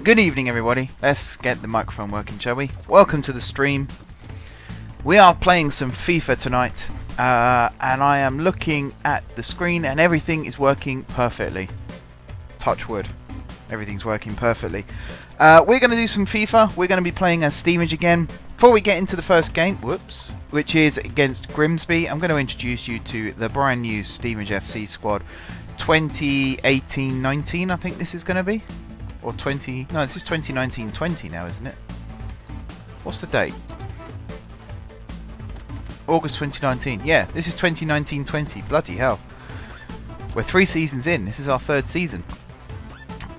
Good evening, everybody. Let's get the microphone working, shall we? Welcome to the stream. We are playing some FIFA tonight, and I am looking at the screen and everything is working perfectly. Touch wood. Everything's working perfectly. We're going to do some FIFA. We're going to be playing as Stevenage again. Before we get into the first game, which is against Grimsby, I'm going to introduce you to the brand new Stevenage FC squad. 2018-19, I think this is going to be. Or 20... No, this is 2019-20 now, isn't it? What's the date? August 2019. Yeah, this is 2019-20. Bloody hell. We're 3 seasons in. This is our 3rd season.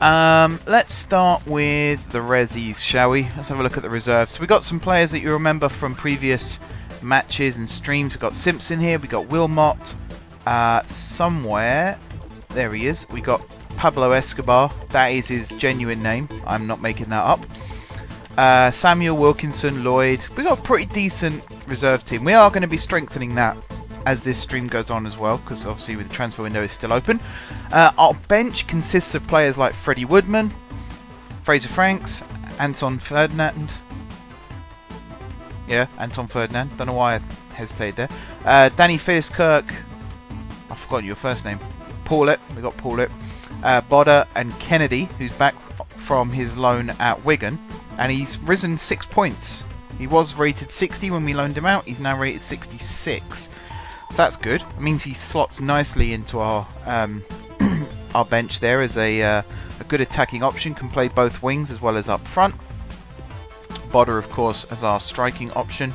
Let's start with the resis, shall we? Let's have a look at the reserves. So we got some players that you remember from previous matches and streams. We've got Simpson here. We got Wilmot. Somewhere... There he is. We got Pablo Escobar. That is his genuine name. I'm not making that up. Samuel Wilkinson, Lloyd. We got a pretty decent reserve team. We are going to be strengthening that as this stream goes on as well, because obviously with the transfer window is still open. Our bench consists of players like Freddie Woodman, Fraser Franks, Anton Ferdinand. Yeah, Anton Ferdinand. Don't know why I hesitated there. Danny Fiskirk. I've forgotten your first name. Paulett. We got Paulett. Bodder and Kennedy, who's back from his loan at Wigan, and he's risen 6 points. He was rated 60 when we loaned him out. He's now rated 66. So that's good. It means he slots nicely into our our bench there as a good attacking option. Can play both wings as well as up front. Bodder, of course, as our striking option.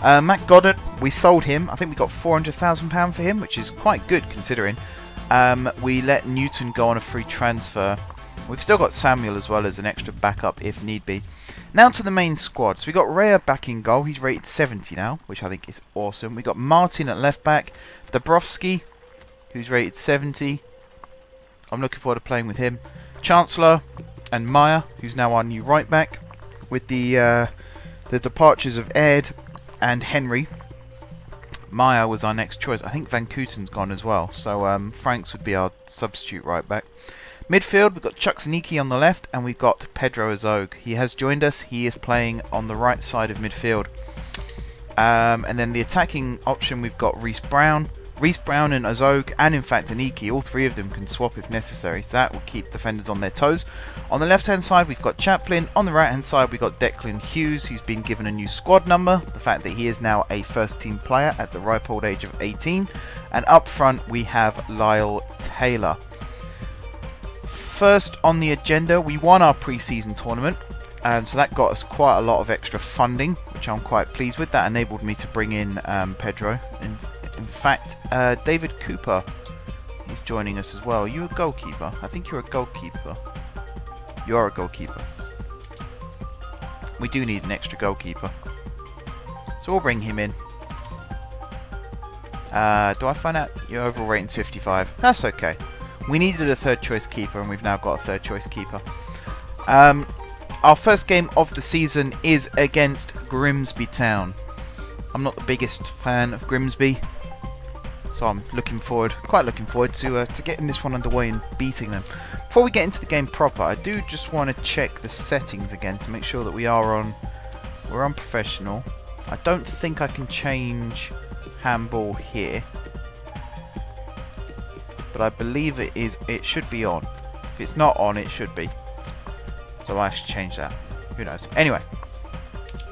Matt Goddard, we sold him. I think we got £400,000 for him, which is quite good considering. We let Newton go on a free transfer. We've still got Samuel as well as an extra backup if need be. Now to the main squad. So we got Rhea back in goal. He's rated 70 now, which I think is awesome. We got Martin at left back. Dabrowski, who's rated 70. I'm looking forward to playing with him. Chancellor and Meyer, who's now our new right back. With the departures of Ed and Henry, Meyer was our next choice. I think Van Kooten's gone as well, so Franks would be our substitute right back. Midfield, we've got Chuck Zaniki on the left, and we've got Pedro Azog. He has joined us. He is playing on the right side of midfield. And then the attacking option, we've got Reece Brown and Azog, and in fact Aniki. All 3 of them can swap if necessary, so that will keep defenders on their toes. On the left hand side we've got Chaplin. On the right hand side we've got Declan Hughes, who's been given a new squad number, the fact that he is now a first team player at the ripe old age of 18. And up front we have Lyle Taylor. First on the agenda, we won our pre-season tournament, so that got us quite a lot of extra funding, which I'm quite pleased with. That enabled me to bring in Pedro. In fact, David Cooper is joining us as well. Are you a goalkeeper? I think you're a goalkeeper. You are a goalkeeper. We do need an extra goalkeeper, so we'll bring him in. Do I find out your overall rating's 55? That's okay. We needed a 3rd choice keeper, and we've now got a 3rd choice keeper. Our first game of the season is against Grimsby Town. I'm not the biggest fan of Grimsby, so I'm quite looking forward to getting this one underway and beating them. Before we get into the game proper, I do just want to check the settings again to make sure that we're on professional. I don't think I can change handball here, but I believe it should be on. If it's not on, it should be. So I should change that. Who knows? Anyway,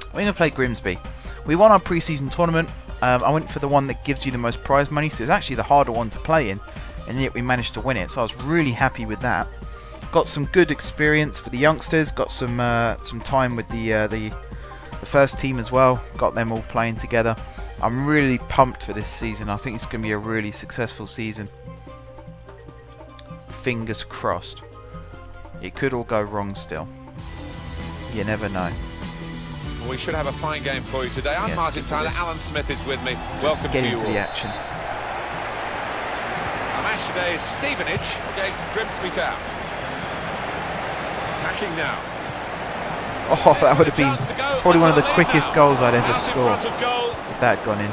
we're going to play Grimsby. We won our pre-season tournament. I went for the one that gives you the most prize money, so it's actually the harder one to play in, and yet we managed to win it. So I was really happy with that. Got some good experience for the youngsters. Got some time with the first team as well. Got them all playing together. I'm really pumped for this season. I think it's going to be a really successful season. Fingers crossed. It could all go wrong still. You never know. We should have a fine game for you today. I'm Martin Tyler. Alan Smith is with me. Welcome to you all. Get into the action. Our match today is Stevenage against Grimsby Town. Attacking now. Oh, that would have been probably one of the quickest goals I'd ever scored if that had gone in.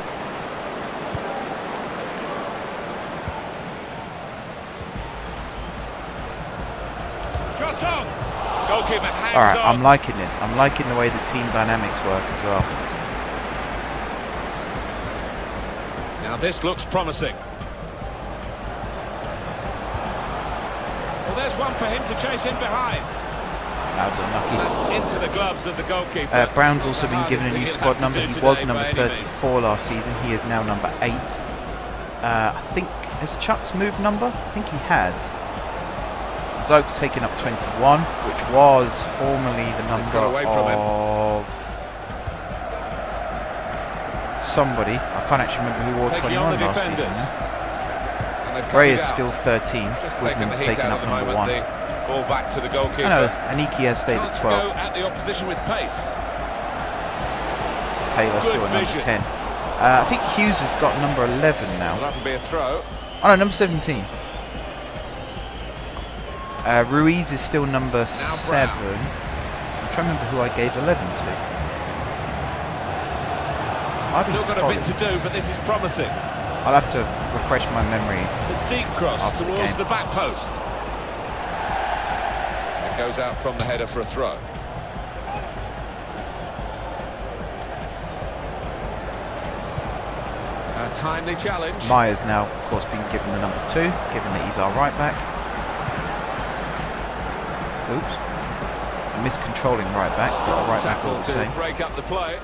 Alright, I'm liking this. I'm liking the way the team dynamics work as well. Now this looks promising. Well, there's one for him to chase in behind. That was unlucky. That's into the gloves of the goalkeeper. Brown's also been given a new squad number. He was number 34 last season. He is now number 8. I think, has Chuck's moved number? I think he has. Zoke's taken up 21, which was formerly the number of somebody. I can't actually remember who wore 21 last season. Gray is still 13. Woodman's taken up number 1. Ball back to the goalkeeper. I know, Aniki has stayed at 12. Go at the opposition with pace. Taylor still at number 10. I think Hughes has got number 11 now. Well, that'll be a throw. Oh no, number 17. Ruiz is still number 7. I'm trying to remember who I gave 11 to. Still got a bit to do, but this is promising. I'll have to refresh my memory. It's a deep cross towards the back post. It goes out from the header for a throw. A timely challenge. Myers now, of course, being given the number 2, given that he's our right back. Oops. Miscontrolling right back, but our right back all the same. Break up the play.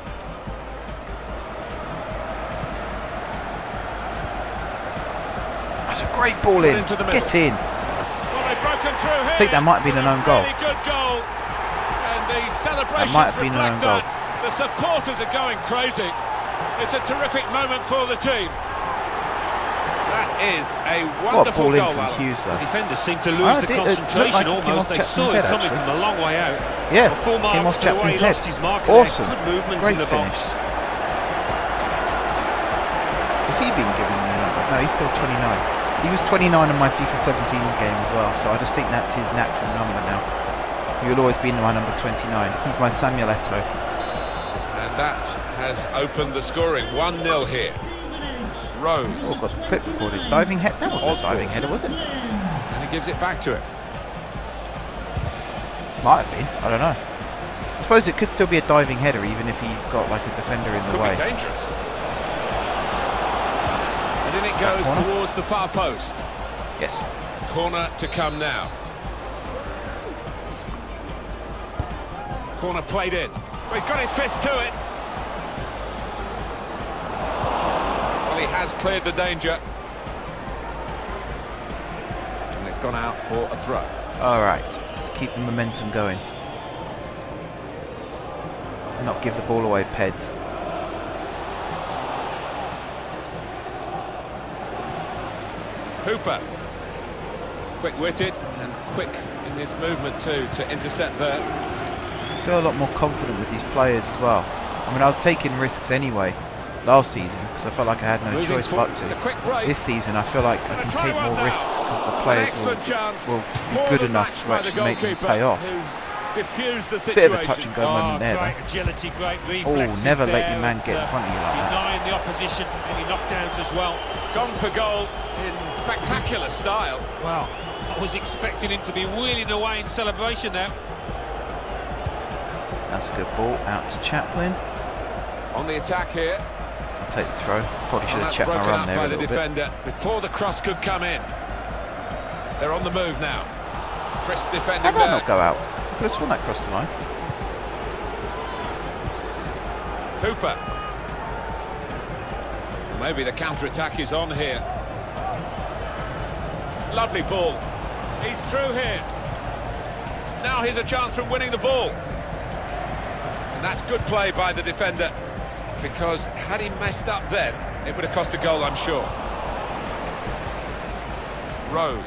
That's a great ball in. Get in. Well, they've broken through here. I think that might have been an own goal. Really good goal. And the celebrations that might have been an own goal. The supporters are going crazy. It's a terrific moment for the team. That is a wonderful goal. From Hughes, though. The defenders seem to lose the concentration almost. They saw it coming from a long way out. Yeah, came off Chapman's head. Awesome. Good movement Great in the finish. box. Has he been given the number? No, he's still 29. He was 29 in my FIFA 17 game as well, so I just think that's his natural number now. He will always be my number 29. He's my Samuel Eto'o. And that has opened the scoring. 1-0 here. Rose. Oh, got the clip recorded. Diving head. That wasn't a diving header, was it? And he gives it back to him. Might have been. I don't know. I suppose it could still be a diving header, even if he's got like a defender in the way. Could be dangerous. And in it goes towards the far post. Yes. Corner to come now. Corner played in. Well, he's got his fist to it. Well, he has cleared the danger. And it's gone out for a throw. Alright, let's keep the momentum going. Not give the ball away, Peds. Hooper. Quick-witted and quick in his movement too to intercept there. I feel a lot more confident with these players as well. I mean, I was taking risks anyway last season because I felt like I had no choice but to. This season I feel like I can take more risks because the players will be good enough to actually make them pay off. Bit of a touch and go moment there though. Agility, great oh, never let your man get in front of you like that. Denying the opposition, maybe knocked out as well. Gone for goal in spectacular style. Well, I was expecting him to be wheeling away in celebration there. That's a good ball out to Chaplin. On the attack here. I'll take the throw. Probably should have checked my run there a little bit. Before the cross could come in. They're on the move now. Crisp defending How did that there. not go out? I could have sworn that crossed the line. Hooper. Maybe the counter-attack is on here. Lovely ball. He's through here. Now here's a chance from winning the ball. And that's good play by the defender. Because had he messed up then, it would have cost a goal, I'm sure. Rose.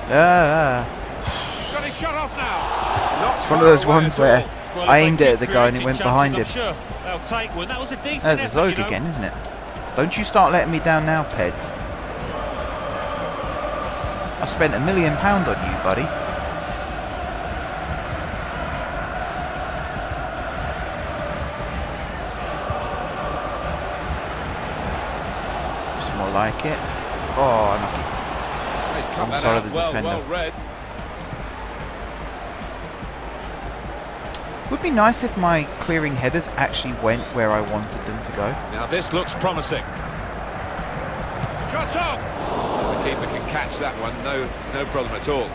He's got his shot off now. It's one of those ones where I aimed it at the guy and it went behind him. Sure they'll take one. That was a decent There's a effort, Zog again, isn't it? Don't you start letting me down now, Peds. I spent £1 million on you, buddy. like it. Oh, unlucky. He's cut that side out. of the defender. Well read. Would be nice if my clearing headers actually went where I wanted them to go. Now this looks promising. Shot on! The keeper can catch that one, no problem at all.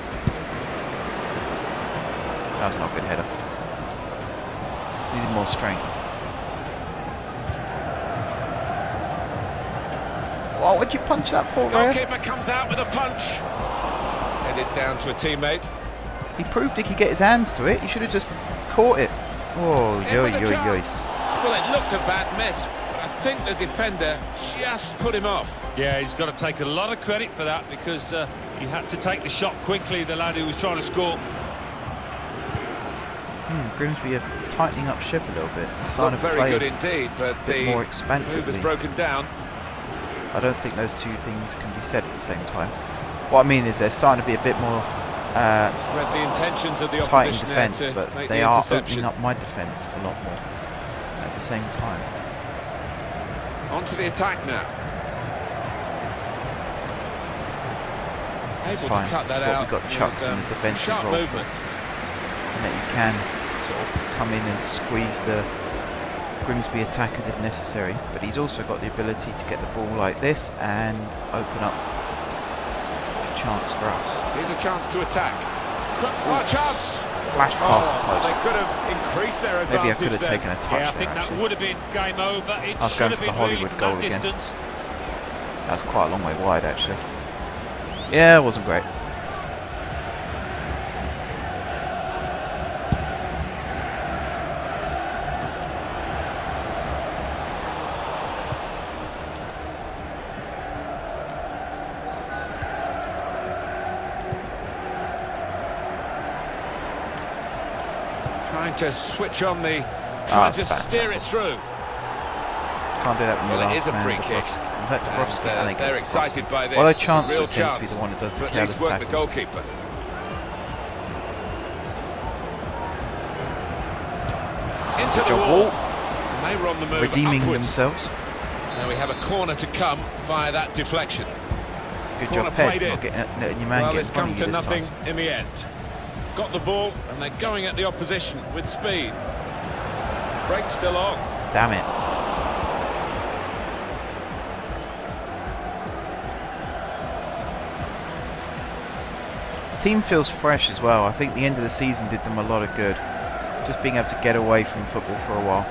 That was not a good header. Needed more strength. Oh, what'd you punch that for, Ray? Goalkeeper comes out with a punch. Headed down to a teammate. He proved he could get his hands to it. He should have just caught it. Oh, yo. Well, it looked a bad miss, but I think the defender just put him off. Yeah, he's got to take a lot of credit for that because he had to take the shot quickly, the lad who was trying to score. Grimsby are tightening up ship a little bit. Not very good indeed, but the more move expansively. is broken down. I don't think those two things can be said at the same time. What I mean is they're starting to be a bit more read the intentions of the tight in opposition defence, there to but make they the are interception. opening up my defence a lot more at the same time. On to the attack now. It's Able fine. to cut That's that what out. we've got chucks in the defensive Sharp role. movement. And that you can sort of come in and squeeze the Grimsby attackers if necessary, but he's also got the ability to get the ball like this and open up a chance for us. Here's a chance to attack. Oh, chance! Flash past the post. They could have increased their advantage. Maybe I could have there. taken a touch Yeah, I think there, that actually. would have been game over. It I was should going have for the been really Hollywood from goal that again. distance. That was quite a long way wide, actually. Yeah, it wasn't great. Trying to switch on the... Trying to steer it through. Can't do that when you're Well, it last is a man, free kick. Dabrowski. Was that Dabrowski? I think it They're was excited Dabrowski. by this. Although It's a Chancellor real tends to be chance the one that does the to at careless least work the tackles. goalkeeper. Into the wall. And they were on the move Redeeming upwards. themselves. Now we have a corner to come via that deflection. Good Corner job, played Peds, in. not getting your man Well, getting it's in front come of you to this nothing time. in the end. Got the ball and they're going at the opposition with speed. Break still on. Damn it. Team feels fresh as well. I think the end of the season did them a lot of good. Just being able to get away from football for a while.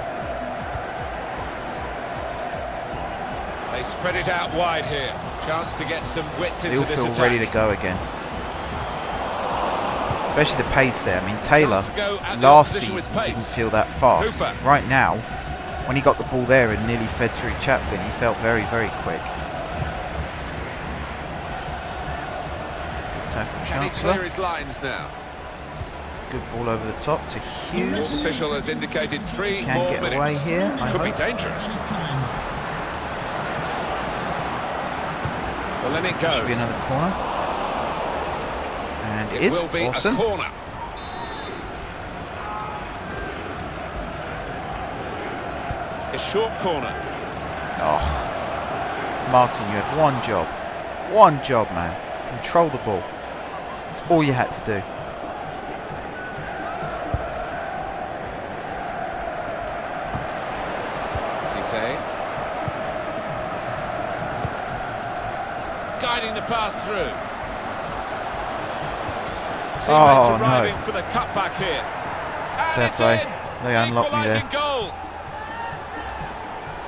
They spread it out wide here. Chance to get some width They into all this feel attack. ready to go again. Especially the pace there. I mean, Taylor Chance to go at the last opposition with season didn't pace. feel that fast. Hooper. Right now, when he got the ball there and nearly fed through Chaplin, he felt very, very quick. Tackle Can he Chancellor. clear his lines now? Good ball over the top to The Hughes. official has indicated 3 Can more get minutes. away here, I Could be hope. dangerous. Well, then it goes. Should be another corner. And it It is will be awesome. a corner. A short corner. Oh, Martin, you had one job. One job, man. Control the ball. That's all you had to do. Cisse. Guiding the pass through. Oh, Teammates arriving for the cutback here. And Fair it's play. in. They unlocked me there. Equalising goal.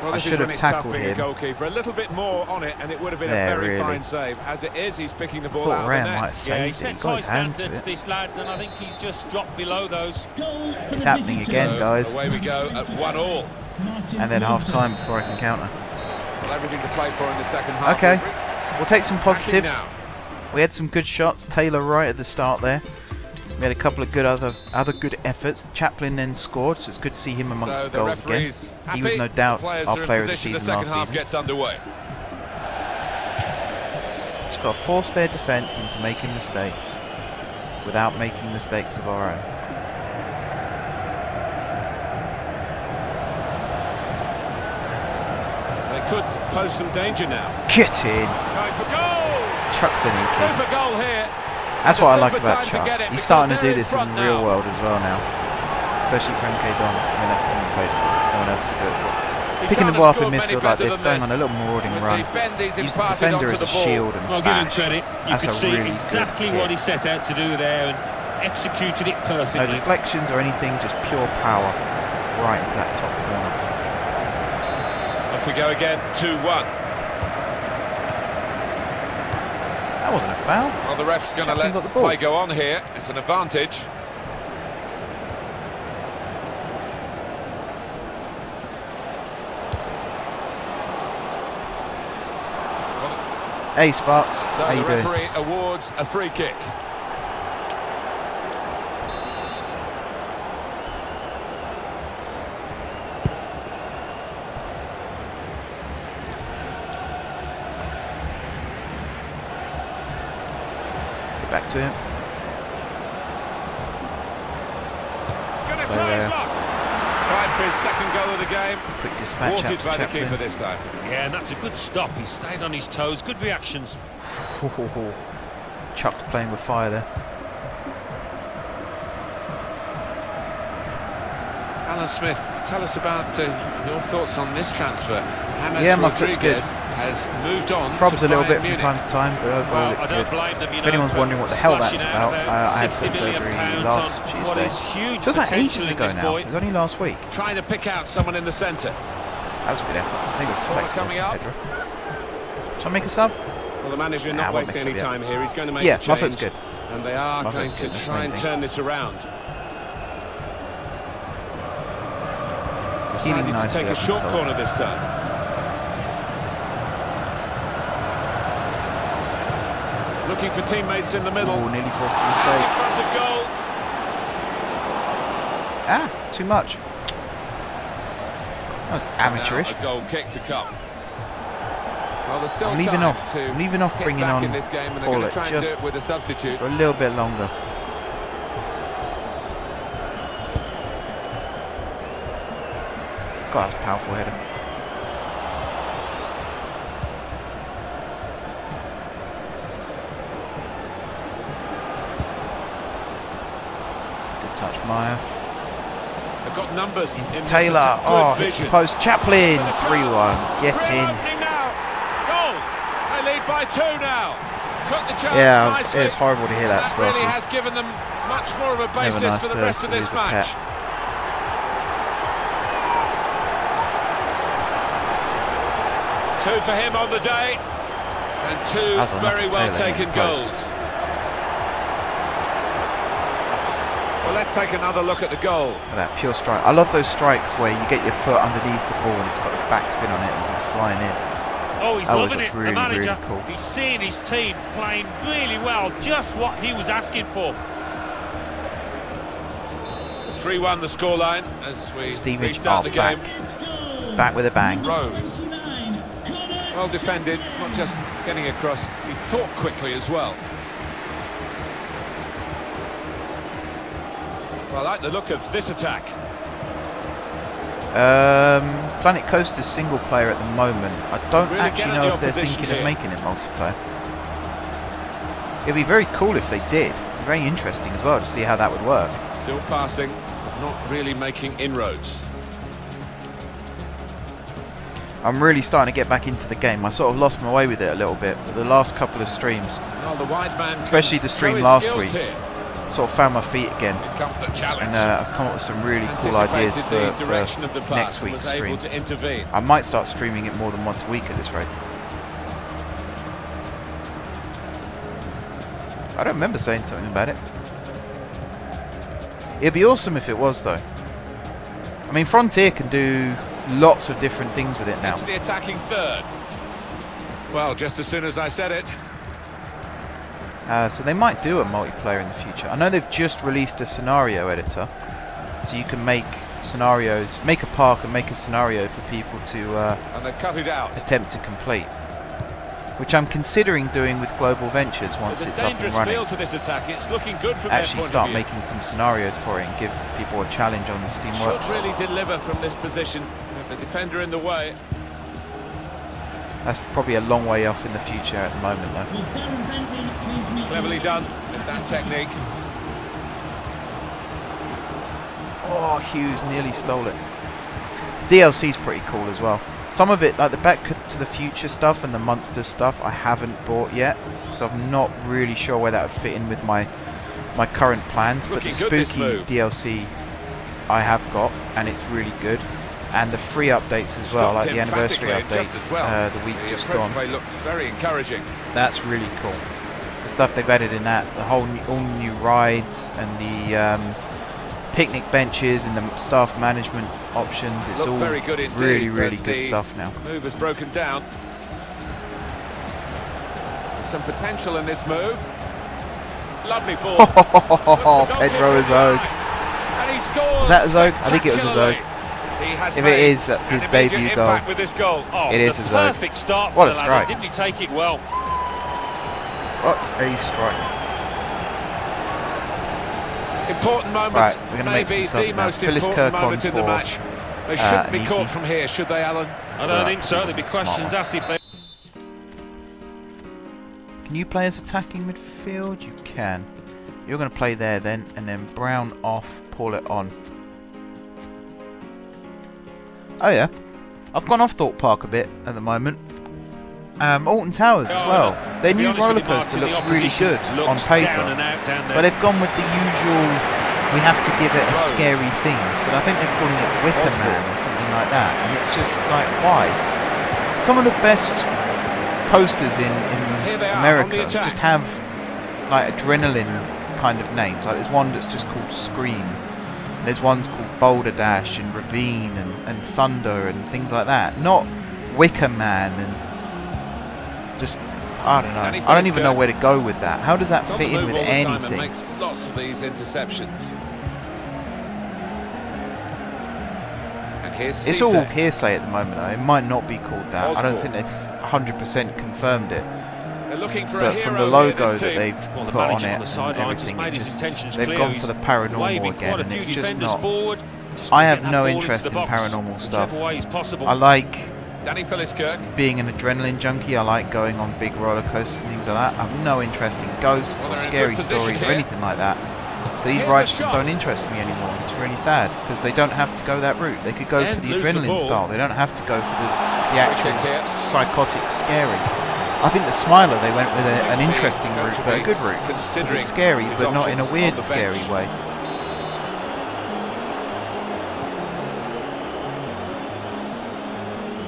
Well, I this is should when have it's tough tackled being a him. goalkeeper. A little bit more on it, and it would have been There, a very really. fine save. As it is, he's picking the I ball thought out of Ryan the might net. have Yeah, he saved it. He sets got high his hand to standards, it. this lad, and I think he's just dropped below those. It's happening again, So, guys. away we go at 1-1. And then half time before I can counter. Well, everything to play for in the second half. Okay, we'll take some Attacking positives. now. We had some good shots. Taylor right at the start there. We had a couple of good other good efforts. Chaplin then scored, so it's good to see him amongst So the goals again. referee's He was happy. no doubt The players our are in player of the position. season The last second half season. gets underway. Just got to force their defence into making mistakes without making mistakes of our own. They could pose some danger now. Get in. Going for goal! Chuck's in it. Super goal here. That's what I like about Super time to Chuck. get it He's starting to because do they're this in in front the real now. world as well now. Especially for MK Dons. I mean, that's the team he plays for. No one else can do it for. He Picking can't the ball up have in scored midfield many like this, better going than on a little marauding With run. the bend he's Use the imparted defender onto as a the ball. shield and Well, give him bash. credit. You That's could a see really exactly good what he set out to do there and executed it perfectly. No deflections or anything, just pure power right into that top corner. Off we go again, 2-1. That wasn't a foul. Well, the ref's going to Chaplin let got the ball. play go on here. It's an advantage. Hey Sparks, So how you the doing? referee awards a free kick. Get back to him. Going to So, try his luck. Tried for his second goal of the game. Quick dispatch out Thwarted to by the Chaplin. keeper this time. Yeah, and that's a good stop. He stayed on his toes. Good reactions. Chucked playing with fire there. Alan Smith, tell us about your thoughts on this transfer. James Yeah, my foot's Rodriguez good. has moved on. Throbs to a little Bayern bit from Munich. time to time, but overall Well, it's I good. don't blame them, you If know, anyone's for wondering what the hell that's splashing out about, I had 60 foot million surgery pounds last on Tuesday. what is huge Feels like potential ages in ago this now. boy. It was only last week. Trying to pick out someone in the centre. That was a good effort. I think it was Corner deflected coming off up. Pedro. Shall I make a sub? Well, the manager Nah, not I won't wasting mix any up yet. time here. He's going to make Yeah, a change. my foot's good. And they are My going foot's to good, that's the try main and thing. turn this around. Healing Decided to nicely take a up short until- corner this time. Looking for teammates in the middle. Oh, nearly forced a In mistake. front of goal. Ah, too much. That was amateurish. Now a goal kick to come. Well, there's still I'm leaving time off. to I'm leaving off hit bringing back on in this game, and they're going Paulette to try and do just it with a substitute. for a little bit longer. God, that's a powerful header. Good touch, Meyer. They've got numbers in this. Taylor. It's a good Oh, hits the vision. post. Chaplin. 3-1. Get Real in. opening now. Goal. They lead by 2 now. Took the chance Yeah, nicely. it's horrible to hear that, That really Sparky. has given them much more of a Never basis nice for the to rest of this lose a match. pet. Two for him on the day, and two That's a very lucky well Taylor taken in the post. goals. Well, let's take another look at the goal. Look at that pure strike. I love those strikes where you get your foot underneath the ball and it's got the backspin on it as it's flying in. Oh, he's That always loving looks it. really, The manager, really cool. he's seeing his team playing really well, just what he was asking for. 3-1 the scoreline as we Stevenage restart are the game. Back with a bang. Rose. Well defended, not just getting across, he thought quickly as well. Well, I like the look of this attack. Planet Coaster's single player at the moment. I don't Really actually get know at if the they're opposition thinking here. of making it multiplayer. It'd be very cool if they did. Very interesting as well to see how that would work. Still passing, but not really making inroads. I'm really starting to get back into the game. I sort of lost my way with it a little bit, but the last couple of streams, Well, the wide man especially the can stream show his last skills week, here. sort of found my feet again. Here comes the challenge. And I've come up with some really cool ideas Anticipated the direction for of the pass next and week's was able stream. to intervene. I might start streaming it more than once a week at this rate. I don't remember saying something about it. It'd be awesome if it was, though. I mean, Frontier can do lots of different things with it now. Into the attacking third. Well, just as soon as I said it. So they might do a multiplayer in the future. I know they've just released a scenario editor, so you can make scenarios, make a park and make a scenario for people to And they've cut it out. attempt to complete, which I'm considering doing with Global Ventures once There's it's a up and dangerous running. feel to this attack. It's looking good from Actually their point start of view. making some scenarios for it and give people a challenge on the Steam Should Workshop. really deliver from this position. The defender in the way. That's probably a long way off in the future at the moment, though. Cleverly done with that technique. Oh, Hughes nearly stole it. DLC's pretty cool as well. Some of it, like the Back to the Future stuff and the Monsters stuff, I haven't bought yet, so I'm not really sure where that would fit in with my current plans. But the Spooky DLC I have got, and it's really good. And the free updates as well, like the anniversary update, the week just gone. Looked very encouraging. That's really cool. The stuff they've added in that, the whole all new rides and the picnic benches and the staff management options. It's all very good indeed, really good stuff now. Move has broken down. There's some potential in this move. Lovely ball. Pedro Azog. And he scores. Was that Azog? I think it was Azog. If it is, that's his debut goal. With this goal. Oh, it is Azog. Perfect start. What a strike! Didn't he take it well? What a strike! Important moment. Right, we're going to make some subs now. Phyllis Kirk on in the match. They shouldn't be caught from here, should they, Alan? I don't think so. There'll be questions asked if they. Can you play as attacking midfield? You can. You're going to play there then, and then Brown off, Paulette on. Oh yeah, I've gone off Thorpe Park a bit at the moment. Alton Towers as well. Their new roller coaster looks really good on paper, but they've gone with the usual, we have to give it a scary theme. So I think they're calling it Wicker Man or something like that, and it's just like, why? Some of the best coasters in America just have like adrenaline kind of names. Like there's one that's just called Scream. There's ones called Boulder Dash and Ravine and Thunder and things like that. Not Wicker Man and just, I don't know. I don't even know where to go with that. How does that fit in with anything? Makes lots of these interceptions. And here's it's all hearsay at the moment though. It might not be called that. I don't think they've 100% confirmed it. They're looking for but a from hero the logo that they've put on it and everything, they've gone for the paranormal again, and it's just not. I have no interest in paranormal stuff. I like being an adrenaline junkie. I like going on big roller coasters and things like that. I have no interest in ghosts or scary stories or anything like that. So these rides just don't interest me anymore. It's really sad because they don't have to go that route. They could go for the adrenaline style. They don't have to go for the actual psychotic scary. I think the Smiler, they went with an interesting route, but a good route. It's scary, but not in a weird, scary way.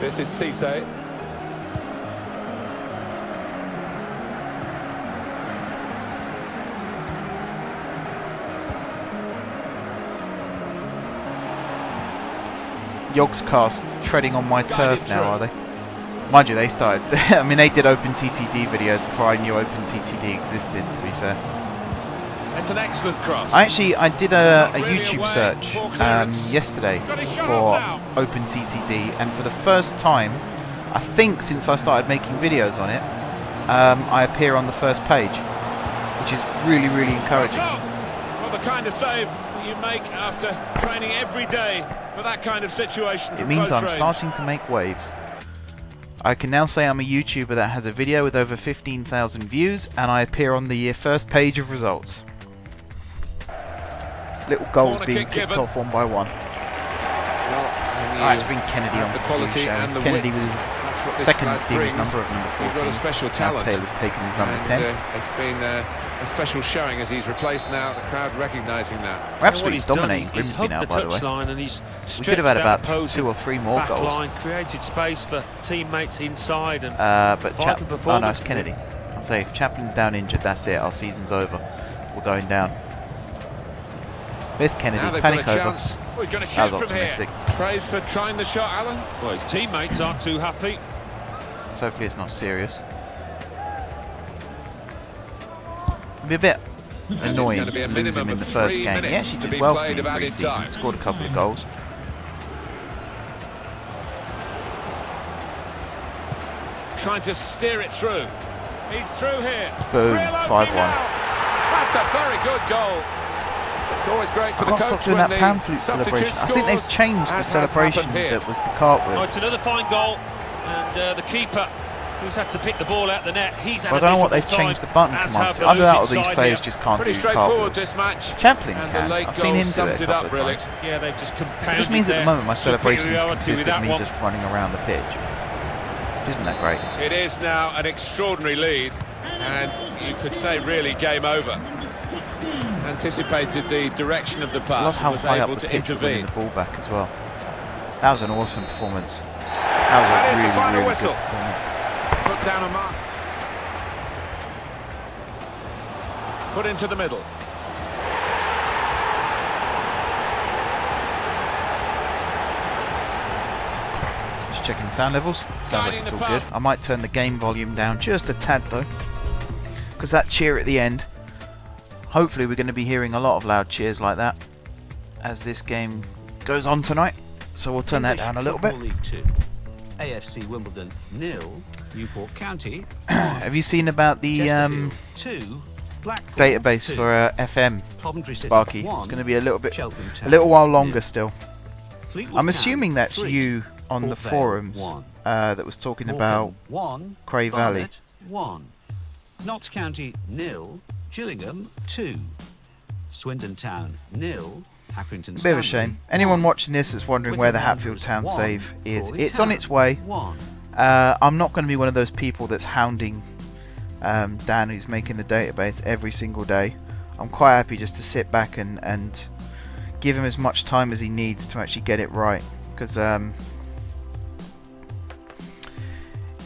This is Cisse. Yogscast treading on my turf now, are they? Mind you, they started. I mean, they did OpenTTD videos before I knew OpenTTD existed. To be fair, it's an excellent cross. I did a YouTube search yesterday for OpenTTD, and for the first time, I think since I started making videos on it, I appear on the first page, which is really encouraging. Well, the kind of save you make after training every day for that kind of situation. It means I'm starting to make waves. I can now say I'm a YouTuber that has a video with over 15,000 views, and I appear on the first page of results. Little goals being ticked off one by one. Alright, it's been Kennedy on the quality and the Kennedy was second Stevenage number of number 14. Got a special talent. Now Taylor's taken his number 10. It's been a special showing as he's replaced now, the crowd recognising that. We're absolutely dominating Grimsby now, by the way. And he's we could have had about 2 or 3 more goals. Line, created space for teammates inside, and but oh no, it's Kennedy. I'll say if Chaplin's down injured, that's it. Our season's over. We're going down. There's Kennedy, panic over. Oh, he's going to shoot that was optimistic. Praise for trying the shot, Alan. Well, his teammates aren't too happy. So hopefully it's not serious. It'd be a bit annoying to lose him in the first game. He actually did well for me in pre-season, scored a couple of goals. Trying to steer it through. He's through here. Boom, 5-1. That's a very good goal. It's always great for the coach. I can't stop doing that pan flute celebration. I think they've changed the celebration that was the cartwheel. Oh, it's another fine goal, and the keeper who's had to pick the ball out the net. He's had I don't know what they've changed the button commands to. Either that or these players just can't do cartwheels. This match. Chaplin can. I've seen him do it a couple of times. Yeah, they've just compounded. It just means at the moment my celebrations superiority consist of me just running around the pitch. Isn't that great? It is now an extraordinary lead, and you could say really game over. Anticipated the direction of the pass. I love how and was high able up the to pitch intervene. the ball back as well. That was an awesome performance. That was a really, really good performance. Put down a mark. Put into the middle. Just checking sound levels. Sounds like it's all good. I might turn the game volume down just a tad though, because that cheer at the end. Hopefully we're going to be hearing a lot of loud cheers like that as this game goes on tonight. So we'll turn that down a little bit. League 2. AFC Wimbledon 0, Newport County. Have you seen about the database for FM, Sparky? It's going to be a little while longer still. I'm assuming that's you on the forums that was talking about Cray Valley. 1, Notts County 0, Gillingham 2, Swindon Town 0, Accrington. A bit of a shame. Anyone watching this that's wondering where the Hatfield Town save is, it's on its way. I'm not going to be one of those people that's hounding Dan, who's making the database every single day. I'm quite happy just to sit back and give him as much time as he needs to actually get it right. Because,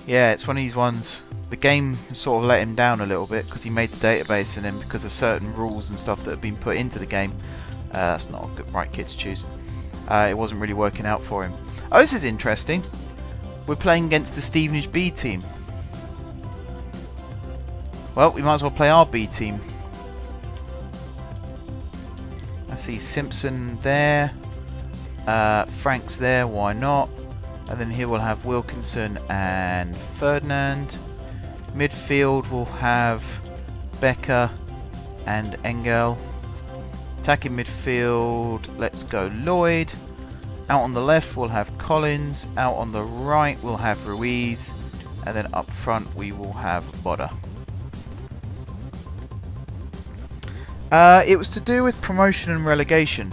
yeah, it's one of these ones. The game sort of let him down a little bit because he made the database, and then because of certain rules and stuff that have been put into the game, that's not a good right kit to choose. It wasn't really working out for him. Oh, this is interesting. We're playing against the Stevenage B team. Well, we might as well play our B team. I see Simpson there. Frank's there, why not? And then here we'll have Wilkinson and Ferdinand. Midfield we'll have Becker and Engel. Attacking midfield, let's go Lloyd. Out on the left we'll have Collins. Out on the right we'll have Ruiz. And then up front we will have Bodder. It was to do with promotion and relegation.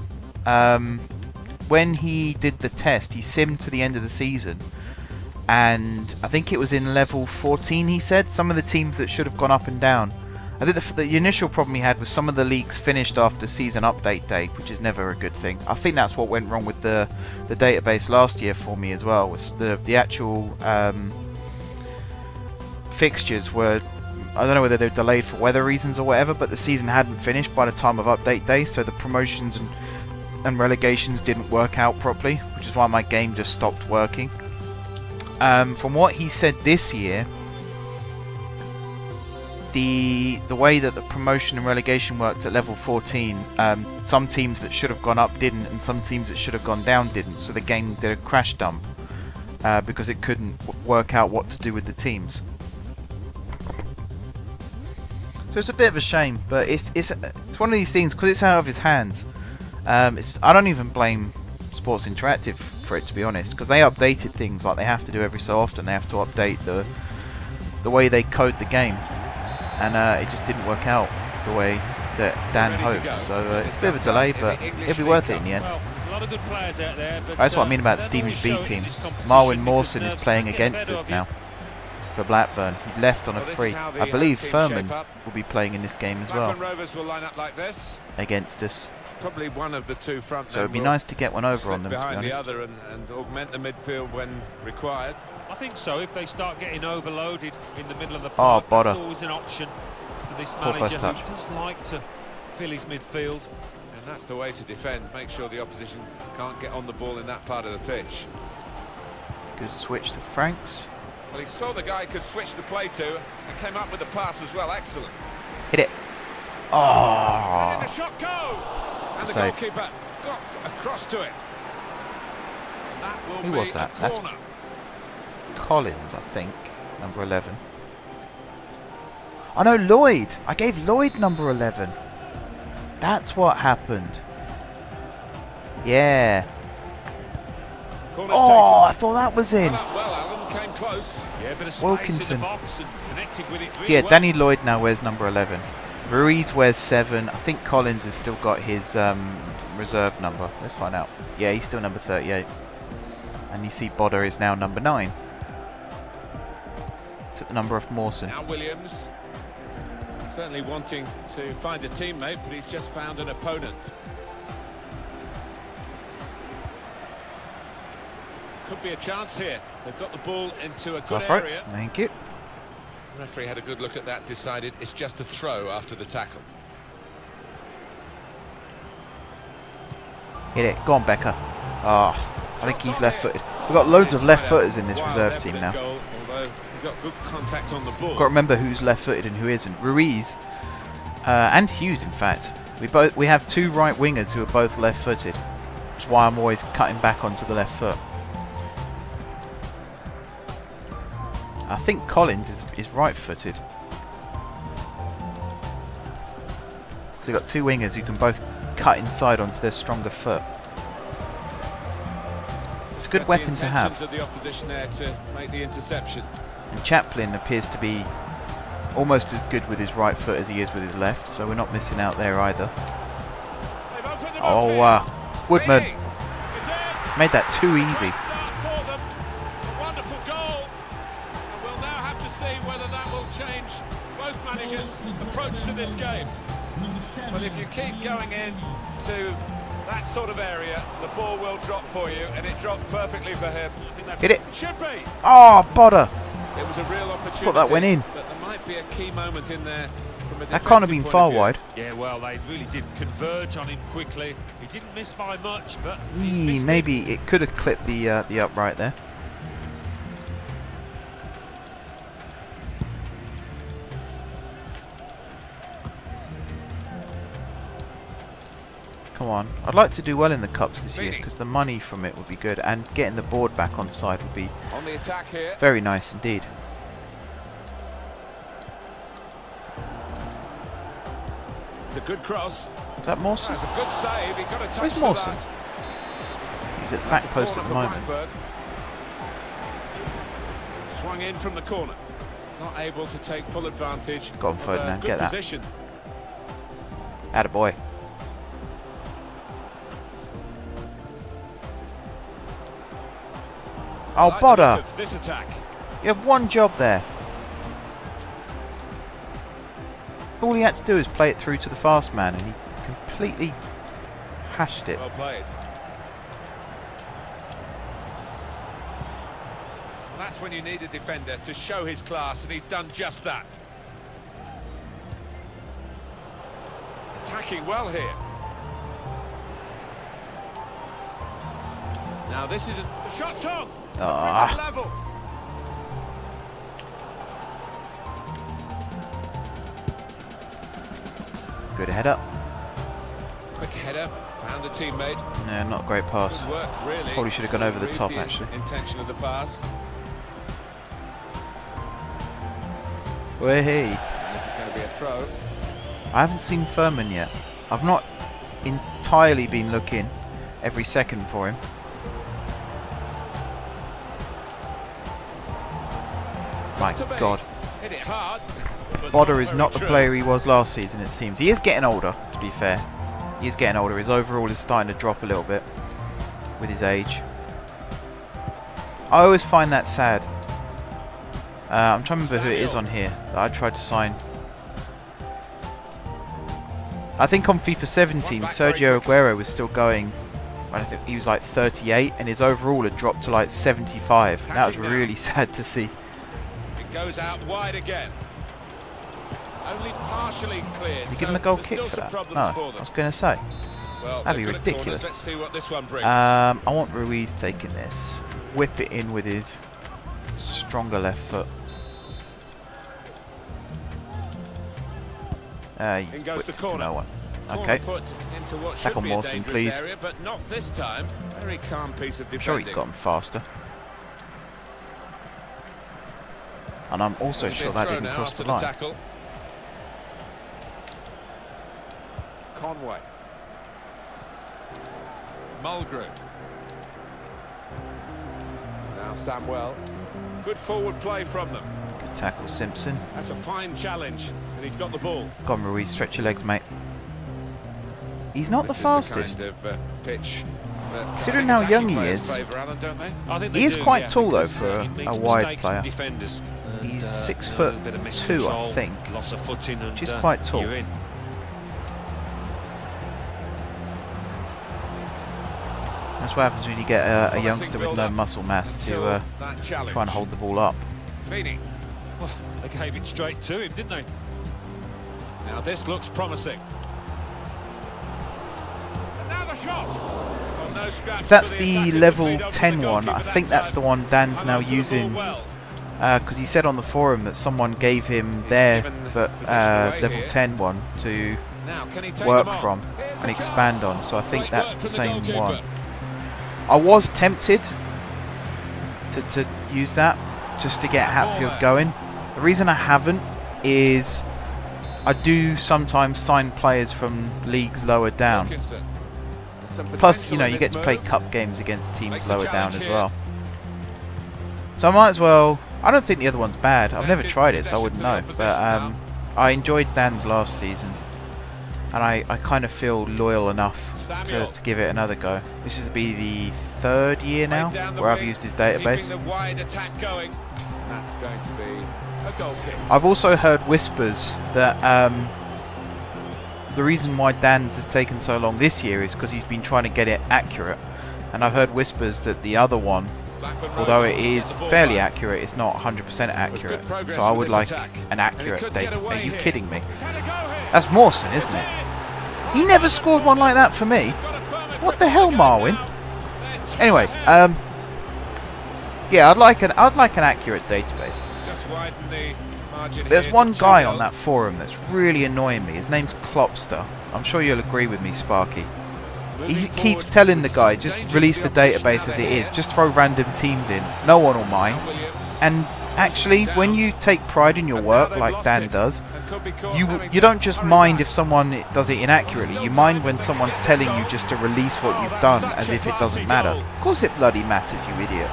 When he did the test, he simmed to the end of the season. And I think it was in level 14, he said. Some of the teams that should have gone up and down. I think the initial problem he had was some of the leagues finished after season update day, which is never a good thing. I think that's what went wrong with the database last year for me as well. Was the actual fixtures were, I don't know whether they were delayed for weather reasons or whatever, but the season hadn't finished by the time of update day, so the promotions and relegations didn't work out properly, which is why my game just stopped working. From what he said this year, the way that the promotion and relegation worked at level 14, some teams that should have gone up didn't, and some teams that should have gone down didn't, so the game did a crash dump because it couldn't work out what to do with the teams. So it's a bit of a shame, but it's one of these things, because it's out of his hands. I don't even blame Sports Interactive for it, to be honest, because they updated things like they have to do every so often. They have to update the way they code the game, and it just didn't work out the way that Dan hoped. So it's a bit of a delay, but it'll be worth it in the end. Well, there's a lot of good players out there, but that's what I mean about the Stevenage B team. Marwin Mawson is playing against us now for Blackburn. He left on a free. I believe Furman will be playing in this game as well against us. Probably one of the two front. So it'd be nice to get one over on them, to be honest. The other and augment the midfield when required. I think so. If they start getting overloaded in the middle of the park, that's always an option for this manager who does like to fill his midfield. And that's the way to defend. Make sure the opposition can't get on the ball in that part of the pitch. Good switch to Franks. Well, he saw the guy he could switch the play to and came up with the pass as well. Excellent. Hit it. Oh. Where did the shot go? And the goalkeeper got across to it. That will Who was that? That's Collins, I think, number 11. Oh no, Lloyd! I gave Lloyd number 11. That's what happened. Yeah. Oh, I thought that was in. came close. Yeah, bit of space Wilkinson. in the box and connected with it really So yeah, well. Danny Lloyd now wears number 11. Ruiz wears 7. I think Collins has still got his reserve number. Let's find out. Yeah, he's still number 38. And you see Bodder is now number 9. Took the number off Mawson. Now Williams, certainly wanting to find a teammate, but he's just found an opponent. Could be a chance here. They've got the ball into a good area. Thank you. The referee had a good look at that, decided it's just a throw after the tackle. Hit it. Go on, Becker. Ah, I think he's left-footed. We've got loads of left-footers in this reserve team now. Although we've got good contact on the ball. Got to remember who's left-footed and who isn't. Ruiz and Hughes, in fact. We have 2 right wingers who are both left-footed, which is why I'm always cutting back onto the left foot. I think Collins is right-footed. So we've got 2 wingers who can both cut inside onto their stronger foot. It's a good weapon to have. Of the opposition there to make the interception. And Chaplin appears to be almost as good with his right foot as he is with his left, so we're not missing out there either. Oh, Woodman made that too easy. Wonderful goal. And we'll now have to see whether that will change both managers' approach to this game. Well, if you keep going in to that sort of area, the ball will drop for you, and it dropped perfectly for him. Hit it. Should be. Oh, Bodder. It was a real opportunity. Thought that went in. But there might be a key moment in there. From a That can't have been defensive far point of wide. Yeah, well, they really did converge on him quickly. He didn't miss by much, but he missed Maybe it could have clipped the upright there. Come on. I'd like to do well in the Cups this year because the money from it would be good, and getting the board back on side would be On the attack here. very nice indeed. It's a good cross. Is that Mawson? That's a good save. He got a touch Where's for Mawson? that. He's at the back post at the moment. Swung in from the corner. Not able to take full advantage. Go on, Ferdinand, get that. Position. Attaboy. Oh, Like the Bodder! look of this attack. You have one job there. All he had to do is play it through to the fast man, and he completely hashed it. Well played. Well, that's when you need a defender to show his class, and he's done just that. Attacking well here. Now this isn't... The shot's on! Ah. Level. Good header. Quick header, found a teammate. No, not a great pass. Good work, really. Probably should have gone over the Read top, actually. Intention of the pass. Way. This is going to be a throw. I haven't seen Furman yet. I've not entirely been looking every second for him. My God. Hit it hard. Bodder is not the player he was last season, it seems. He is getting older, to be fair. He is getting older. His overall is starting to drop a little bit with his age. I always find that sad. I'm trying to remember who it is on here that I tried to sign. I think on FIFA 17, Sergio Aguero was still going. I think he was like 38, and his overall had dropped to like 75. That was really sad to see. It goes out wide again. Only partially cleared. Did you give him a goal kick for that? No, I was going to say. Well, that'd be ridiculous. Let's see what this one brings. I want Ruiz taking this. Whip it in with his stronger left foot. He's whipped it to no one. Okay. Back on Mawson, please. Area, but not this time. Very calm piece of defending. I'm sure he's got him faster. And I'm also sure that didn't cross the line. Tackle. Conway. Mulgrew. Now Samwell. Good forward play from them. Good tackle, Simpson. That's a fine challenge, and he's got the ball. Go on, Ruiz, stretch your legs, mate. He's not the fastest. The kind of, pitch considering how young he is. He is quite tall though for a wide player. He's 6'2", I think, which is quite tall. That's what happens when you get a youngster with no muscle mass to try and hold the ball up. Well, they gave it straight to him, didn't they? Now this looks promising. And now the shot. Well, no scratch. That's the level 10 one. I think that's the one Dan's now using. Because he said on the forum that someone gave him their level 10 one to work from and expand on. So I think that's the same one. I was tempted to use that just to get Hatfield going. The reason I haven't is I do sometimes sign players from leagues lower down. Plus, you know, you get to play cup games against teams lower down as well. So I might as well. I don't think the other one's bad. I've never tried it, so I wouldn't know. But I enjoyed Dan's last season, and I kind of feel loyal enough to give it another go. This is to be the 3rd year now where I've used his database. I've also heard whispers that the reason why Dan's has taken so long this year is because he's been trying to get it accurate, and I've heard whispers that the other one, although it is fairly accurate, it's not 100% accurate. So I would like an accurate data. Are you kidding me? That's Mawson, isn't it? He never scored one like that for me. What the hell, Marwin? Anyway, yeah, I'd like an accurate database. There's one guy on that forum that's really annoying me. His name's Klopster. I'm sure you'll agree with me, Sparky. He keeps telling the guy, just release the database as it is, just throw random teams in, no one will mind. And actually, when you take pride in your work like Dan does, you don't just mind if someone does it inaccurately, you mind when someone's telling you just to release what you've done as if it doesn't matter. Of course it bloody matters, you idiot.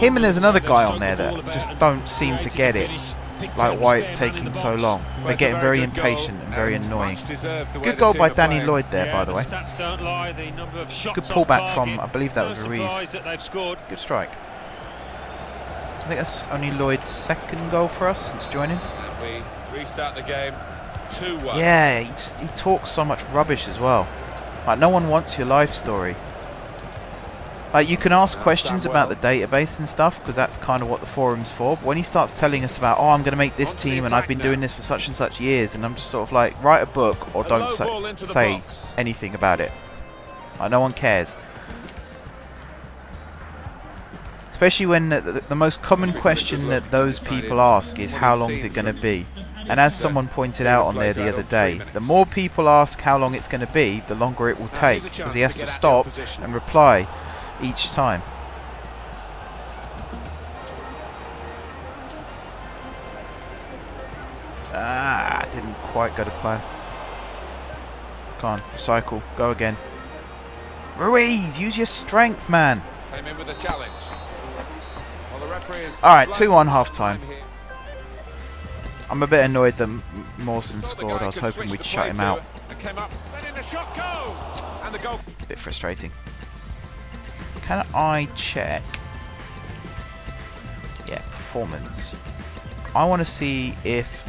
Him and there's another guy on there that just don't seem to get it, like why it's taking so long. They're getting very impatient and very annoying. Good goal by Danny Lloyd there, by the way. Good pullback from, I believe that was Ruiz. Good strike. I think that's only Lloyd's 2nd goal for us since joining. We restart the game 2-1. Yeah, he talks so much rubbish as well. Like, no one wants your life story. Like, you can ask questions about the database and stuff, because that's kind of what the forum's for. But when he starts telling us about, oh, I'm going to make this team and I've been doing this for such and such years, and I'm just sort of like, write a book or don't say anything about it. Like, no one cares. Especially when the most common question that those people ask is, how long is it going to be? And as someone pointed out on there the other day, the more people ask how long it's going to be, the longer it will take, because he has to stop and reply each time. Ah, didn't quite go to plan. Come on, recycle, go again. Ruiz, use your strength, man. Came in with a challenge. Alright, 2-1 half time. I'm a bit annoyed that Mawson scored. I was hoping we'd shut him out. A bit frustrating. Can I check? Yeah, performance. I want to see if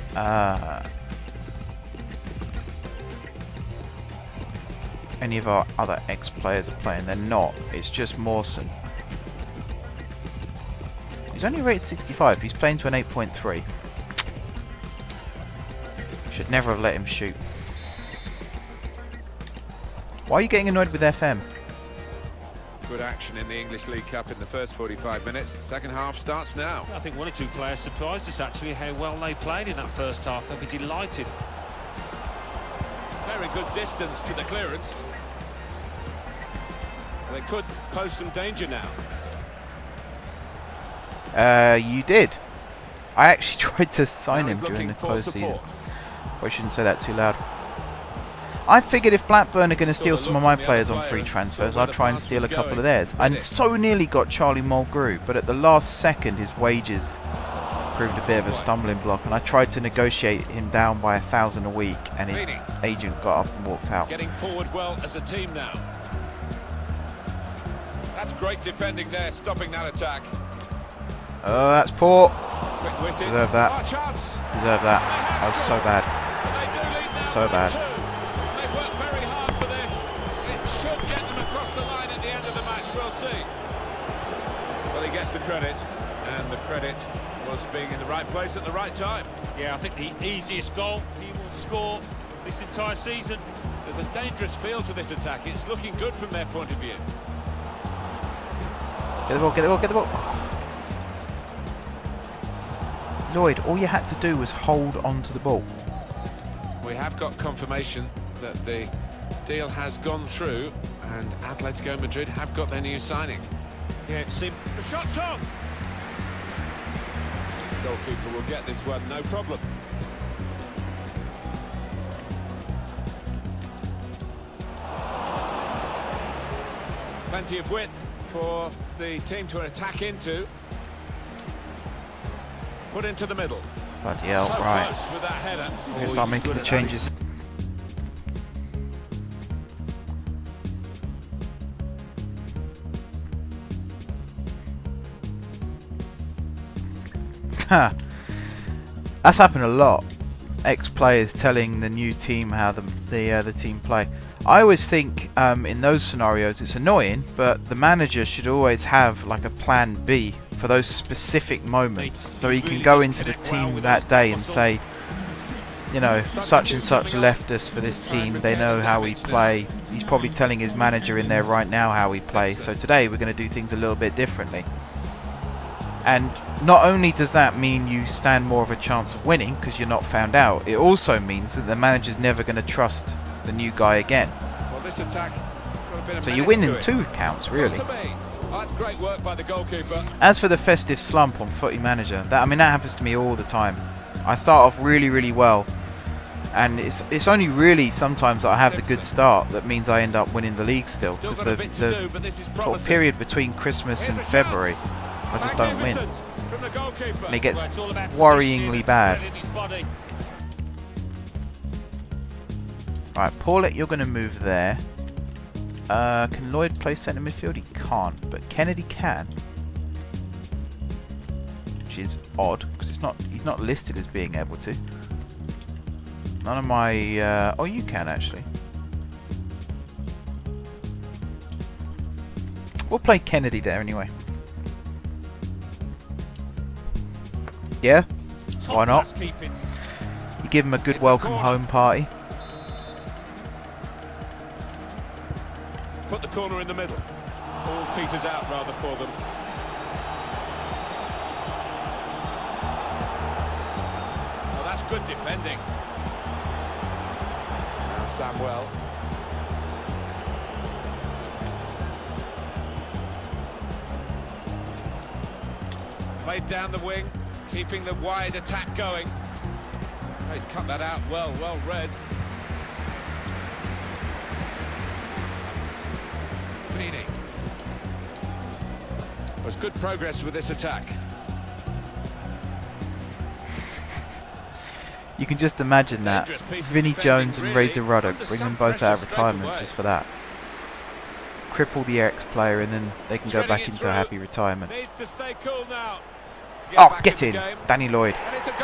any of our other ex-players are playing. They're not. It's just Mawson. He's only rated 65. He's playing to an 8.3. Should never have let him shoot. Why are you getting annoyed with FM? Good action in the English League Cup in the first 45 minutes. Second half starts now. I think 1 or 2 players surprised us actually how well they played in that first half. They'll be delighted. Very good distance to the clearance. They could pose some danger now. You did. I actually tried to sign him during the closed season. Probably shouldn't say that too loud. I figured if Blackburn are going to steal some of my players on free transfers, I'd try and steal a couple of theirs. I so nearly got Charlie Mulgrew, but at the last second his wages proved a bit of a stumbling block, and I tried to negotiate him down by 1,000 a week, and his agent got up and walked out. Getting forward well as a team now. That's great defending there, stopping that attack. Oh, that's poor. Deserve that. Oh, Deserve that. That was so bad. So bad. They've worked very hard for this. It should get them across the line at the end of the match. We'll see. Well, he gets the credit, and the credit was being in the right place at the right time. Yeah, I think the easiest goal he will score this entire season. There's a dangerous feel to this attack. It's looking good from their point of view. Get the ball, get the ball, get the ball. Lloyd, all you had to do was hold on to the ball. We have got confirmation that the deal has gone through, and Atletico Madrid have got their new signing. Yeah, it seemed... The shot's on! The goalkeeper will get this one, no problem. Plenty of width for the team to attack into. Put into the middle. Bloody hell, So right. close with that header. We're going to start making the changes. That's happened a lot. Ex-players telling the new team how the team play. I always think in those scenarios it's annoying, but the manager should always have like a plan B for those specific moments, so he can go into the team that day and say, you know, such and such left us for this team, they know how we play. He's probably telling his manager in there right now how we play, so today we're going to do things a little bit differently. And not only does that mean you stand more of a chance of winning because you're not found out, it also means that the manager's never going to trust the new guy again. Well, this attack got a bit of So you win in 2 counts, really. Oh, that's great work by the goalkeeper. As for the festive slump on Footy Manager, that happens to me all the time. I start off really well, and it's only really sometimes that I have the good start that means I end up winning the league still, because the sort of period between Christmas and February I just don't win, and it gets worryingly bad. Right, Paulette, you're going to move there. Can Lloyd play centre midfield? He can't, but Kennedy can, which is odd because he's not listed as being able to. None of my oh, you can actually. We'll play Kennedy there anyway. Yeah, why not? You give him a good welcome home party. Put the corner in the middle. All peters out rather for them. Well, that's good defending. Now Samuel. Played down the wing, keeping the wide attack going. Oh, he's cut that out well read. There's good progress with this attack. You can just imagine that. Vinnie Jones and Razor Ruddock, bring them both out of retirement just for that. Cripple the ex-player and then they can go back into a happy retirement. Oh, get in! Danny Lloyd,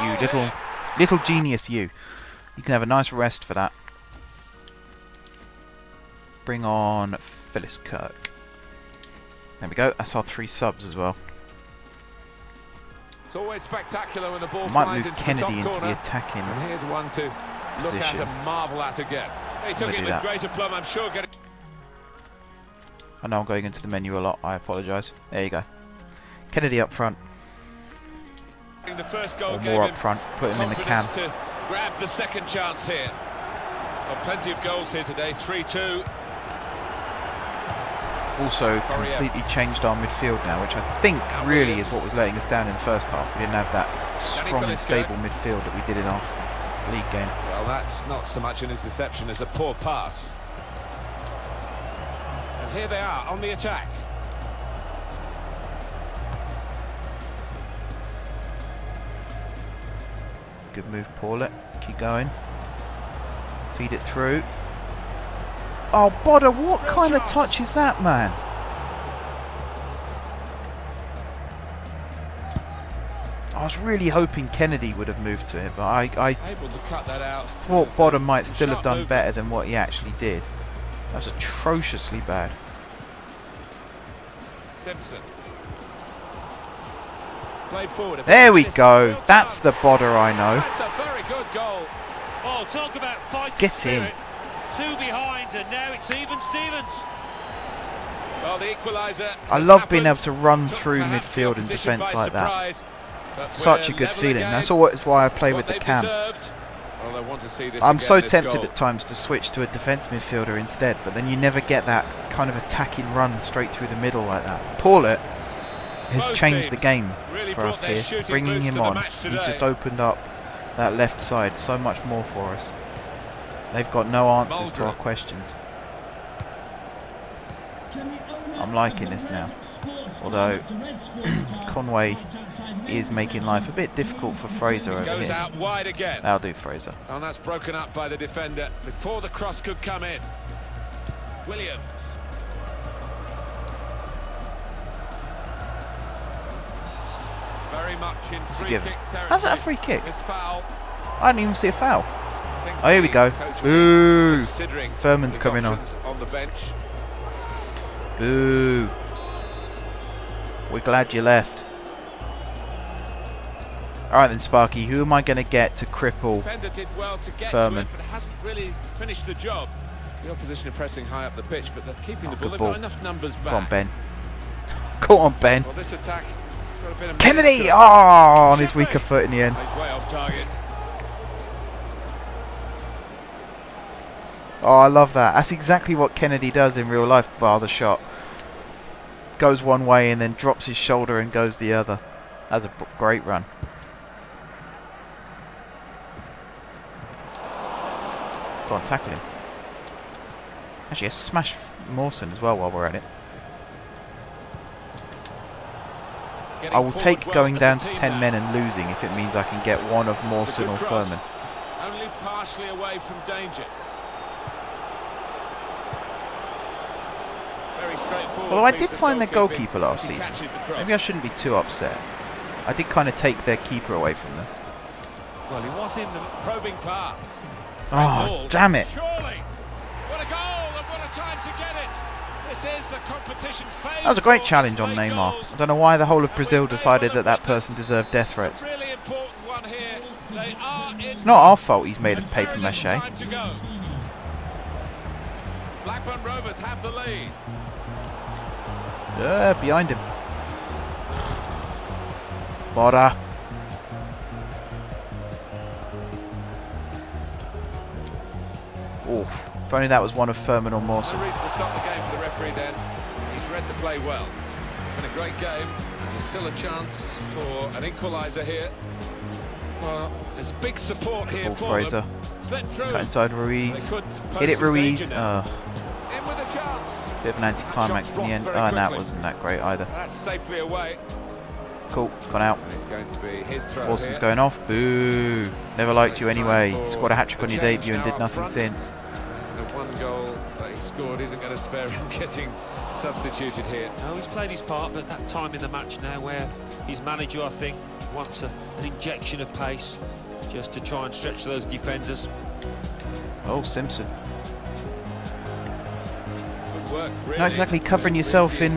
you little genius you. You can have a nice rest for that. Bring on Phyllis Kirk. There we go, that's our 3 subs as well. It's always spectacular when the ball might flies move into Kennedy the top into corner. the attacking And here's one to look position. at and marvel at again. He took it with great aplomb, I'm sure. I know I'm going into the menu a lot, I apologise. There you go. Kennedy up front. The first goal or more up front, put him in the can. To grab the second chance here. Well, plenty of goals here today, 3-2. Also completely changed our midfield now, which I think really is what was letting us down in the first half. We didn't have that strong and stable midfield that we did in our league game. Well, that's not so much an interception as a poor pass. And here they are on the attack. Good move, Paulette. Keep going. Feed it through. Oh, Bodder, what kind of touch is that, man? I was really hoping Kennedy would have moved to it, but I Able to cut that out. thought Bodder might still have done better than what he actually did. That's atrociously bad. Simpson. Played forward. There we go. That's the Bodder I know. That's a very good goal. Oh, talk about fighting Get spirit. in. 2 behind, and now it's even Stevens. Well, the equaliser. I love being able to run through midfield and defence like that. Such a good feeling. That's why I play with the cam. Well, I'm so tempted at times to switch to a defence midfielder instead, but then you never get that kind of attacking run straight through the middle like that. Paulette has changed the game for us here. Bringing him on, he's just opened up that left side so much more for us. They've got no answers to our questions. I'm liking this now. Although Conway is making life a bit difficult for Fraser over goes here. Out wide again. That'll do, Fraser. And that's broken up by the defender before the cross could come in. Williams. Very much in free kick territory. How's that a free kick? This foul. I didn't even see a foul. Oh, here we go. Boo! Furman's coming on. On the bench. Boo! We're glad you left. Alright then, Sparky, who am I going to get to cripple Did well to get Furman? To it, but hasn't really finished the job. The opposition are pressing high up the pitch, but they're keeping the ball. They've got enough numbers back. Go on, Ben. Go on, Ben. Well, this attack got a bit of Kennedy! Oh, on his weaker foot in the end. He's way off target. Oh, I love that. That's exactly what Kennedy does in real life, bar the shot. Goes one way and then drops his shoulder and goes the other. That's a great run. Go on, tackle him. Actually, smash Mawson as well while we're at it. I will take going down to 10 men and losing if it means I can get one of Mawson or Furman. Only partially away from danger. Very straightforward. Although I did sign their goalkeeper last season. Maybe I shouldn't be too upset. I did kind of take their keeper away from them. Well, he was in the probing pass. Oh, damn it. Surely. What a goal and what a time to get it. This is a competition phase. That was a great challenge on Neymar. I don't know why the whole of Brazil decided that that person deserved death threats. Really important one here. They are It's not our fault he's made of paper mache. Blackburn Rovers have the lead. Behind him. Bora. Oof. If only that was one of Furman or Mawson. No reason to stop the game for the referee then. He's read the play well. It's been a great game, and there's still a chance for an equaliser here. Well, there's big support here for Fraser. Slip through. Cut inside Ruiz. Hit it, Ruiz. In with a chance. Bit of an anticlimax in the end. Oh, and that wasn't that great either. That's safely away. Cool, gone out. And it's going to be his throw. Mawson's going off. Boo. Never liked you anyway. Scored a hat-trick on your debut and did nothing since. The one goal that he scored isn't going to spare him getting substituted here. No, he's played his part, but that time in the match now where his manager, I think, wants an injection of pace just to try and stretch those defenders. Oh, Simpson. Good work, really. Not exactly covering yourself in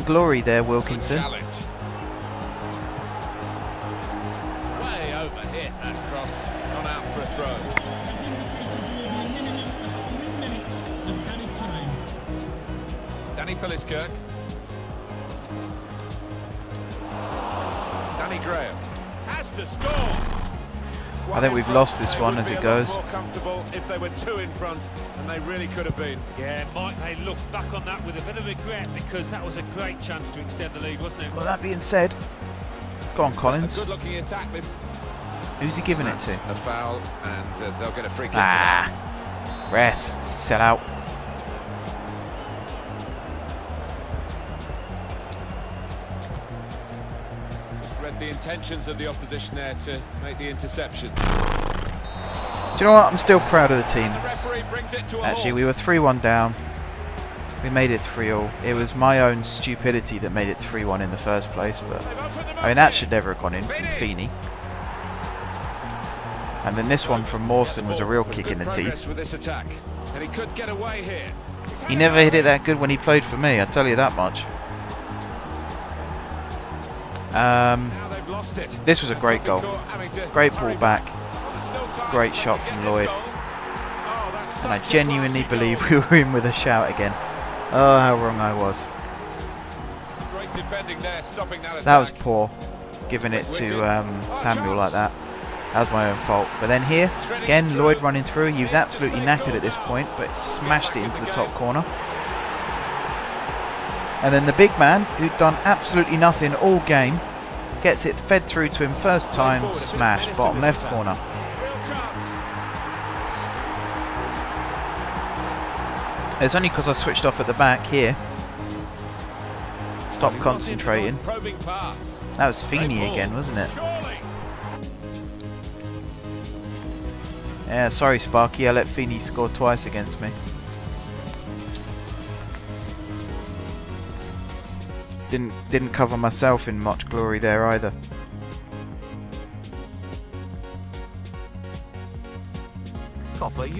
glory there, Wilkinson. Challenge. Way over hit that cross, gone out for a throw. Danny Philliskirk. Danny Graham has to score. I think we've lost this one as it goes. More comfortable if they were two in front, and they really could have been. Yeah, Mike, they look back on that with a bit of regret because that was a great chance to extend the lead, wasn't it? Well, that being said, go on, Collins. Good-looking attack. This. Who's he giving it to? A foul, and they'll get a free kick. Ref, sell out. Just read the intentions of the opposition there to make the interception. Do you know what? I'm still proud of the team. The referee brings it to a Actually, halt. we were 3-1 down. We made it 3-all. It was my own stupidity that made it 3-1 in the first place, but I mean that should never have gone in from Feeney. And then this one from Mawson was a real kick in the teeth. With this attack, and he could get away here. He never hit it that good when he played for me, I tell you that much. Now they've lost it. This was a great goal. Great ball back. Great shot from Lloyd. And I genuinely believe we were in with a shout again. Oh, how wrong I was. Great defending there, stopping that attack. That was poor, giving it to Samuel like that. That was my own fault. But then here, again, Lloyd running through. He was absolutely knackered at this point, but smashed it into the top corner. And then the big man, who'd done absolutely nothing all game, gets it fed through to him first time, smash, bottom left corner. It's only because I switched off at the back here. Stopped concentrating. That was Feeney again, wasn't it? Yeah, sorry Sparky, I let Feeney score twice against me. Didn't cover myself in much glory there either.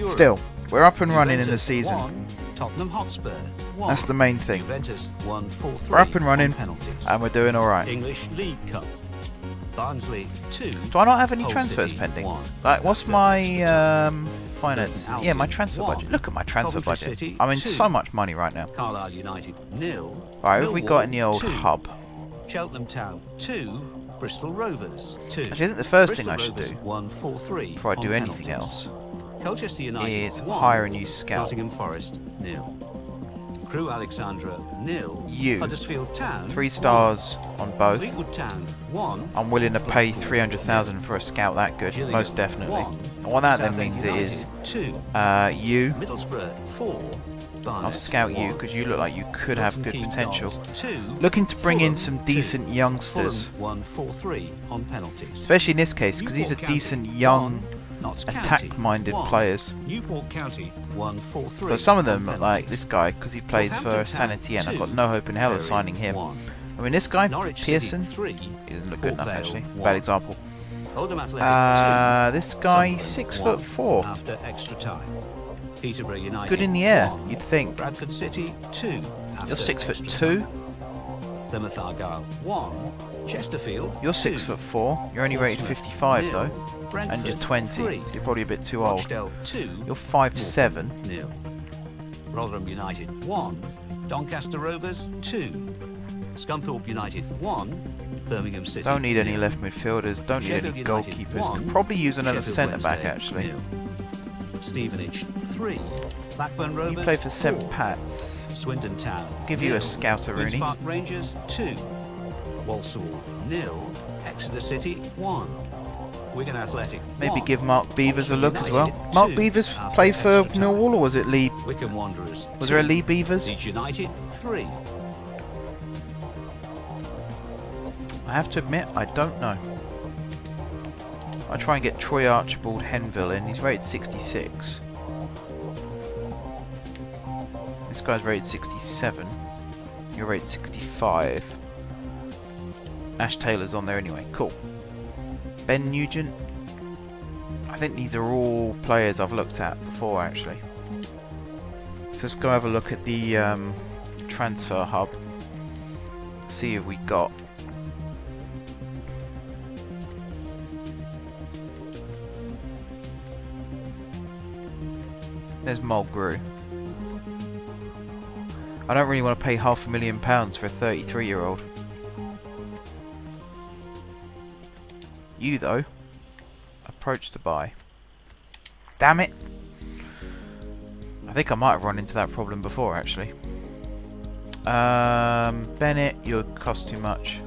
Still, we're up and running in the season. Tottenham Hotspur. That's the main thing. Juventus 1-4-3 We're up and running, penalties. and we're doing alright. English League Cup. Barnsley 2. Do I not have any Hull transfers City pending? 1. Like, what's my finance? Albion Yeah, my transfer 1. budget. Look at my transfer Coventry budget. City I'm in 2. so much money right now. Carlisle United 0. Alright, have we got in the old 2. hub? Cheltenham Town 2. Bristol Rovers 2. Actually, I think the first thing Bristol I should do, Rovers 1-4-3 before I do on anything penalties. else, Colchester United is 1. hire and use scout. Nottingham Forest 0. Crewe Alexandra 0. You. Huddersfield Town 3 stars on both. Fleetwood Town 1. I'm willing to pay 300,000 for a scout that good, most definitely. And what that then means it is, 2. you, Middlesbrough 4. I'll scout you because you look like you could have good potential. 2. Looking to bring in Fulham some decent 2. youngsters, Fulham 1-4-3 on penalties. especially in this case because these are Newport decent County young 1. Notts County attack-minded 1. players. Newport County 1-4-3. So some of them, on like penalties. this guy, because he plays for Northampton Town Sanity, and I've 2. got no hope in hell of Bury signing him. 1. I mean, this guy, Norwich Pearson, City 3. he doesn't look good enough Port Vale actually. 1. Bad example. Oldham Athletic 2. This guy, Sunderland 6'4". 1 after extra time. Peterborough United Good in the air, 1. you'd think. Bradford City 2. You're after 6'2". extra time. Plymouth Argyle 1. Chesterfield You're 2. 6'4". You're only rated Portsmouth 55 0. though, Brentford and you're 20. 3. So you're probably a bit too old. Rochdale 2. You're 5'7". 0. Rotherham United 1. Doncaster Rovers 2. Scunthorpe United 1. Birmingham City. Don't need any 0. left midfielders. Don't need Sheffield any United goalkeepers. 1. Could probably use another Sheffield centre back Wednesday actually. 0. Stevenage 3. Blackburn Rovers You play for St 4. Pats. Swindon Town. Give you a 0. scouter, Queen's Rooney. Park Rangers 2. Walsall 0. Exeter City 1. Wigan Athletic. Maybe 1. give Mark Beavers a look as well. United Mark 2 Beavers after played for extra time. Millwall, or was it Lee? Wycombe Wanderers. Was 2. there a Lee Beavers? Leeds United 3. I have to admit, I don't know. I try and get Troy Archibald Henville in. He's rated 66. This guy's rated 67. You're rated 65. Ash Taylor's on there anyway. Cool. Ben Nugent. I think these are all players I've looked at before actually. So let's go have a look at the transfer hub. See if we got. There's Mulgrew. I don't really want to pay £500,000 for a 33-year-old. You though, approach to buy. Damn it! I think I might have run into that problem before actually. Bennett, you cost too much.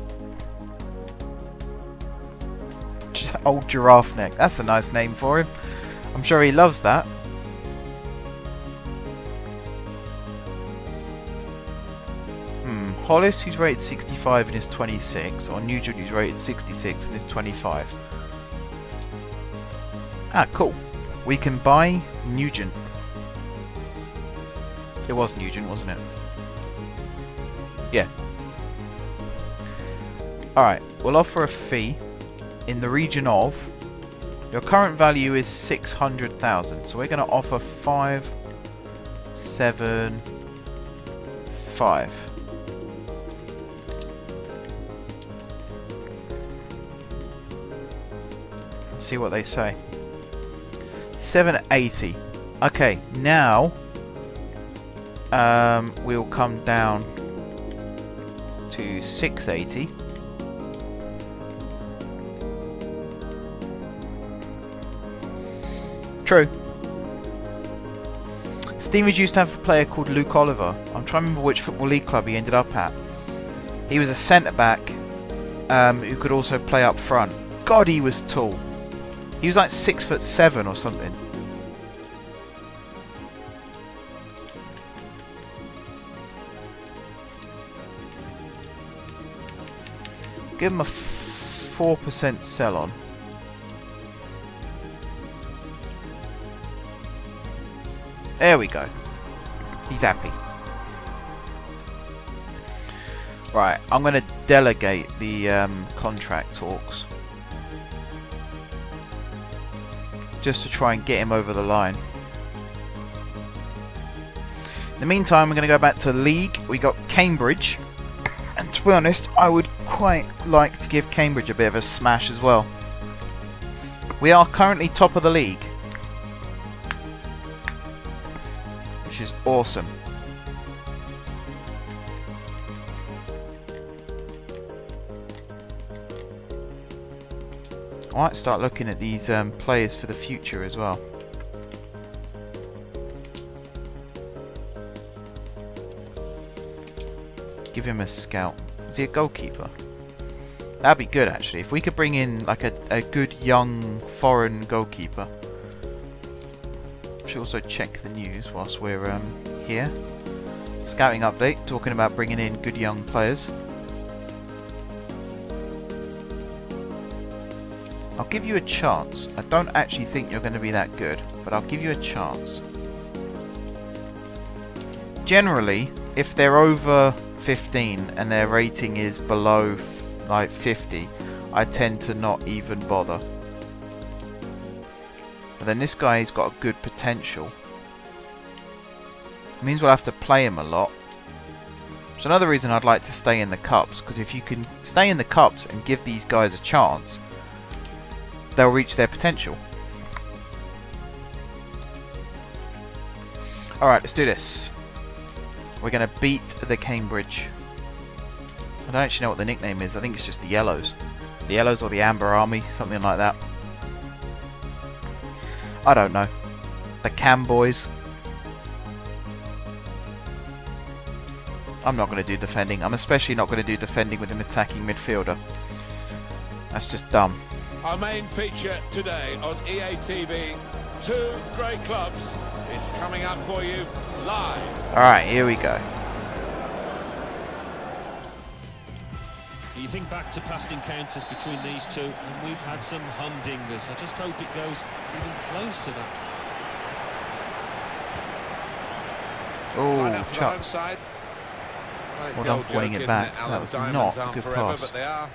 Old giraffe neck. That's a nice name for him. I'm sure he loves that. Hollis, who's rated 65 and is 26, or Nugent, who's rated 66 and is 25. Ah, cool. We can buy Nugent. It was Nugent, wasn't it? Yeah. Alright, we'll offer a fee in the region of... Your current value is 600,000, so we're going to offer 575. See what they say. 780. Okay, now we'll come down to 680. True. Stevenage used to have a player called Luke Oliver. I'm trying to remember which Football League club he ended up at. He was a centre back who could also play up front. God, he was tall. He was like 6'7" or something. Give him a 4% sell on. There we go. He's happy. Right, I'm going to delegate the contract talks. Just to try and get him over the line. In the meantime, we're going to go back to League. We got Cambridge. And to be honest, I would quite like to give Cambridge a bit of a smash as well. We are currently top of the league. Which is awesome. I might start looking at these players for the future as well. Give him a scout. Is he a goalkeeper? That'd be good actually. If we could bring in like a good young foreign goalkeeper. Should also check the news whilst we're here. Scouting update, talking about bringing in good young players. I'll give you a chance. I don't actually think you're going to be that good, but I'll give you a chance. Generally, if they're over 15 and their rating is below like 50, I tend to not even bother. But then this guy's got a good potential. It means we'll have to play him a lot. It's another reason I'd like to stay in the cups, because if you can stay in the cups and give these guys a chance, they'll reach their potential. Alright, let's do this. We're going to beat the Cambridge. I don't actually know what the nickname is. I think it's just the Yellows. The Yellows or the Amber Army, something like that. I don't know. The Cam Boys. I'm not going to do defending. I'm especially not going to do defending with an attacking midfielder. That's just dumb. Our main feature today on EA TV, two great clubs. It's coming up for you live. Alright, here we go. You think back to past encounters between these two, and we've had some humdingers. I just hope it goes even close to that. Oh, Chucks. Well done for winning it back. That was not a good pass. That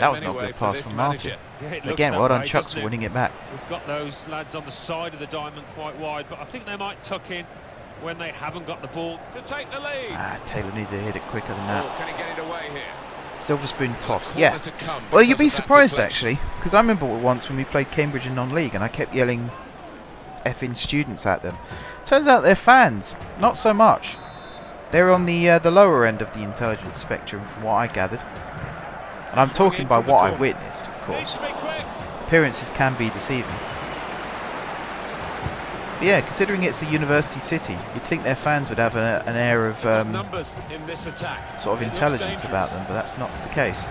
was not a good pass from Martin. Again, well done Chucks for winning it back. We've got those lads on the side of the diamond quite wide, but I think they might tuck in when they haven't got the ball. To take the lead. Ah, Taylor needs to hit it quicker than that. Can he get it away here? Silver spoon toss. Yeah. Well, you'd be surprised actually, because I remember once when we played Cambridge in non-league and I kept yelling effing students at them. Turns out they're fans. Not so much. They're on the lower end of the intelligence spectrum from what I gathered. And I'm talking by what I witnessed, of course. Appearances can be deceiving. But yeah, considering it's a university city, you'd think their fans would have an air of sort of intelligence about them, but that's not the case.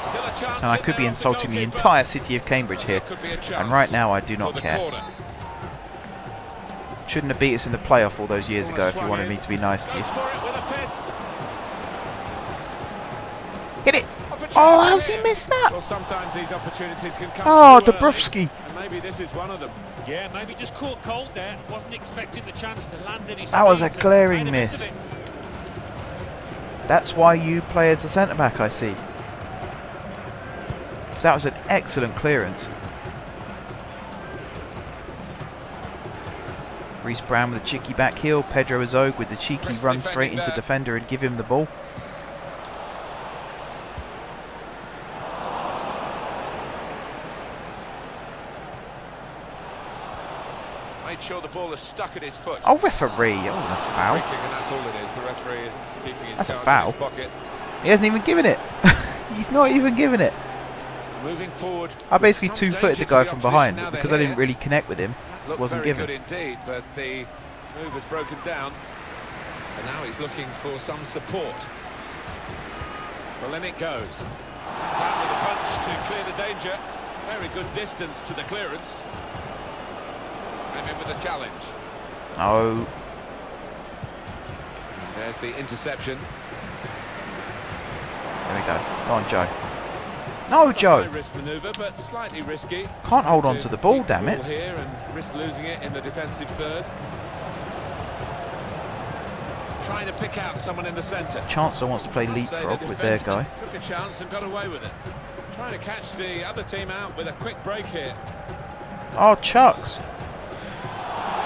Still a And I could be insulting the entire city of Cambridge here. And right now I do not care. Shouldn't have beat us in the playoff all those years ago if you wanted me to be nice to you. Hit it! Oh, how's he missed that? Well, sometimes these opportunities can come. Oh, Dabrowski. And maybe this is one of them. Yeah, maybe just caught cold there. Wasn't expecting the chance to land at his That was a feet. glaring miss. That's why you play as a centre-back, I see. That was an excellent clearance. Reece Brown with a cheeky back heel. Pedro Azog with the cheeky run straight into defender and give him the ball. Made sure the ball is stuck at his foot. Oh, referee! That wasn't a foul. Free kick, and that's all it is. The referee is keeping his That's a cards foul. in his pocket. He hasn't even given it. He's not even given it. Moving forward. I basically Some two-footed danger the guy to from opposition behind now because they're I didn't here. really connect with him. Looked Wasn't very given. good indeed, but the move has broken down. And now he's looking for some support. Well, in it goes. He's out with a punch to clear the danger. Very good distance to the clearance. Came in with a challenge. Oh, There's the interception. there we go. Go on, Joe. No, Joe. High risk manoeuvre, but slightly risky. Can't hold on to the ball, keep damn the it. ball here and risk losing it in the defensive third. Trying to pick out someone in the centre. Chancellor wants to play leapfrog with their guy. Took a chance and got away with it. Trying to catch the other team out with a quick break here. Oh, Chucks.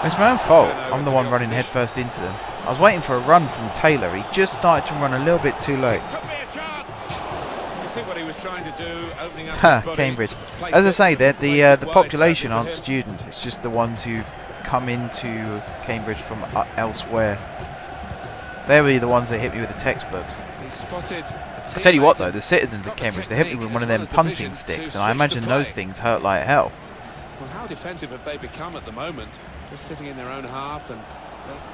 It's my own fault. I'm the one running headfirst into them. I was waiting for a run from Taylor. He just started to run a little bit too late. Could be a chance. You see what he was trying to do, opening up Ha, his body. Cambridge. Placed As I it, say, just the played it wide population side aren't with him. students. It's just the ones who've come into Cambridge from elsewhere. They'll be the ones that hit me with the textbooks. He spotted I tell you what though, the citizens of Cambridge, they hit me with one of them punting sticks, and I imagine those things hurt like hell. Well, how defensive have they become at the moment? Just sitting in their own half, and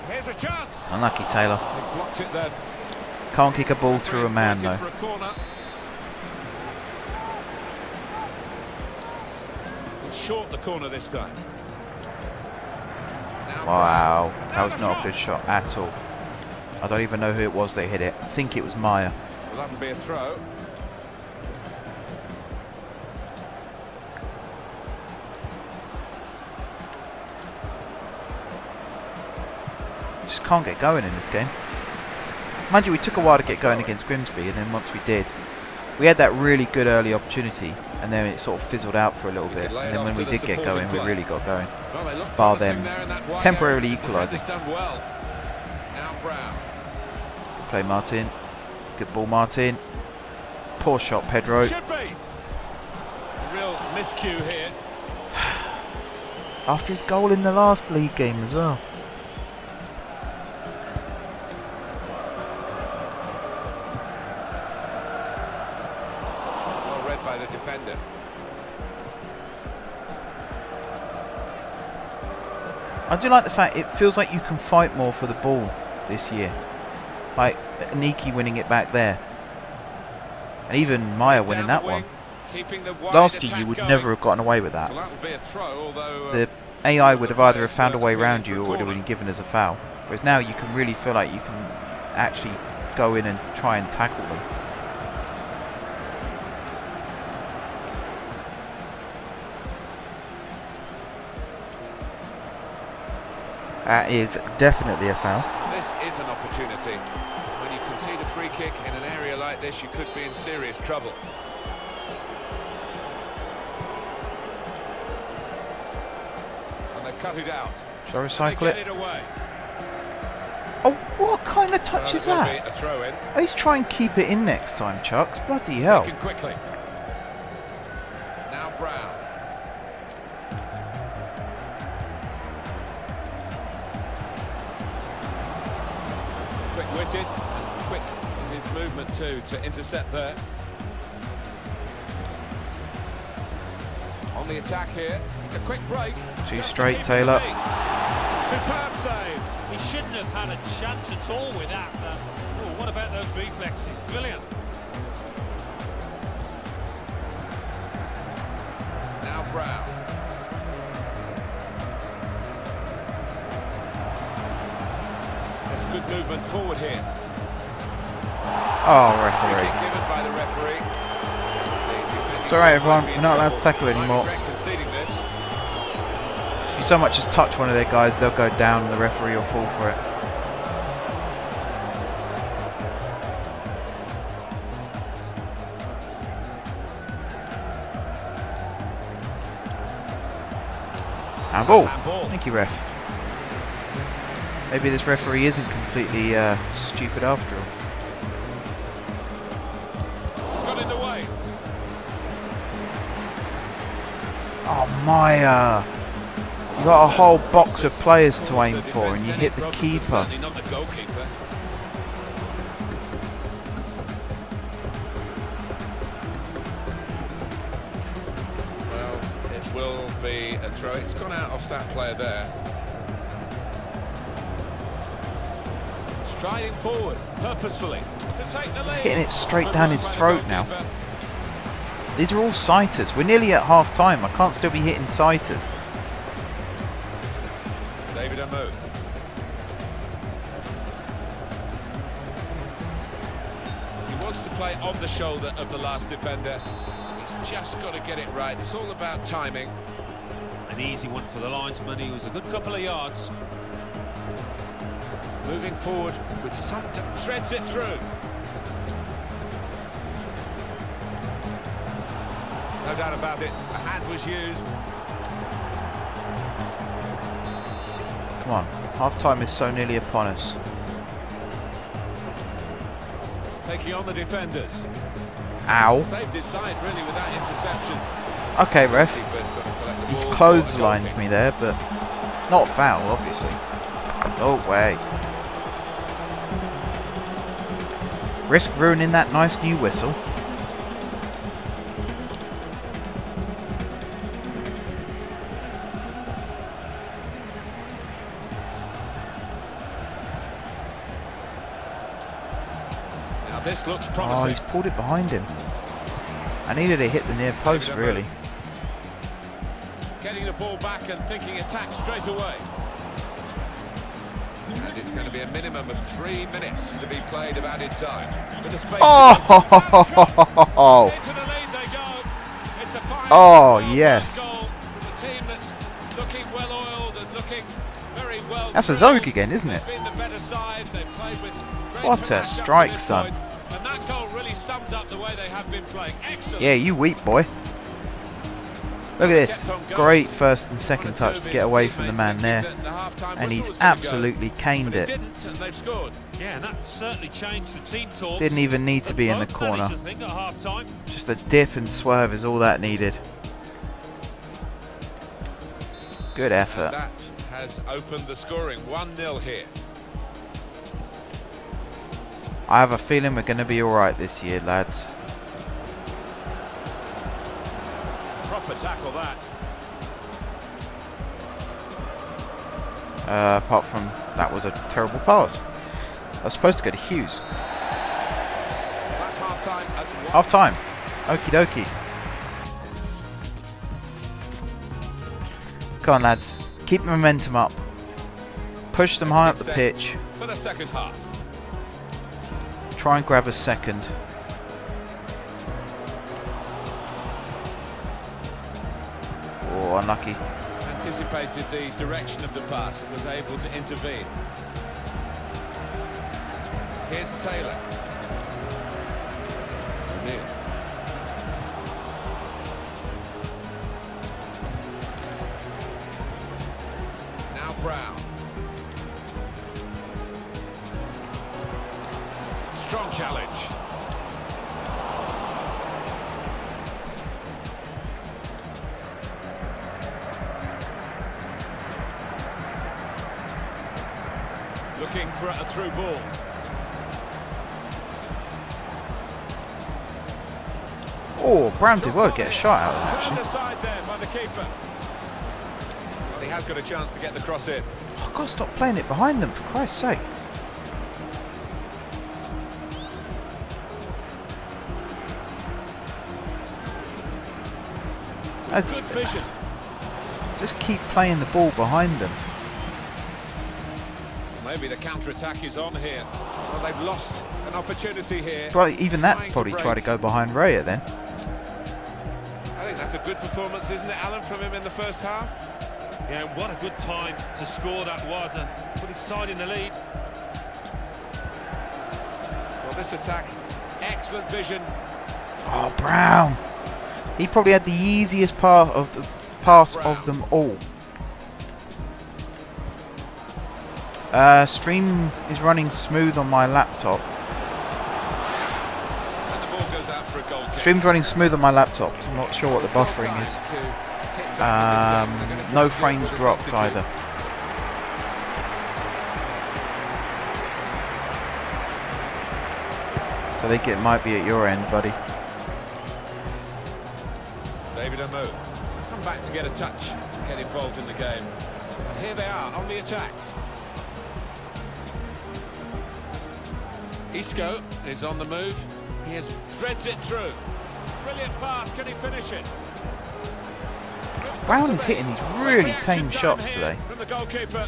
here's a chance. Unlucky Taylor. They blocked it then. Can't kick a ball through a man though. For a corner. It's short the corner this time. Now Wow, that was not a good shot at all. I don't even know who it was that hit it. I think it was Maya. Well, that would be a throw. Just can't get going in this game. Mind you, we took a while to get going against Grimsby, and then once we did, we had that really good early opportunity, and then it sort of fizzled out for a little bit. And then when we did get going, we really got going. Well, they look Bar promising them there in that wide temporarily area. Defence equalising. has done well. Now Brown. Play Martin. Good ball, Martin. Poor shot, Pedro. Should be. A real miscue here. After his goal in the last league game as well. Well read by the defender. I do like the fact it feels like you can fight more for the ball this year. Like Niki winning it back there. And even Maya winning that one. Last year you would never have gotten away with that. Well, that would be a throw, although, The AI would have either have found a way around you or would have been given as a foul. Whereas now you can really feel like you can actually go in and try and tackle them. That is definitely a foul. this is an opportunity. When you concede a free kick in an area like this, you could be in serious trouble. And they've cut it out. Shall I recycle They get it? away. Oh, what kind of touch is Well, it will that? be a throw in. At least try and keep it in next time, Chucks. Bloody hell. Taken quickly. Now Brown. Quick-witted and quick in his movement too to intercept there. On the attack here. It's a quick break. Too straight, Taylor. Superb save. He shouldn't have had a chance at all with that. Oh, what about those reflexes? Brilliant. Oh, referee. It's alright, everyone. We're not allowed to tackle anymore. If you so much as touch one of their guys, they'll go down and the referee will fall for it. Handball. Thank you, ref. Maybe this referee isn't completely stupid after all. Got in the way. Oh, Maya! You got a whole box of players to aim for, and you hit the keeper. Not the goalkeeper. Well, it will be a throw. It's gone out off that player there. Striding forward, purposefully, to take the lead. Hitting it straight down his throat now. These are all sighters. We're nearly at half time. I can't still be hitting sighters. David Amo. He wants to play on the shoulder of the last defender. He's just got to get it right. It's all about timing. An easy one for the linesman. He was a good couple of yards. Moving forward with some threads it through. No doubt about it, a hand was used. Come on, half time is so nearly upon us. Taking on the defenders. Ow. Saved his side really with that interception. Okay, ref. He's Ball. clotheslined me there, but not foul, obviously. No way. Risk ruining that nice new whistle. Now this looks promising. Oh, he's pulled it behind him. I needed to hit the near post, really. Getting the ball back and thinking attack straight away. And it's going to be a minimum of 3 minutes to be played of added time. Oh! Into the lead they go. It's a fine Oh, yes. goal. The team that's looking well oiled and looking very well. That's a Zog again, isn't it? They've been the better side. They've played with great What a command up to strike, this son. point. And that goal really sums up the way they have been playing. Excellent. Yeah, you weep, boy. Look at this. Great first and second touch to get away from the man there. And he's absolutely caned it. Yeah, and that certainly changed the team talk. Didn't even need to be in the corner. Just a dip and swerve is all that needed. Good effort. That has opened the scoring. 1-0 here. I have a feeling we're going to be alright this year, lads. Proper tackle that. Apart from that was a terrible pass. I was supposed to go to Hughes. That's half time. Half time. Okie dokie. Come on, lads. Keep the momentum up. Push them high up the pitch. For the second half. Try and grab a second. Oh, unlucky. Anticipated the direction of the pass and was able to intervene. Here's Taylor. O'Neill. Now Brown. Strong challenge. Looking for a through ball. Oh, Brown did well to get a shot out of that, Turned actually. aside there by the keeper. Well, he has got a chance to get the cross in. Oh, I've got to stop playing it behind them, for Christ's sake. That's Good vision. just keep playing the ball behind them. Maybe the counter-attack is on here. Well, they've lost An opportunity here. Probably, even that probably try to go behind Raya then. I think that's a good performance, isn't it, Alan, from him in the first half? Yeah, and what a good time to score that was. Put his side in the lead. Well, this attack, excellent vision. Oh, Brown. He probably had the easiest pass of them all. Stream is running smooth on my laptop. And the ball goes out for a goal kick. Stream's running smooth on my laptop. I'm not sure what the buffering is. No frames dropped either. So I think it might be at your end, buddy. David Amo, come back to get a touch, get involved in the game. And here they are on the attack. Isco is on the move. He has threads it through. Brilliant pass. Can he finish it? Brown is hitting these really tame shots today. From the goalkeeper.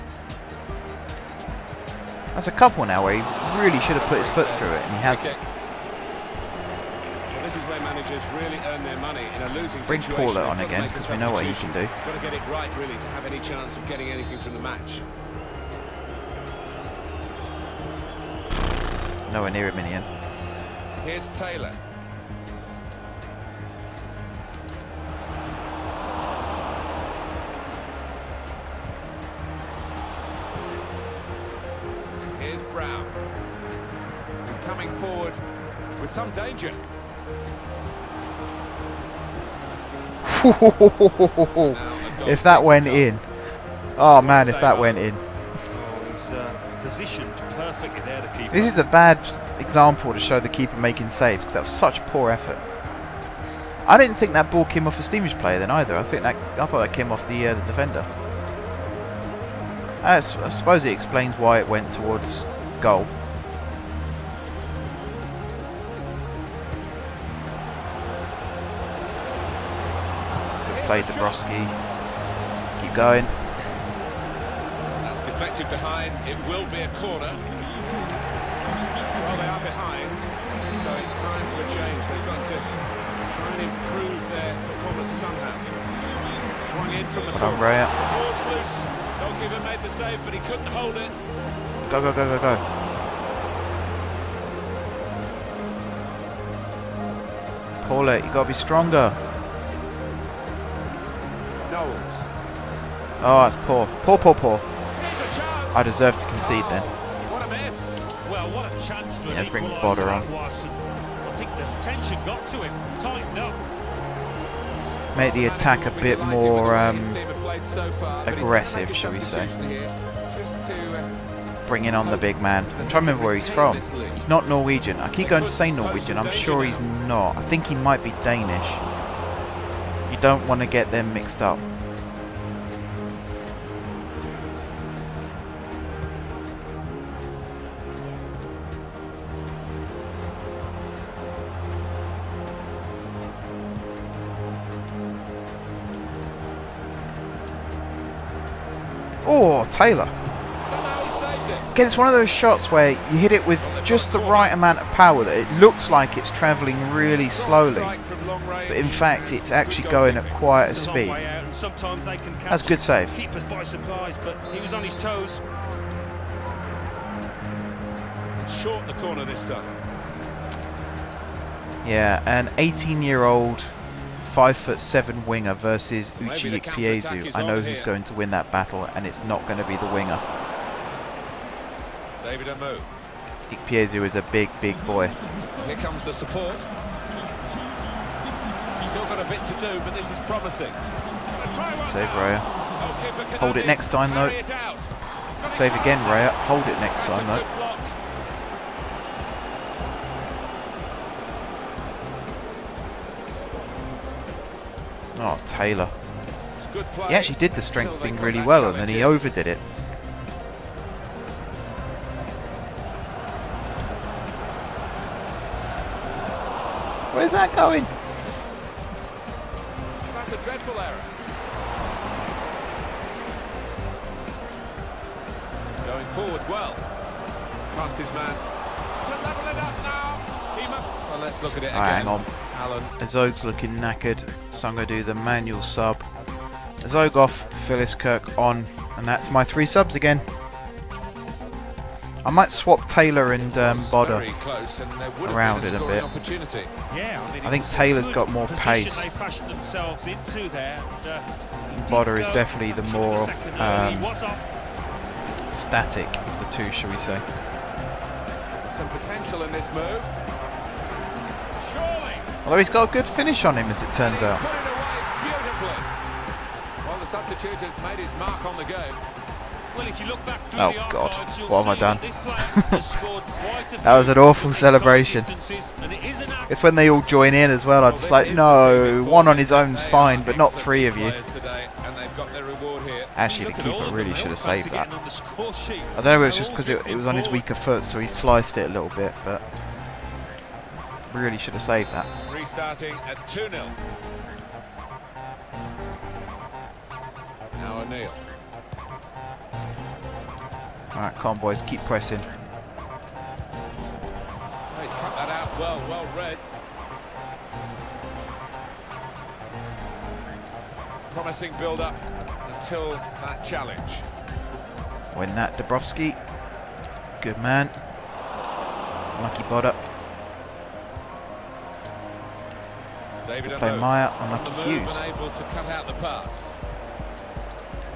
There's a couple now where he really should have put his foot through it, and he hasn't. Well, this is where managers really earn their money in a losing Bring situation. Paula on again, because we know what he can do. Got to get it right, really, to have any chance of getting anything from the match. Nowhere near him in the end. Here's Taylor. Here's Brown. He's coming forward with some danger. If that went in. Oh man, if that went in. Positioned perfectly there, the keeper. This is a bad example to show the keeper making saves, because that was such poor effort. I didn't think that ball came off the Stevenage player then either. I thought that came off the defender. I suppose it explains why it went towards goal. Played Dabrowski. Keep going. Deflected behind, it will be a corner. Well, they are behind, so it's time for a change. They've got to try and improve their performance somehow. Swung in from the corner. Raya. The ball's loose. Goalkeeper made the save, but he couldn't hold it. Go, go, go, go, go. Call it, you gotta be stronger. Knowles. Oh, that's poor. Poor. I deserve to concede then. What a miss. Well, what a chance for Yeah, bring Bodder on. I think the tension got to him, tightened up. Make the attack a bit more aggressive, shall we say. Bringing on the big man. I'm trying to remember where he's from. He's not Norwegian. I keep going to say Norwegian. I'm sure he's not. I think he might be Danish. You don't want to get them mixed up. Oh, Taylor. Again, it's one of those shots where you hit it with just the right amount of power that it looks like it's travelling really slowly, but in fact it's actually going at quite a speed. That's a good save. Keepers by surprise, but he was on his toes. Short the corner this time. Yeah, an 18-year-old 5'7" winger versus Uche Ikpeazu. I know who's going to win that battle, and it's not going to be the winger. David Amo. Ikpeazu is a big boy. Here comes the support. Still got a bit to do, but this is promising. Save Raya. Hold it next time though. Save again, Raya. Hold it next time though. Oh, Taylor. He actually did the strength thing really well, and then he overdid it. Where's that going? That's a dreadful error. Going forward well. Past his man. To level it up now. Well, let's look at it again. Hang on. Alan. Azog's looking knackered, so I'm going to do the manual sub. Azog off, Phyllis Kirk on, and that's my 3 subs again. I might swap Taylor and Bodder around it a bit. I think Taylor's got more pace. Bodder is definitely the more static of the two, shall we say. Some potential in this move. Surely. Although he's got a good finish on him, as it turns out. Put it away beautifully. Well, the substitute has made his mark on the game. Well, if you look back through Oh the God, archives, you'll what have I see done? that this player has scored quite a That was an few awful from celebration. distances, and it is an act It's when they all join in as well. I'm just like, no, one on his own's fine, but not 3 of you. Actually, the keeper really should have saved that. I don't know if it was just because it was on his weaker foot, so he sliced it a little bit, but really should have saved that. Restarting at 2-0. Now O'Neill. Alright, come on boys, keep pressing. Oh, he's cut that out well read. Promising build-up until that challenge. Win that, Dabrowski. Good man. Lucky Bodder. David Play Maya, unlucky Hughes. Able to cut out the pass.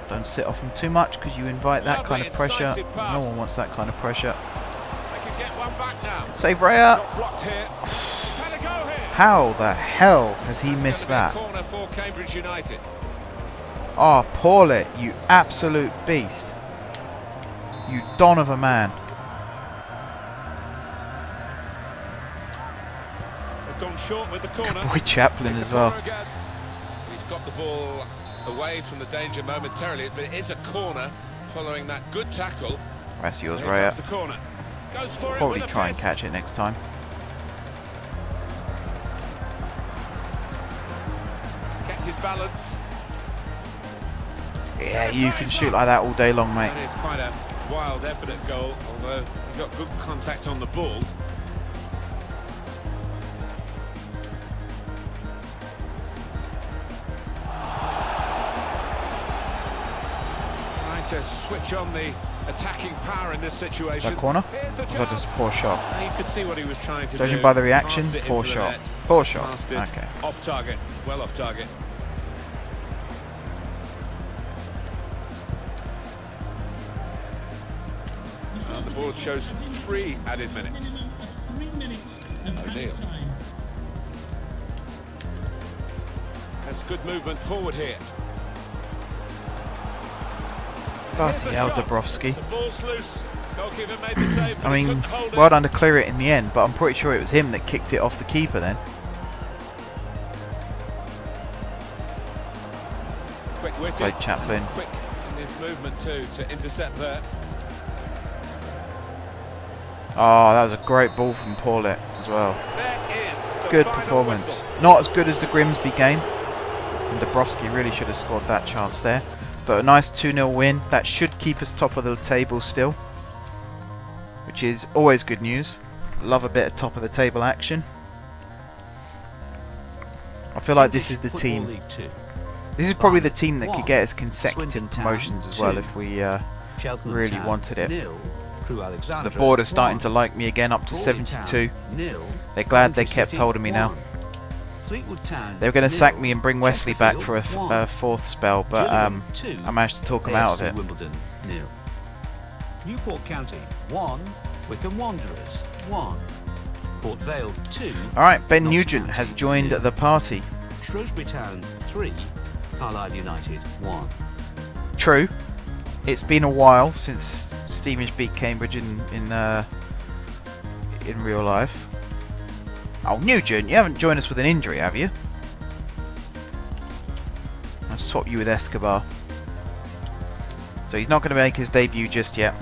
Don't sit off him too much because you invite that kind of pressure. No one wants that kind of pressure. They can get one back now. Save Raya. Not blocked here. He's had a go here. How the hell has he missed that? Corner for Cambridge United. Oh, Paulet, you absolute beast. You don of a man. They've gone short with the corner. Boy Chaplin as well. He's got the ball away from the danger momentarily, but it is a corner following that good tackle. That's yours, Here Raya. comes the corner. Goes for it Probably with a try and fist. catch it next time. Kept his balance. Yeah, you can shoot like that all day long, mate. That is quite a wild effort at goal, although he got good contact on the ball. Trying to switch on the attacking power in this situation. Is that corner? Here's the Or was that just a chance. poor shot? You could see what he was trying to Judging do. by the reaction, Passed it poor into the shot. net. Poor shot. Passed it Okay. off target, well off target. The board shows 3 added minutes. O'Neill has good movement forward here. Bloody hell, Dabrowski. The ball's loose. Goalkeeper made the save, but I he mean, couldn't hold it. well done to clear it in the end, but I'm pretty sure it was him that kicked it off the keeper then. Quick-witted. Played Chaplin. Quick in his movement too to intercept there. Oh, that was a great ball from Paulet as well. There is the Good final performance. whistle. Not as good as the Grimsby game. And Dabrowski really should have scored that chance there. But a nice 2-0 win. That should keep us top of the table still, which is always good news. Love a bit of top of the table action. I feel like this is the team. This is probably the team that could get us consecutive promotions as well if we really wanted it. The board are starting to like me again, up to 72. They're glad they kept hold of me now. They were going to sack me and bring Wesley back for a 4th spell, but I managed to talk them out of it. Newport County 1, Wycombe Wanderers 1, Port Vale 2. Alright, Ben Nugent has joined the party. Shrewsbury Town 3, Carlisle United 1. True, it's been a while since Stevenage beat Cambridge in real life. Oh, Nugent, you haven't joined us with an injury, have you? I'll swap you with Escobar. So he's not going to make his debut just yet.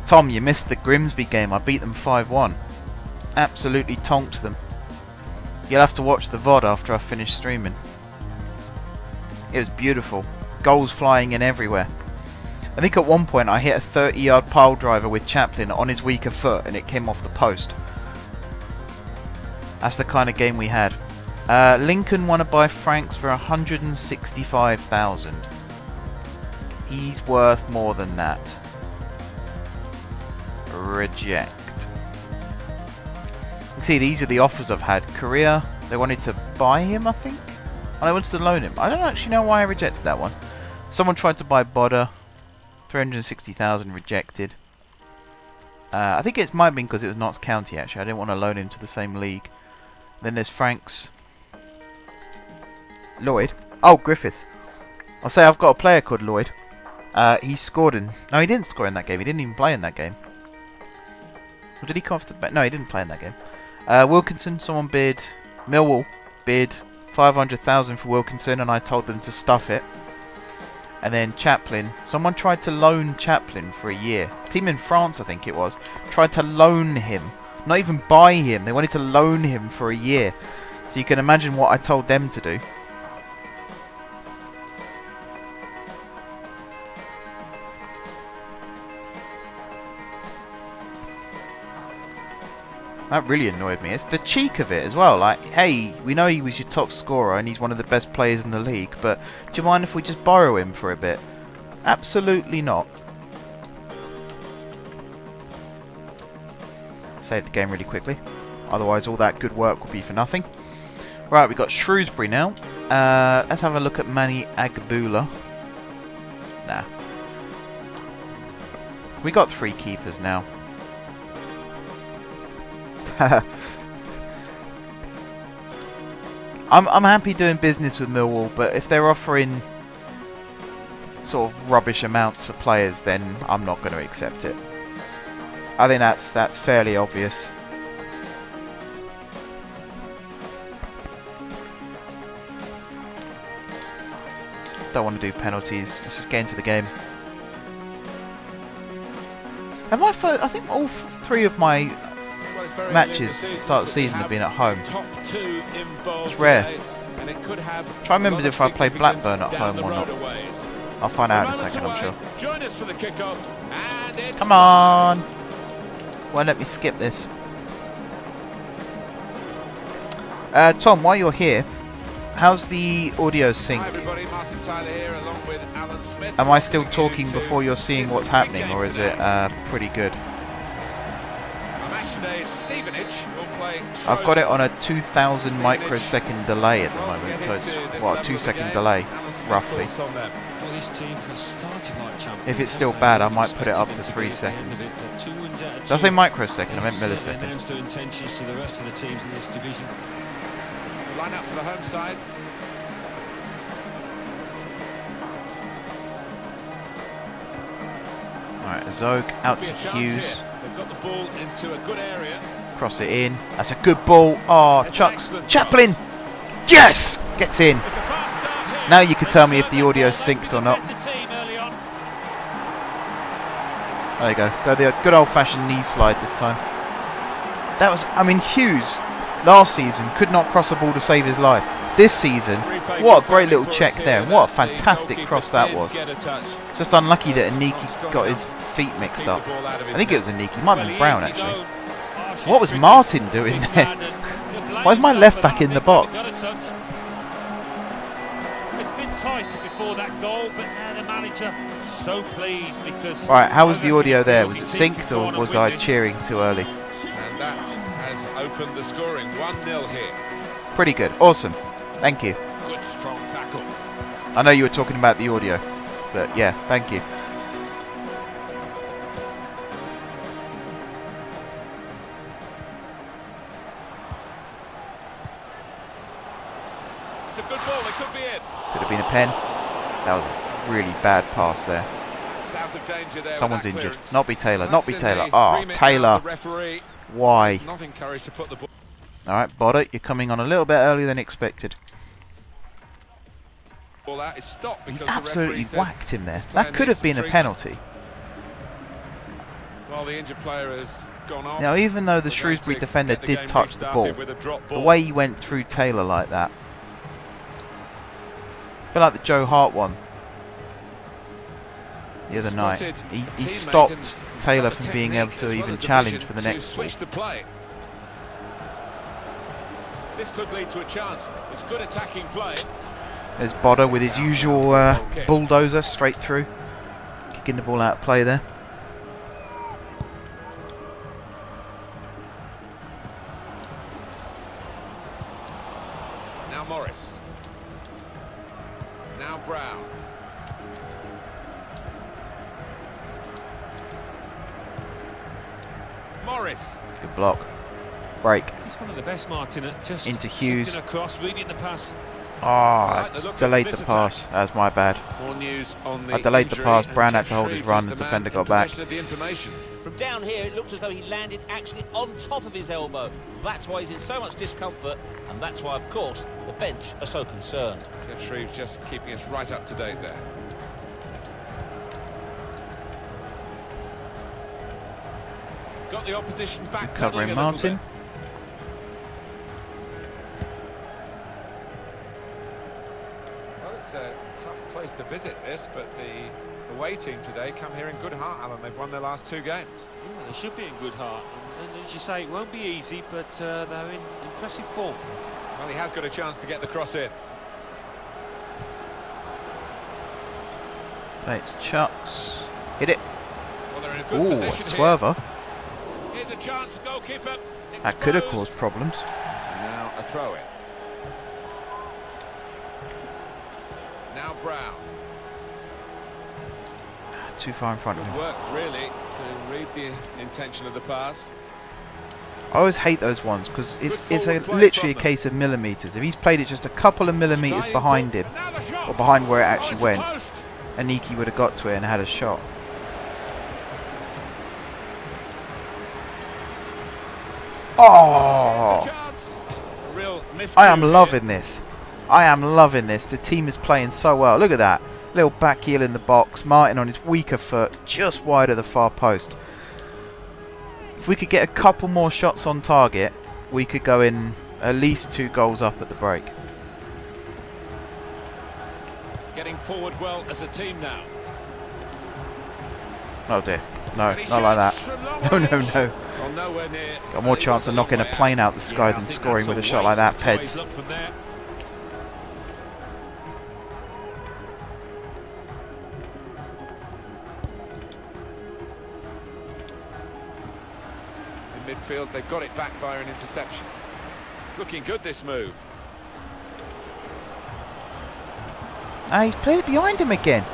Tom, you missed the Grimsby game. I beat them 5-1. Absolutely tonked them. You'll have to watch the VOD after I finish streaming. It was beautiful. Goals flying in everywhere. I think at one point I hit a 30-yard pile driver with Chaplin on his weaker foot and it came off the post. That's the kind of game we had. Lincoln want to buy Franks for 165,000. He's worth more than that. Reject. See, these are the offers I've had. Korea, they wanted to buy him, I think. And I wanted to loan him. I don't actually know why I rejected that one. Someone tried to buy Bodder. 360,000 rejected. I think it might have been because it was Notts County, actually. I didn't want to loan him to the same league. Then there's Franks. Lloyd. Oh, Griffiths. I'll say I've got a player called Lloyd. He scored in... No, he didn't score in that game. He didn't even play in that game. Or did he come off the bench? No, he didn't play in that game. Wilkinson, someone bid... Millwall bid 500,000 for Wilkinson, and I told them to stuff it. And then Chaplin. Someone tried to loan Chaplin for a year. Team in France, I think it was. Tried to loan him. Not even buy him. They wanted to loan him for a year. So you can imagine what I told them to do. That really annoyed me. It's the cheek of it as well. Like, hey, we know he was your top scorer and he's one of the best players in the league, but do you mind if we just borrow him for a bit? Absolutely not. Save the game really quickly. Otherwise, all that good work will be for nothing. Right, we've got Shrewsbury now. Let's have a look at Manny Agbula. Nah. We got 3 keepers now. I'm happy doing business with Millwall, but if they're offering sort of rubbish amounts for players, then I'm not going to accept it. I think that's fairly obvious. Don't want to do penalties. Let's just get into the game. Have I think all 3 of my matches at the start of the season have been at home. It's rare. Try and remember if I play Blackburn at home or not. I'll find out in a second, I'm sure. Come on! Won't let me skip this. Tom, while you're here, how's the audio sync? Am I still talking before you're seeing what's happening, or is it pretty good? I've got it on a 2000 microsecond delay at the moment, so it's, what, a 2-second delay, roughly. If it's still bad, I might put it up to 3 seconds. Did I say microsecond? I meant millisecond. Line up for the home side. Alright, Zog out to Hughes. They've got the ball into a good area. Cross it in. That's a good ball. Oh, Chucks. Chaplin! Yes! Gets in. Now you can tell me if the audio's synced or not. There you go. Go the good old-fashioned knee slide this time. That was... I mean, Hughes, last season, could not cross a ball to save his life. This season, what a great little check there. And what a fantastic cross that was. It's just unlucky that Aniki got his feet mixed up. I think it was Aniki. Might have been Brown, actually. What was Martin doing there? Why is my left back in the box? It's been tight before that goal, but now the manager is so pleased because... Right, how was the audio there? Was it synced or was I cheering too early? And that has opened the scoring. 1-0 here. Pretty good. Awesome. Thank you. Good strong tackle. I know you were talking about the audio, but yeah, thank you. It's a good ball, it could be in. Could have been a pen. That was a really bad pass there. South of danger there. Someone's injured. Not be Taylor, not be Taylor. Oh, Taylor. Why? Not encouraged to put the ball. Alright, Bodder, you're coming on a little bit earlier than expected. He's absolutely whacked him there. That could have been a penalty. Well, the injured player has gone off. Now, even though the Shrewsbury defender did touch the ball, the way he went through Taylor like that, a bit like the Joe Hart one. the other night. He stopped Taylor from being able to even challenge for the next ball. This could lead to a chance. It's good attacking play. There's Bodder with his usual bulldozer straight through, kicking the ball out of play there. Now Morris. Now Brown. Morris. Good block. Break. He's one of the best, Martin, at just into Hughes. Across, reading the pass. Ah, oh, delayed the pass. That was my bad. I delayed the pass. Brown had to hold his run. The defender got back. From down here, it looked as though he landed actually on top of his elbow. That's why he's in so much discomfort, and that's why, of course, the bench are so concerned. Jeff Shreve's just keeping us right up to date there. Got the opposition back. Good covering Martin. It's a tough place to visit this, but the away team today come here in good heart, Alan. They've won their last 2 games. Yeah, they should be in good heart. And as you say, it won't be easy, but they're in impressive form. Well, he has got a chance to get the cross in. It's Chucks. Hit it. Well, they're in a good position swerver. Here. Here's a chance, goalkeeper. Exposed. That could have caused problems. Now a throw-in. Now Brown. Too far in front of him. Good work, really, to read the intention of the pass. I always hate those ones because it's literally a case of millimetres. If he's played it just a couple of millimetres behind him, or behind where it actually went, Aniki would have got to it and had a shot. Oh! I am loving this. I am loving this. The team is playing so well. Look at that. Little back heel in the box. Martin on his weaker foot, just wide of the far post. If we could get a couple more shots on target, we could go in at least 2 goals up at the break. Getting forward well as a team now. Oh dear. No, not like that. No, no, no. Well, nowhere near. Got more chance of knocking a plane out the sky than scoring with a shot like that, Peds. Midfield, they've got it back via an interception. It's looking good, this move. Ah, he's played it behind him again.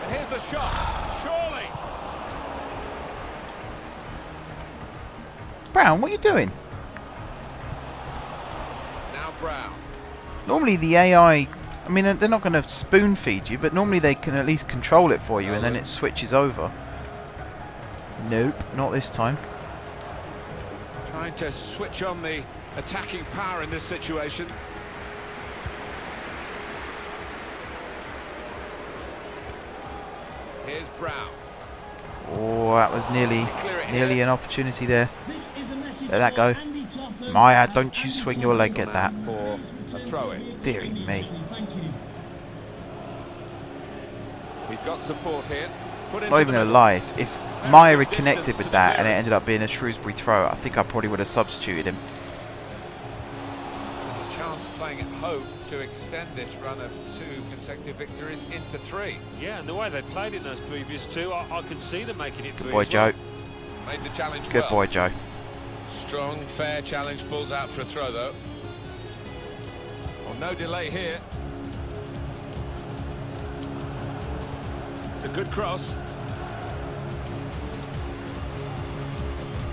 And here's the shot, surely. Brown, what are you doing? Now Brown. Normally the AI, I mean, they're not going to spoon feed you, but normally they can at least control it for you and then it switches over. Nope, not this time. Trying to switch on the attacking power in this situation. Here's Brown. Oh, that was nearly an opportunity there. Let that go. Maya, don't you swing your leg at that. For a throw-in. Dearie me. He's got support here. Not even going to lie, if Maya had connected with that and it ended up being a Shrewsbury throw, I think I probably would have substituted him. There's a chance playing at home to extend this run of 2 consecutive victories into 3. Yeah, and the way they played in those previous 2, I can see them making it 3. Good boy, Joe. Made the challenge Good boy, Joe. Strong, fair challenge, pulls out for a throw though. Well, no delay here. It's a good cross.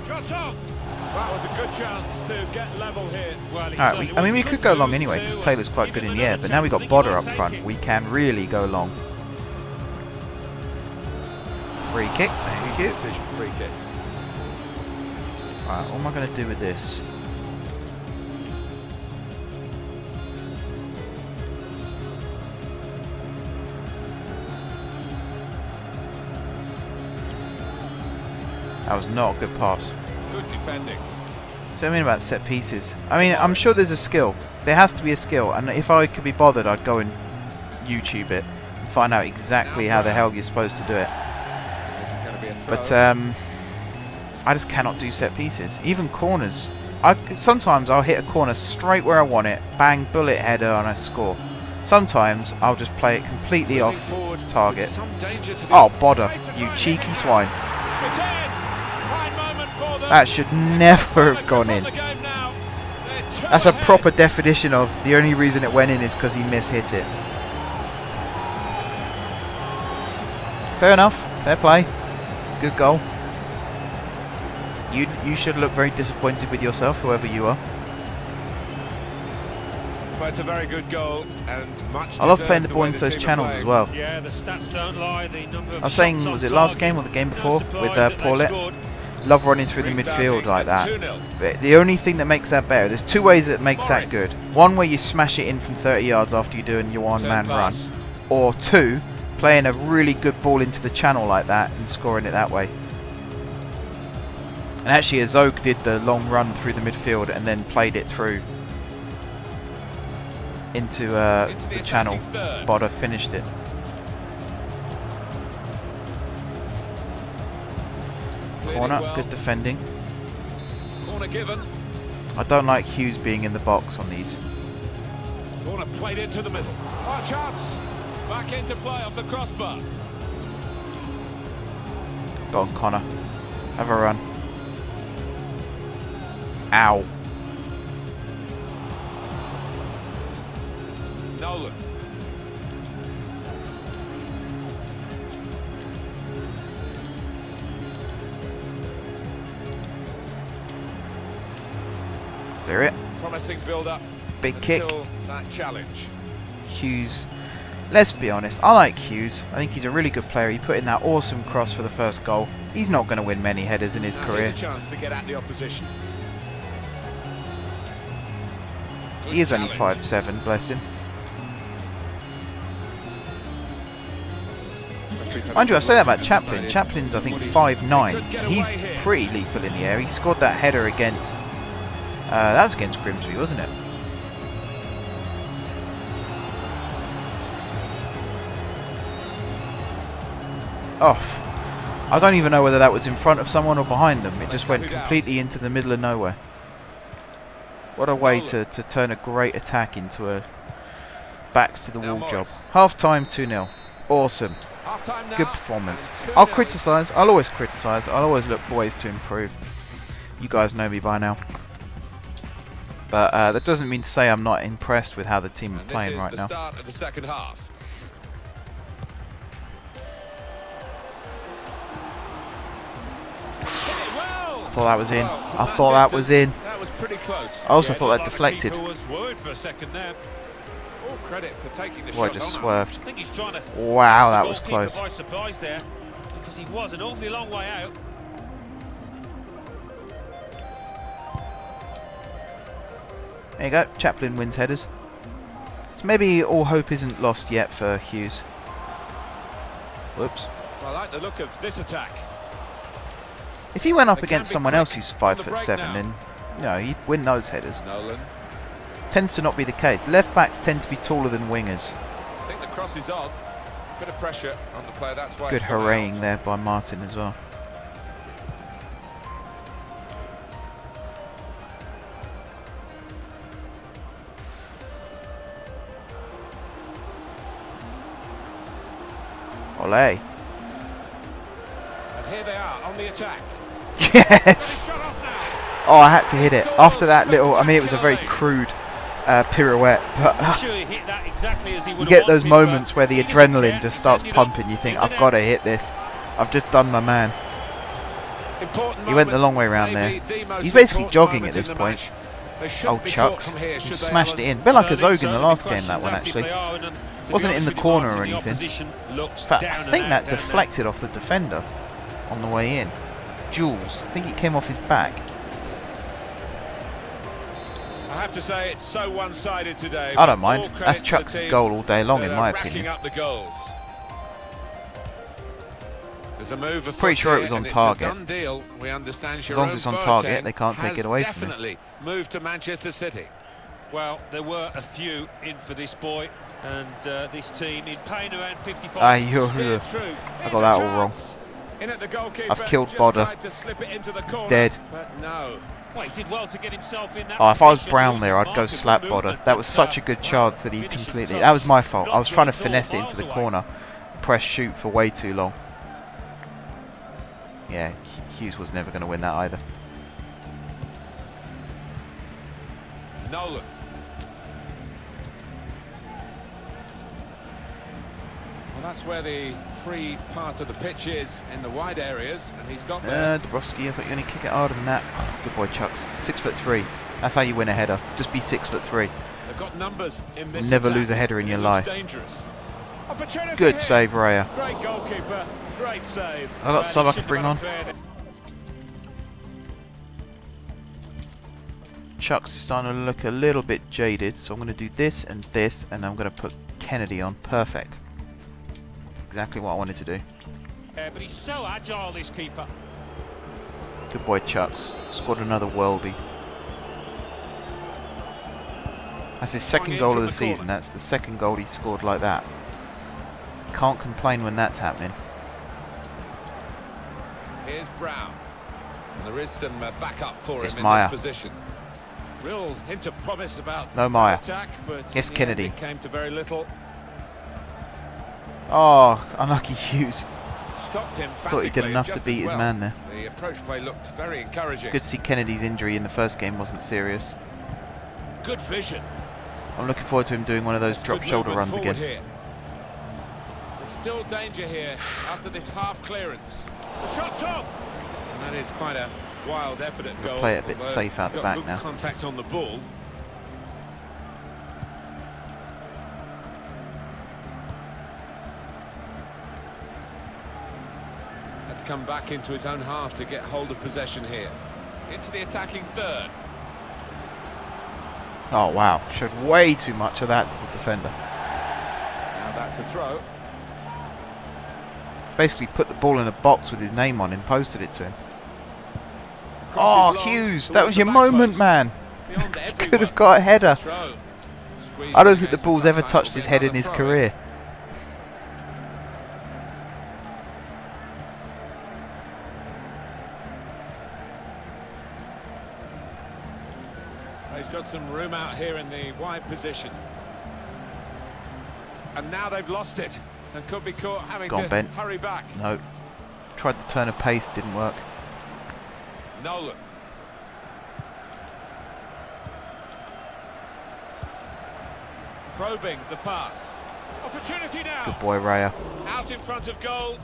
Shot on! That was a good chance to get level here. Well, Alright, I mean, we could go long anyway because Taylor's quite good in the air, but now we've got Bodder up front. We can really go long. Free kick. Thank you. Free kick. Alright, what am I going to do with this? That was not a good pass. Good defending. So I mean about set pieces. I mean, I'm sure there's a skill. There has to be a skill, and if I could be bothered, I'd go and YouTube it and find out exactly how the hell you're supposed to do it. But I just cannot do set pieces. Even corners. Sometimes I'll hit a corner straight where I want it, bang, bullet header, and I score. Sometimes I'll just play it completely off target. Oh, Bodder, you cheeky swine. That should never have gone in. That's a proper definition of the only reason it went in is because he mishit it. Fair enough. Fair play. Good goal. You should look very disappointed with yourself, whoever you are. But it's a very good goal and much. I love playing the ball into those channels as well. Yeah, the stats don't lie. The number of I was saying, was it last game or the game before with Paulette? Love running through the midfield like that. But the only thing that makes that better, there's two ways that makes that good. One where you smash it in from 30 yards after you're doing your one-man run, or two, playing a really good ball into the channel like that and scoring it that way. And actually, Azog did the long run through the midfield and then played it through into the channel. Bodder finished it. Corner, good defending. Corner given. I don't like Hughes being in the box on these. Corner played into the middle. Oh, chance! Back into play off the crossbar. Go on, Connor. Have a run. Ow. Nolan. Clear it. Promising build up. Big kick. That challenge. Hughes. Let's be honest, I like Hughes. I think he's a really good player. He put in that awesome cross for the first goal. He's not going to win many headers in his career. Here's a chance to get at the opposition. He is only 5'7", bless him. Mind you, I say that about Chaplin. Chaplin's, I think, 5'9". He's pretty lethal in the air. He scored that header against... that was against Grimsby, wasn't it? Off. I don't even know whether that was in front of someone or behind them. It just went completely into the middle of nowhere. What a way to turn a great attack into a backs to the wall job. Half time 2-0. Awesome. Good performance. I'll criticise. I'll always criticise. I'll always look for ways to improve. You guys know me by now. But that doesn't mean to say I'm not impressed with how the team is playing right now. Start of the second half. I thought that was in. I thought that was in. That was pretty close. I also thought that deflected. Boy, just swerved. Wow, that was close. There, because he was an awfully long way out. There you go. Chaplin wins headers. So maybe all hope isn't lost yet for Hughes. Whoops. Well, I like the look of this attack. If he went up against someone else who's 5'7", then he'd win those headers. Nolan. Tends to not be the case. Left backs tend to be taller than wingers. I think the cross is on. Bit of pressure on the player. That's why. Good hurraying there by Martin as well. Olé. And here they are on the attack. Yes! Oh, I had to hit it. After that little, I mean, it was a very crude pirouette, but you get those moments where the adrenaline just starts pumping. You think, I've got to hit this. I've just done my man. He went the long way around there. He's basically jogging at this point. Oh, Chucks. He smashed it in. A bit like a Zog in the last game, that one, actually. Wasn't in the corner or anything. In fact, I think that deflected off the defender on the way in. Jules. I think it came off his back. I have to say, it's so one-sided today. I don't mind. That's Chucks' goal all day long, in my opinion. Up the goals. There's a move. Pretty sure it was on target. We understand as long as it's on target, they can't take it away from me. Definitely moved to Manchester City. Well, there were a few in for this boy, and this team in pain around 55. I got that all wrong. In at the goalkeeper. I've killed Just Bodder. tried to slip it into the corner, He's dead. But no. Well, he did well to get himself in that Oh, if I was position, Brown use there, his I'd go markers slap and Bodder. movement, That was but, such a good chance that he finishing completely... touch. That was my fault. I was Not trying to through the finesse it ball, into the miles away. corner. Press shoot for way too long. Yeah, Hughes was never going to win that either. Nolan. Well, that's where the free part of the pitch is, in the wide areas, and he's got there. Dabrowski, I thought you were going to kick it harder than that. Oh, good boy, Chucks. 6'3". That's how you win a header. Just be 6'3". They've got numbers in this Never attack. lose a header in your It life. looks dangerous. Opportunity Good here. save, Raya. Great goalkeeper. Great save. I got sub I could bring on. Chucks is starting to look a little bit jaded, so I'm going to do this, and I'm going to put Kennedy on. Perfect. Exactly what I wanted to do. Yeah, but he's so agile, this keeper. Good boy, Chucks. Scored another worldie. That's his second goal of the season. That's the second goal he scored like that. Can't complain when that's happening. Here's Brown. And there is some backup for It's him in Maya. this position. Real hint of promise about No Maya. attack, but Yes, in the end Kennedy. it came to very little. Oh, unlucky Hughes. Stopped him. Thought he did enough to beat his man there. The approach play looked very encouraging. It's good to see Kennedy's injury in the first game wasn't serious. Good vision. I'm looking forward to him doing one of those drop Good shoulder movement runs forward again. here. There's still danger here after this half clearance. The shot's on! And that is quite a wild effort at goal. Play it a bit although safe out the got back good now. Contact on the ball. Had to come back into his own half to get hold of possession here. Into the attacking third. Oh wow, showed way too much of that to the defender. Now that's a throw. Basically put the ball in a box with his name on and posted it to him. Cross Oh, is long Hughes, that towards was the your back moment, post. man. Beyond Could everyone. have got a header. Throw. Squeezed I don't think the against ball's the ever back touched line, his will head be in his another throw. career. He's got some room out here in the wide position. And now they've lost it and could be caught having Gone, to Ben. hurry back. No. Tried to turn a pace, didn't work. Nolan. Probing the pass. Opportunity now. Good boy, Raya. Out in front of goal.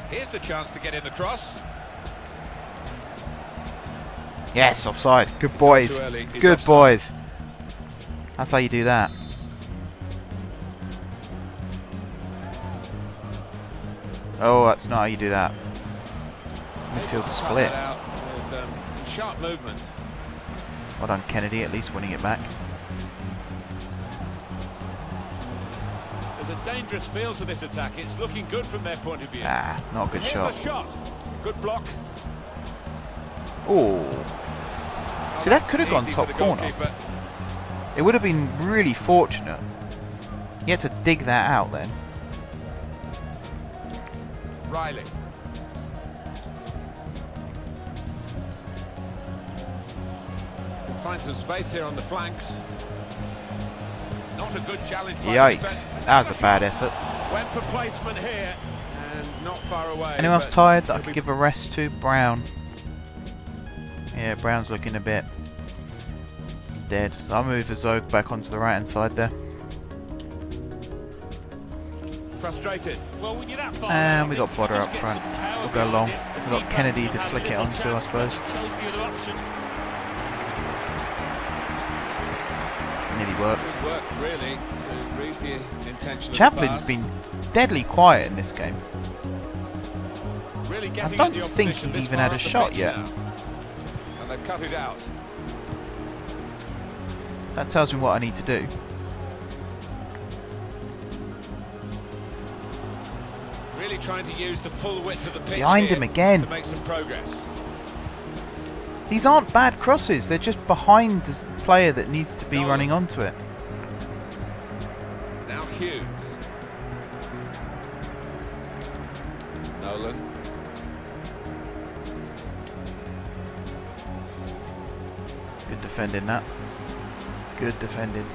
Here's the chance to get in the cross. Yes, offside. Good boys. too early. He's Good offside. boys. That's how you do that. Oh, that's not how you do that. Midfield Cut split. that out with some sharp movement. Well done, Kennedy, at least winning it back. There's a dangerous feel to this attack. It's looking good from their point of view. Ah, not a good Here's shot. the shot. Good block. Oh. Oh, See, that that's could have gone easy top for the corner. goalkeeper. It would have been really fortunate. He had to dig that out then. Riley. Can find some space here on the flanks. Not a good challenge. by the Yikes. defence. That was a bad effort. Went for placement here and not far away. Anyone else but tired that I he'll could be- give a rest to? Brown. Yeah, Brown's looking a bit dead. I'll move the Zog back onto the right hand side there. Frustrated. Well, when you're that far And out, we I got think Bodder you just up get front. some power We'll go behind long. it. The We've got keeper Kennedy to had a flick it little onto, I chance, suppose. but chose the other option. Nearly worked. Good work, really, to read the intention Chaplin's of the pass. been deadly quiet in this game. Really I getting don't at the think opposition he's this even far had a up the shot pitch yet. now. And they've cut it out. That tells me what I need to do. Really trying to use the full width of the pitch Behind here him again. to make some progress. These aren't bad crosses, they're just behind the player that needs to be Nolan. running onto it. Now Hughes. Good defending that. Good defending.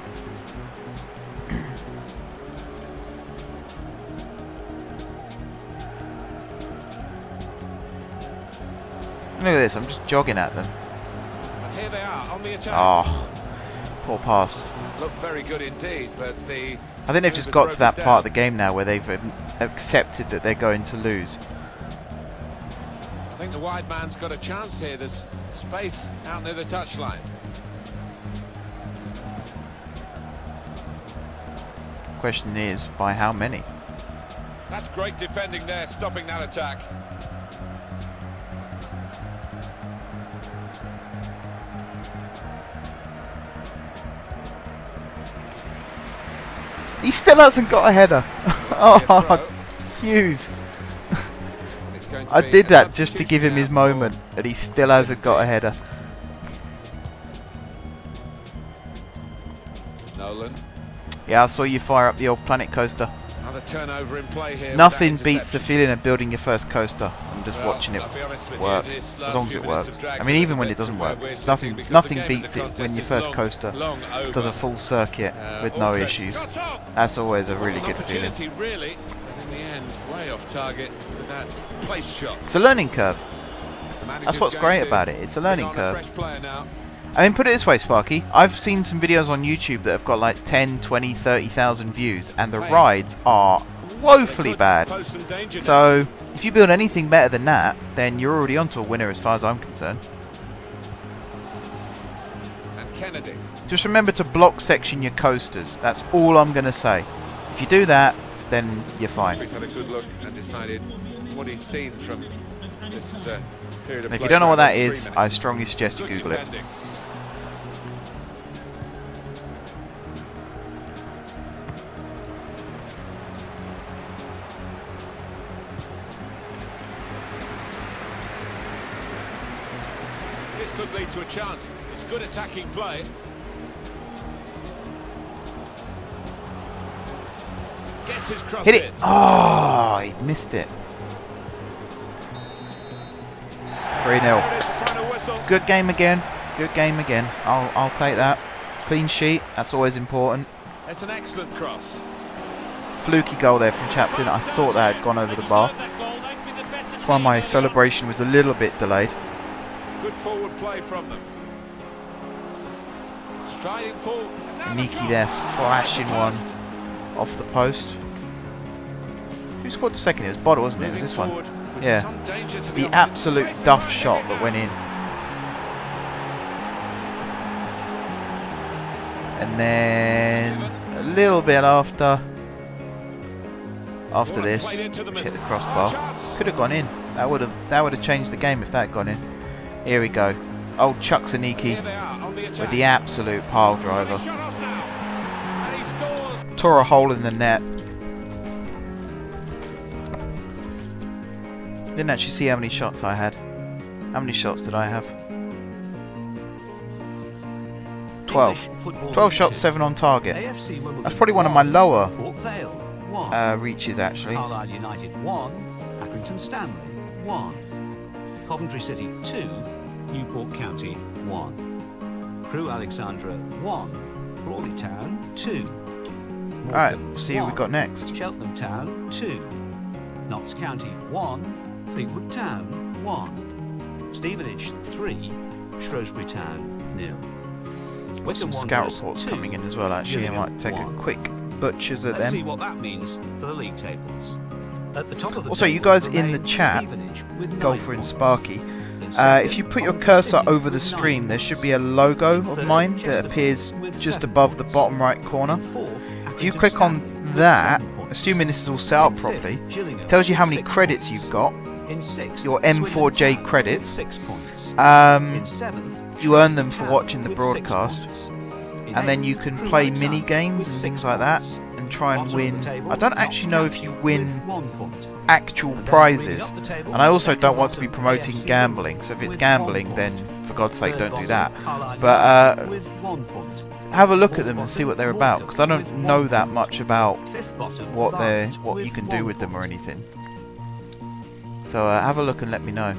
Look at this, I'm just jogging at them. Here they are on the attack. Oh, poor pass. Look very good indeed, but I think they've just got to that part of the game now where they've accepted that they're going to lose. I think the wide man's got a chance here. There's space out near the touchline. Question is, by how many? That's great defending there, stopping that attack. He still hasn't got a header. Oh, Hughes. I did that just to give him his moment, and he still hasn't got a header. Nolan. Yeah, I saw you fire up the old Planet Coaster. Another turnover in play here. Nothing beats the feeling of building your first coaster and just watching it work, as long as it works. I mean, even when it doesn't work, nothing beats it when your first coaster does a full circuit with no issues. That's always a really good feeling. Really, in the end, way off target with that place shot. It's a learning curve. That's what's great about it. It's a learning curve. I mean, put it this way, Sparky. I've seen some videos on YouTube that have got like 10, 20, 30,000 views, and the rides are woefully bad. So, if you build anything better than that, then you're already onto a winner as far as I'm concerned. And Kennedy. Just remember to block section your coasters. That's all I'm going to say. If you do that, then you're fine. He's had a good look and decided what he's seen from this period of And if you don't know what that is, I strongly suggest you Google it. This could lead to a chance. It's good attacking play. Gets his cross. Hit it! Oh, he missed it. 3-0. Good game again. Good game again. I'll take that. Clean sheet. That's always important. It's an excellent cross. Fluky goal there from Chapton. I thought that had gone over the bar. That's why my celebration was a little bit delayed. Good forward play from them. Striding forward. Niki there flashing one off the post. Who scored the second? It was Bodo, wasn't it? It was this one. Yeah. The absolute duff shot that went in. And then a little bit after this, hit the crossbar. Could have gone in. That would have changed the game if that had gone in. Here we go. Old Chuck Zaniki with the absolute pile driver. Tore a hole in the net. Didn't actually see how many shots I had. How many shots did I have? 12. 12 shots, 7 on target. That's probably one of my lower reaches, actually. Carlisle United 1, Accrington Stanley 1, Coventry City 2, Newport County 1, Crewe Alexandra 1, Crawley Town 2. Alright, see who we've got next. Cheltenham Town 2, Notts County 1, Fleetwood Town 1, Stevenage 3, Shrewsbury Town 0. Got some scout reports coming in as well, actually. I might take a quick butchers at them. See what that means for the league tables. At the top of the also, you guys in the chat, Golfer and Sparky, if you put your cursor over the stream, there should be a logo of mine that appears just above the bottom right corner. If you click on that, assuming this is all set up properly, it tells you how many credits you've got, your M4J credits. You earn them for watching the broadcast, and then you can play mini games and things like that and try and win. I don't actually know if you win actual prizes, and I also don't want to be promoting gambling, so if it's gambling, then for God's sake don't do that. But have a look at them and see what they're about, because I don't know that much about what you can do with them or anything. So have a look and let me know.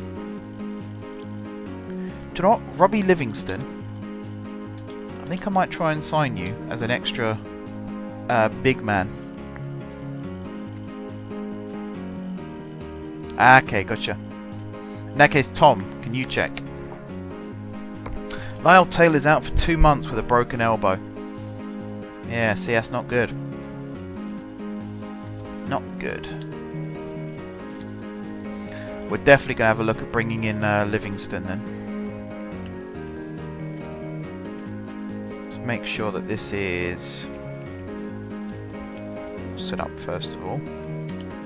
Do you know what? Robbie Livingston I think I might try and sign you as an extra big man. Okay, gotcha. In that case, Tom, can you check? Lyle Taylor's out for 2 months with a broken elbow. Yeah, see, that's not good. Not good. We're definitely going to have a look at bringing in Livingston then. Let's make sure that this is set up first of all.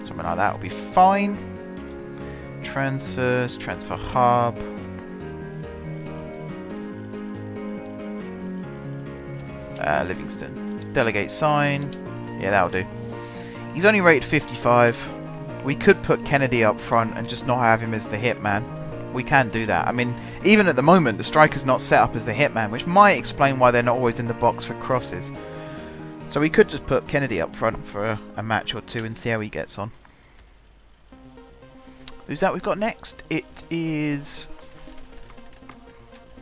Something like that will be fine. Transfers, transfer hub. Livingston. Delegate sign. Yeah, that'll do. He's only rated 55. We could put Kennedy up front and just not have him as the hitman. We can do that. I mean, even at the moment, the striker's not set up as the hitman, which might explain why they're not always in the box for crosses. So we could just put Kennedy up front for a match or two and see how he gets on. Who's that we've got next? It is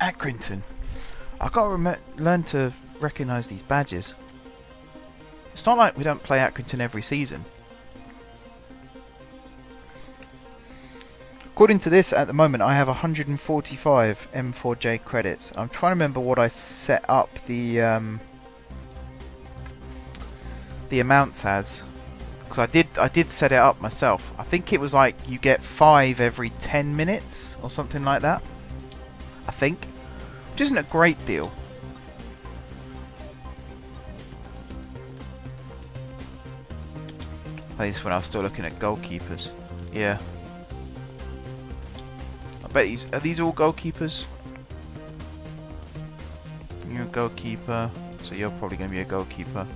Accrington. I've got to learn to recognise these badges. It's not like we don't play Accrington every season. According to this, at the moment, I have 145 M4J credits. I'm trying to remember what I set up the amounts as, because I did set it up myself. I think it was like you get 5 every 10 minutes or something like that. I think, which isn't a great deal. At least when I was still looking at goalkeepers. Yeah. I bet are these all goalkeepers? You're a goalkeeper, so you're probably going to be a goalkeeper.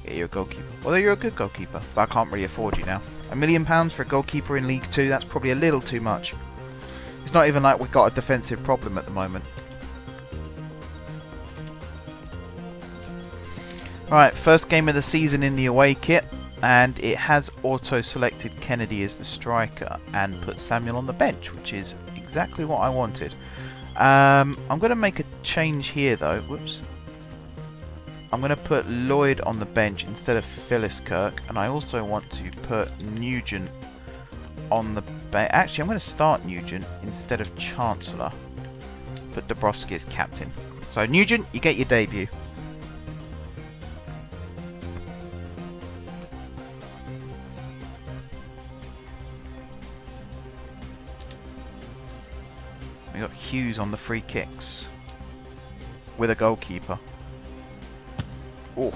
Yeah, you're a goalkeeper. Although you're a good goalkeeper, but I can't really afford you now. £1 million for a goalkeeper in League 2, that's probably a little too much. It's not even like we've got a defensive problem at the moment. Right, first game of the season in the away kit. And it has auto-selected Kennedy as the striker and put Samuel on the bench, which is exactly what I wanted. I'm going to make a change here though. Whoops. I'm going to put Lloyd on the bench instead of Phyllis Kirk, and I also want to put Nugent on the bench. Actually, I'm going to start Nugent instead of Chancellor. Put Dabrowski as captain. So Nugent, you get your debut. We got Hughes on the free kicks with a goalkeeper. Oh,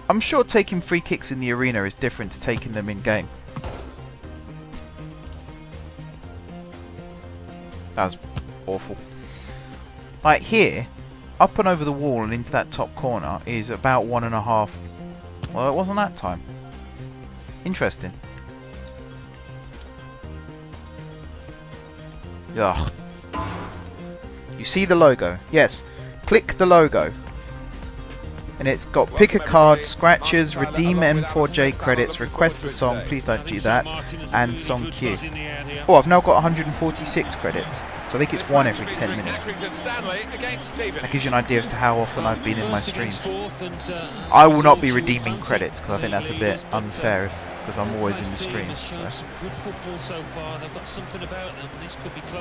I'm sure taking free kicks in the arena is different to taking them in game. That was awful. Like here, up and over the wall and into that top corner is about 1.5. Well, it wasn't that time. Interesting. Ugh. You see the logo? Yes. Click the logo. And it's got pick a card, scratches, redeem M4J credits, request a song, please don't do that, and song queue. Oh, I've now got 146 credits. So I think it's 1 every 10 minutes. That gives you an idea as to how often I've been in my streams. I will not be redeeming credits because I think that's a bit unfair because I'm always in the stream. So.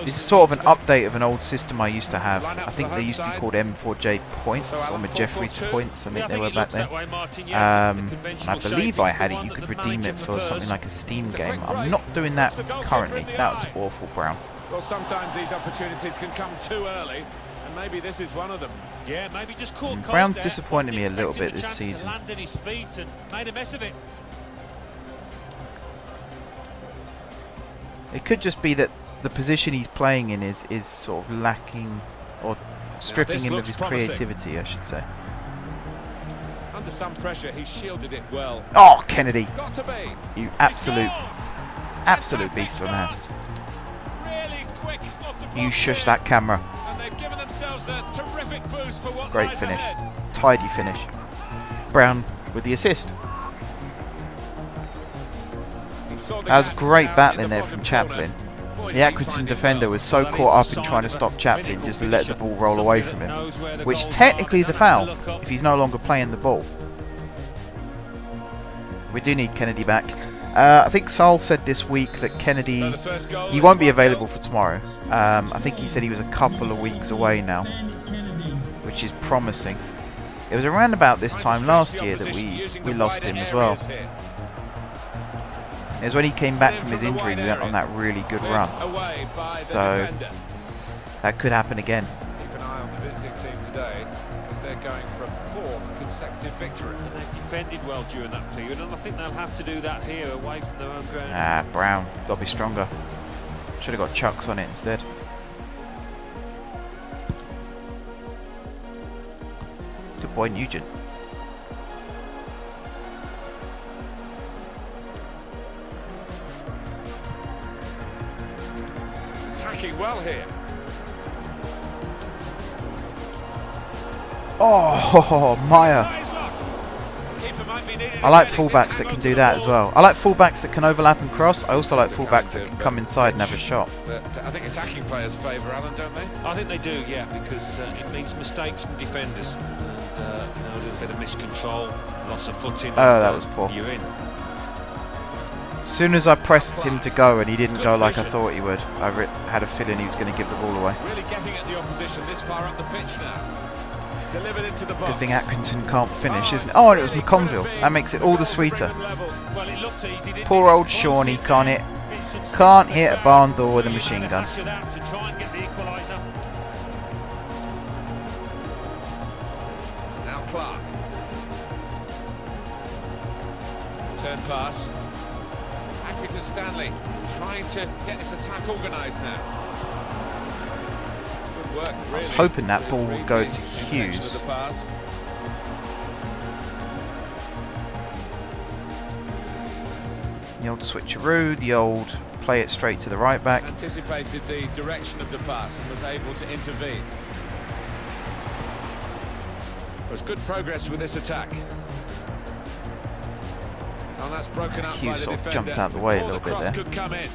This is sort of an update of an old system I used to have. I think they used to be called M4J points, or Jeffrey's points, I think they were back then. And I believe I had it, you could redeem it for something like a Steam game. I'm not doing that currently. That was awful, Brown. Well, sometimes these opportunities can come too early, and maybe this is one of them. Yeah, maybe just caught Brown's disappointed me a little bit this season. Landed his feet and made a mess of it. It could just be that the position he's playing in is sort of lacking, or stripping him of his creativity, I should say. Under some pressure, he shielded it well. Oh, Kennedy! Got to be. You absolute beast of a man. Really quick off the You shush that camera. And they've given themselves a terrific boost for what Great lies finish. ahead. Tidy finish. Brown with the assist. That was great battling there from Chaplin. The Accrington defender was so caught up in trying to stop Chaplin, just let the ball roll away from him, which technically is a foul if he's no longer playing the ball. We do need Kennedy back. I think Saul said this week that Kennedy, he won't be available for tomorrow. I think he said he was a couple of weeks away now, which is promising. It was around about this time last year that we lost him as well. It was when he came back from his injury and we went on that really good run. So that could happen again. Keep an eye on the visiting team today, because they're going for a 4th consecutive victory. And they defended well during that period, and I think they'll have to do that here away from their own ground. Ah, Brown, got to be stronger. Should have got Chucks on it instead. Good boy, Nugent. Attacking well here. Oh, Maya. I like fullbacks that can do that as well. I like fullbacks that can overlap and cross. I also like fullbacks that can come inside and have a shot. But I think attacking players favour Alan, don't they? I think they do, yeah, because it means mistakes from defenders and you know, a little bit of miscontrol, loss of footing. Oh, that was poor. You're in. As soon as I pressed him to go and he didn't go like I thought he would, I had a feeling he was going to give the ball away. Really getting at the opposition this far up the pitch now. Delivered into the box. Good thing Accrington can't finish, isn't it? Oh, and it was McConville. That makes it all the sweeter. Poor old Shawnee can't hit a barn door with a machine gun. Now Clark. Turn pass. Accrington Stanley trying to get this attack organised now. Work, really. I was hoping that ball would go to Hughes. The old switcheroo, the old play it straight to the right back. Anticipated the direction of the pass and was able to intervene. There was good progress with this attack. And that's broken up Hughes by the sort of defender. jumped out the way a little bit there. Could come in.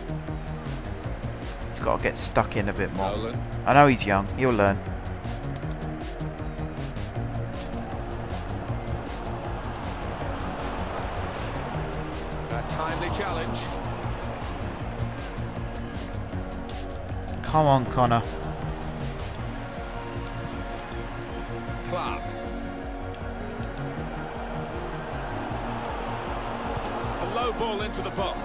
He's got to get stuck in a bit more. Nolan. I know he's young, he'll learn. A timely challenge. Come on, Connor. Clark. A low ball into the box.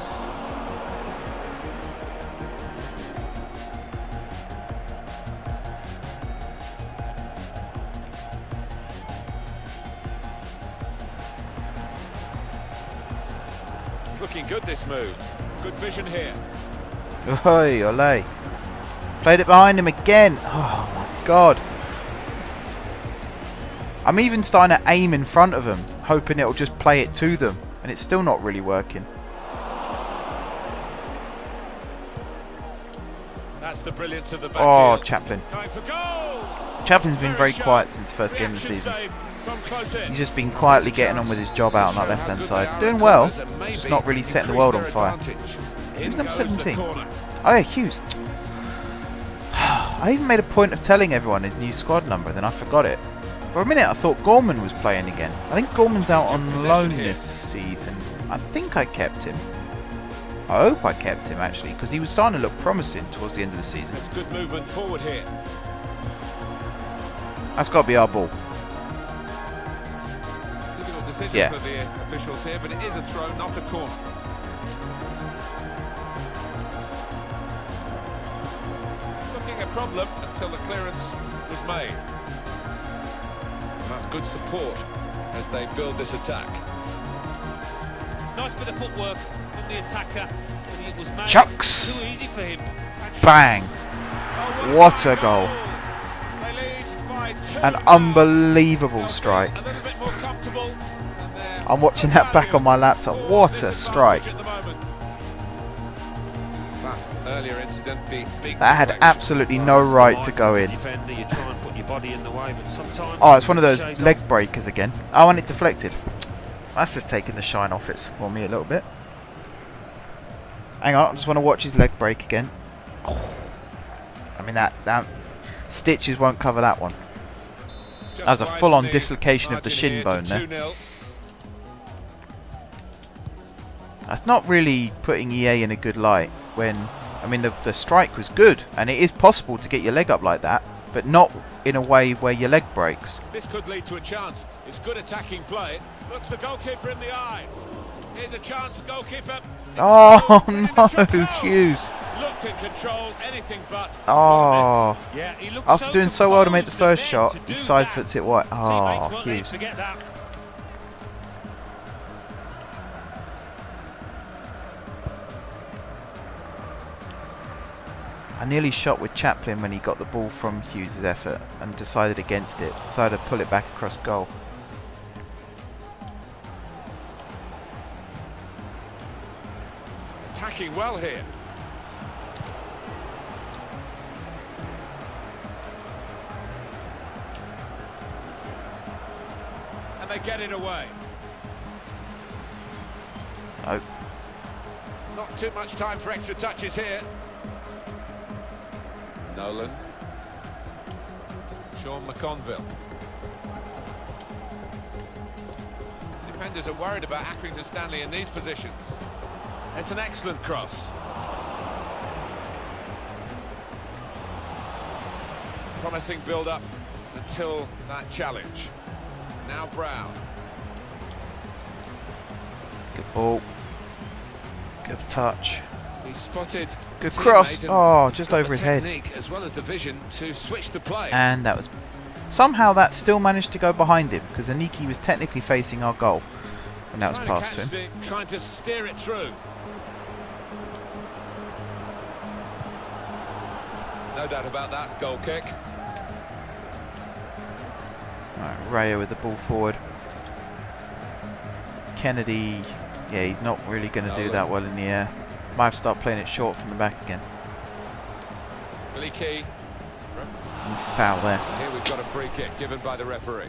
Looking good, this move. Good vision here. Oi, ole. Played it behind him again. Oh my god. I'm even starting to aim in front of him, hoping it'll just play it to them, and it's still not really working. That's the brilliance of the backfield. Oh, Chaplin. Going for goal. Chaplin's been very quiet since the first game of the season. He's just been quietly getting on with his job out on that left-hand side. Doing well, just not really setting the world on fire. Who's number 17? Oh yeah, Hughes. I even made a point of telling everyone his new squad number, and then I forgot it. For a minute I thought Gorman was playing again. I think Gorman's out on loan this season. I think I kept him. I hope I kept him actually, because he was starting to look promising towards the end of the season. That's good movement forward here. That's got to be our ball. Yeah. For the officials here, but it is a throw, not a corner. Looking a problem until the clearance was made. And that's good support as they build this attack. Nice bit of footwork from the attacker. It was Chucks! Too easy for him. Bang! What a goal! An unbelievable strike. A little bit more comfortable. I'm watching that back on my laptop. What a strike. That had absolutely no right to go in. Oh, it's one of those leg breakers again. Oh, and it deflected. That's just taking the shine off it for me a little bit. Hang on, I just want to watch his leg break again. I mean, that stitches won't cover that one. That was a full-on dislocation of the shin bone there. That's not really putting EA in a good light when, I mean, the strike was good, and it is possible to get your leg up like that, but not in a way where your leg breaks. This could lead to a chance. It's good attacking play. Looks the goalkeeper in the eye. Here's a chance, goalkeeper. Oh no, Hughes. Looked in control, anything but. Oh. Yeah, he looked After doing so well to make the first there shot, to he do side that. foots it wide. Oh, Teammates won't Hughes. forget that. I nearly shot with Chaplin when he got the ball from Hughes' effort and decided against it. Decided to pull it back across goal. Attacking well here. And they get it away. Oh, Not too much time for extra touches here. Nolan. Sean McConville. Defenders are worried about Accrington Stanley in these positions. It's an excellent cross. Promising build-up until that challenge. Now Brown. good ball. Good touch. He spotted. Good cross. Oh, just over his head. As well as the vision to switch the play. And that was... Somehow that still managed to go behind him, because Aniki was technically facing our goal. And that was passed to him. Trying to steer it through. No doubt about that goal kick. Right, Rayo with the ball forward. Kennedy, yeah, he's not really going to do that well in the air. Might have to start playing it short from the back again. Billy Key. And foul there. Here we've got a free kick given by the referee.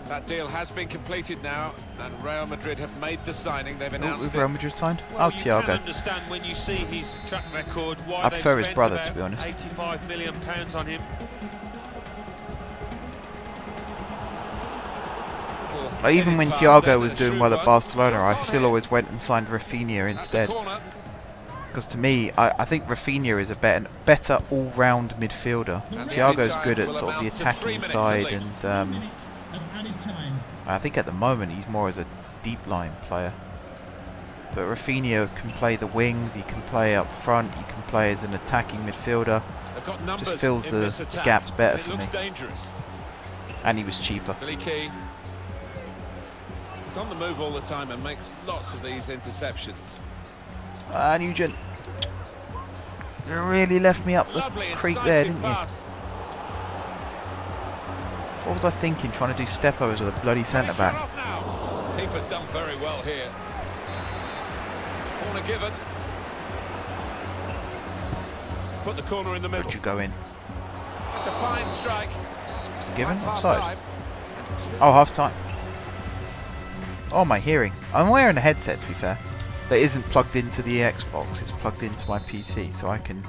That deal has been completed now, and Real Madrid have made the signing. They've announced Real Madrid signed? Well, Oh, you Thiago. can understand when you see his track record why I they've prefer his spent brother, about to be honest. £85 million on him. Like, even when Thiago was doing well at Barcelona, I still always went and signed Rafinha instead. Because to me, I think Rafinha is a better all-round midfielder. Thiago's good at sort of the attacking side, and I think at the moment he's more as a deep line player. But Rafinha can play the wings, he can play up front, he can play as an attacking midfielder. Just fills the gaps better for me. And he was cheaper. Billy Key. He's on the move all the time and makes lots of these interceptions. Nugent. You really left me up the creek there, didn't you? What was I thinking, trying to do step overs with a bloody centre back? Keeper's done very well here. Corner given. Put the corner in the middle. Would you go in? It's a fine strike. Was it given? Offside. Oh, half time. Oh, my hearing. I'm wearing a headset, to be fair. That isn't plugged into the Xbox. It's plugged into my PC, so I can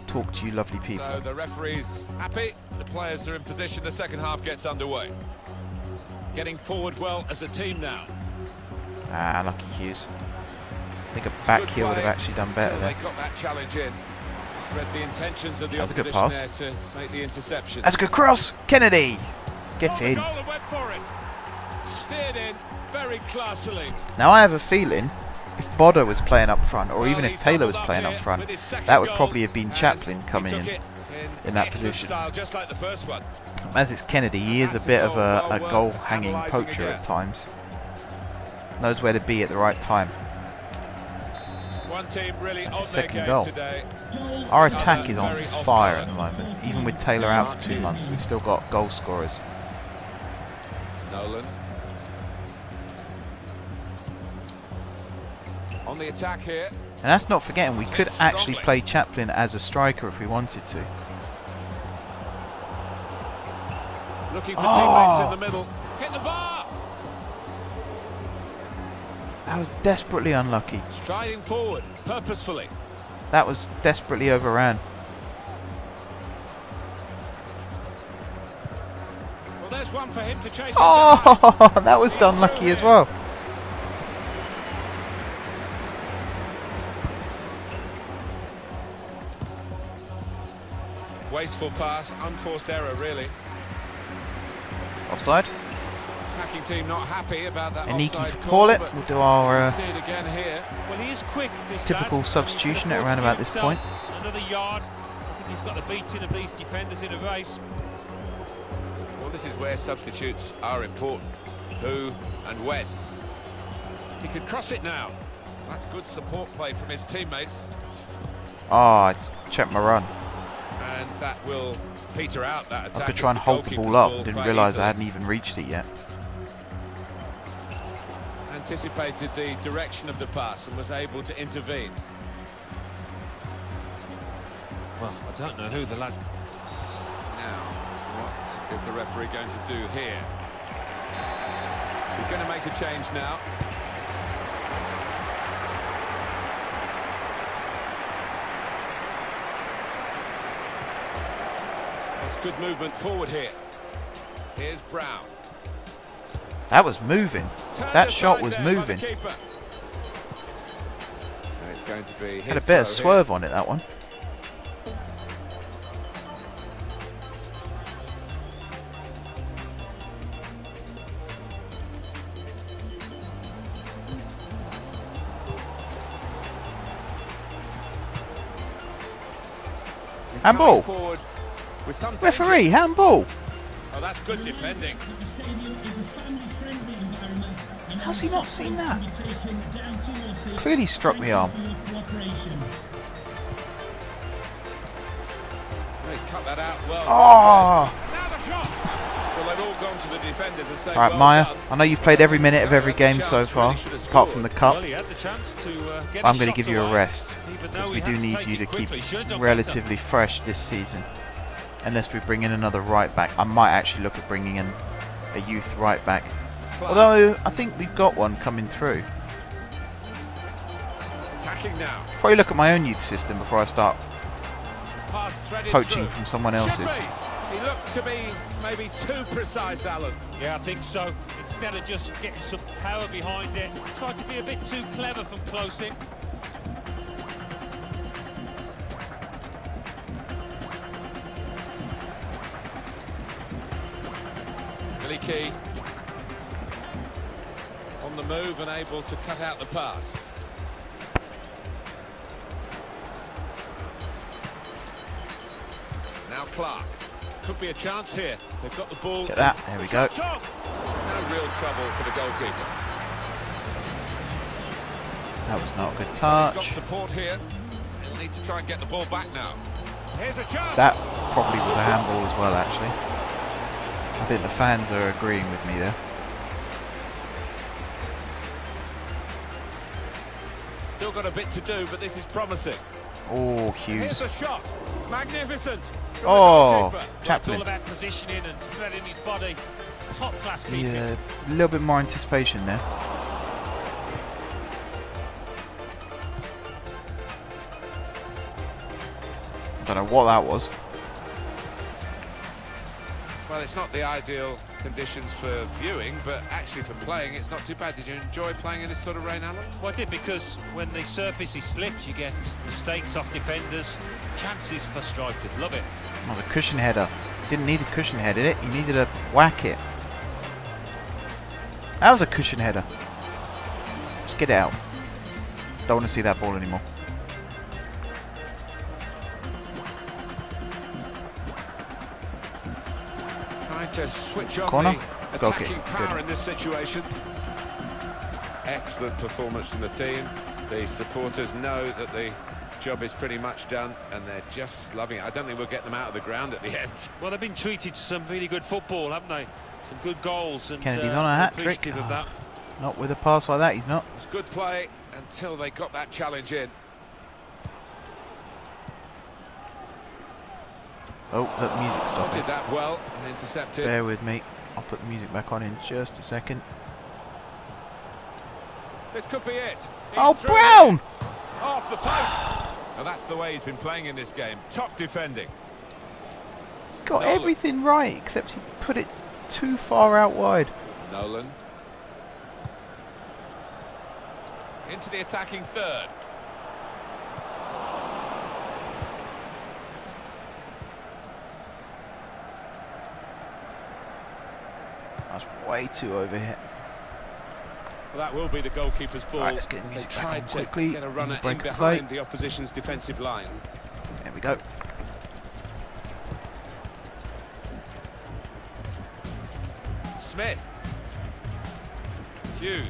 talk to you lovely people. So the referee's happy. The players are in position. The second half gets underway. Getting forward well as a team now. Ah, lucky Hughes. I think a back heel would have actually done better there. They got that challenge in. Spread the intentions of the That's a good opposition pass. there to make the interception. That's a good cross. Kennedy gets in. Goal and went for it. Steered in very classily. Now I have a feeling if Boda was playing up front, or even if Taylor was playing up front, that would probably have been Chaplin coming in that position. Just like the first one. As it's Kennedy, he is a bit of a goal-hanging poacher at times. Knows where to be at the right time. One team really That's on his their second game goal. today. Our attack is on fire at the moment. Even with Taylor out for 2 months, we've still got goal scorers. Nolan. On the attack here. And that's not forgetting, we could actually play Chaplin as a striker if we wanted to. Looking for teammates in the middle. Hit the bar! That was desperately unlucky. Striding forward, purposefully. That was desperately overran. Well, there's one for him to chase. Oh, that was unlucky as well. Wasteful pass, unforced error, really. Offside. Attacking team not happy about that Aniki offside for call, call it. but We'll do our see it again here. Well, he is quick, this typical lad. substitution at around about this point. Another yard. I think he's got the beating of these defenders in a race. Well, this is where substitutes are important. Who and when. He could cross it now. That's good support play from his teammates. Oh, it's checked my run. And that will peter out that attack. I could try and hold the ball up. Didn't realise I hadn't even reached it yet. Anticipated the direction of the pass and was able to intervene. Well, I don't know who the lad... Now, what is the referee going to do here? He's going to make a change now. That's good movement forward here. Here's Brown. That was moving. That shot was moving. And it's going to be Had a bit of swerve on it, that one. Handball. Referee, handball. Oh, that's good defending. How's he not seen that? Clearly struck the arm. Well, he's cut that out well. Oh! Now the shot. Well, they've all gone to the defender to say, Right, well Maya, done. I know you've played every minute of every game so far, apart from the cup. Well, he had the chance to get I'm his going to shot give you a away, rest, even because though we he do had to need take you it to keep quickly. Should have done relatively fresh this season. Unless we bring in another right back. I might actually look at bringing in a youth right back. Although, I think we've got one coming through. Attacking now. Probably look at my own youth system before I start Pass threaded poaching through. from someone else's. Should be. He looked to be maybe too precise, Alan. Yeah, I think so. Instead of just getting some power behind it, tried to be a bit too clever from close in. Billy Key on the move and able to cut out the pass. Now Clark. Could be a chance here. They've got the ball. Get that. There we go. Shots off. No real trouble for the goalkeeper. That was not a good He's touch. got support here. He'll need to try and get the ball back now. Here's a chance. That probably was a handball as well, actually. I think the fans are agreeing with me there. Still got a bit to do, but this is promising. Oh, Here's Hughes. a shot. Magnificent. from the Oh, goalkeeper. It's all Chaplin. about positioning and spreading his body. Top class keeping. Yeah, a little bit more anticipation there. Don't know what that was. Well, it's not the ideal conditions for viewing, but actually for playing, it's not too bad. Did you enjoy playing in this sort of rain, Alan? Well, I did, because when the surface is slipped, you get mistakes off defenders, chances for strikers. Love it. That was a cushion header. Didn't need a cushion header, did it? You needed to whack it. That was a cushion header. Just get it out. Don't want to see that ball anymore. Trying to switch on Corner. the Goal attacking kick. power Good. in this situation. Excellent performance from the team. The supporters know that the job is pretty much done, and they're just loving it. I don't think we'll get them out of the ground at the end. Well, they've been treated to some really good football, haven't they? Some good goals, and Kennedy's on a hat trick. appreciative of that. Not with a pass like that, he's not. It was good play until they got that challenge in. Oh, is that the music stopping? Did that well and intercepted. Bear with me. I'll put the music back on in just a second. This could be it. Oh, Brown! Off the post. Now that's the way he's been playing in this game. Top defending. Got Nolan. everything right, except he put it too far out wide. Nolan. Into the attacking third. That's way too over here. Well, that will be the goalkeeper's ball. Right, let's get the They music back tried on to quickly. get a runner Break in and play. behind the opposition's defensive line. There we go. Smith. Hughes.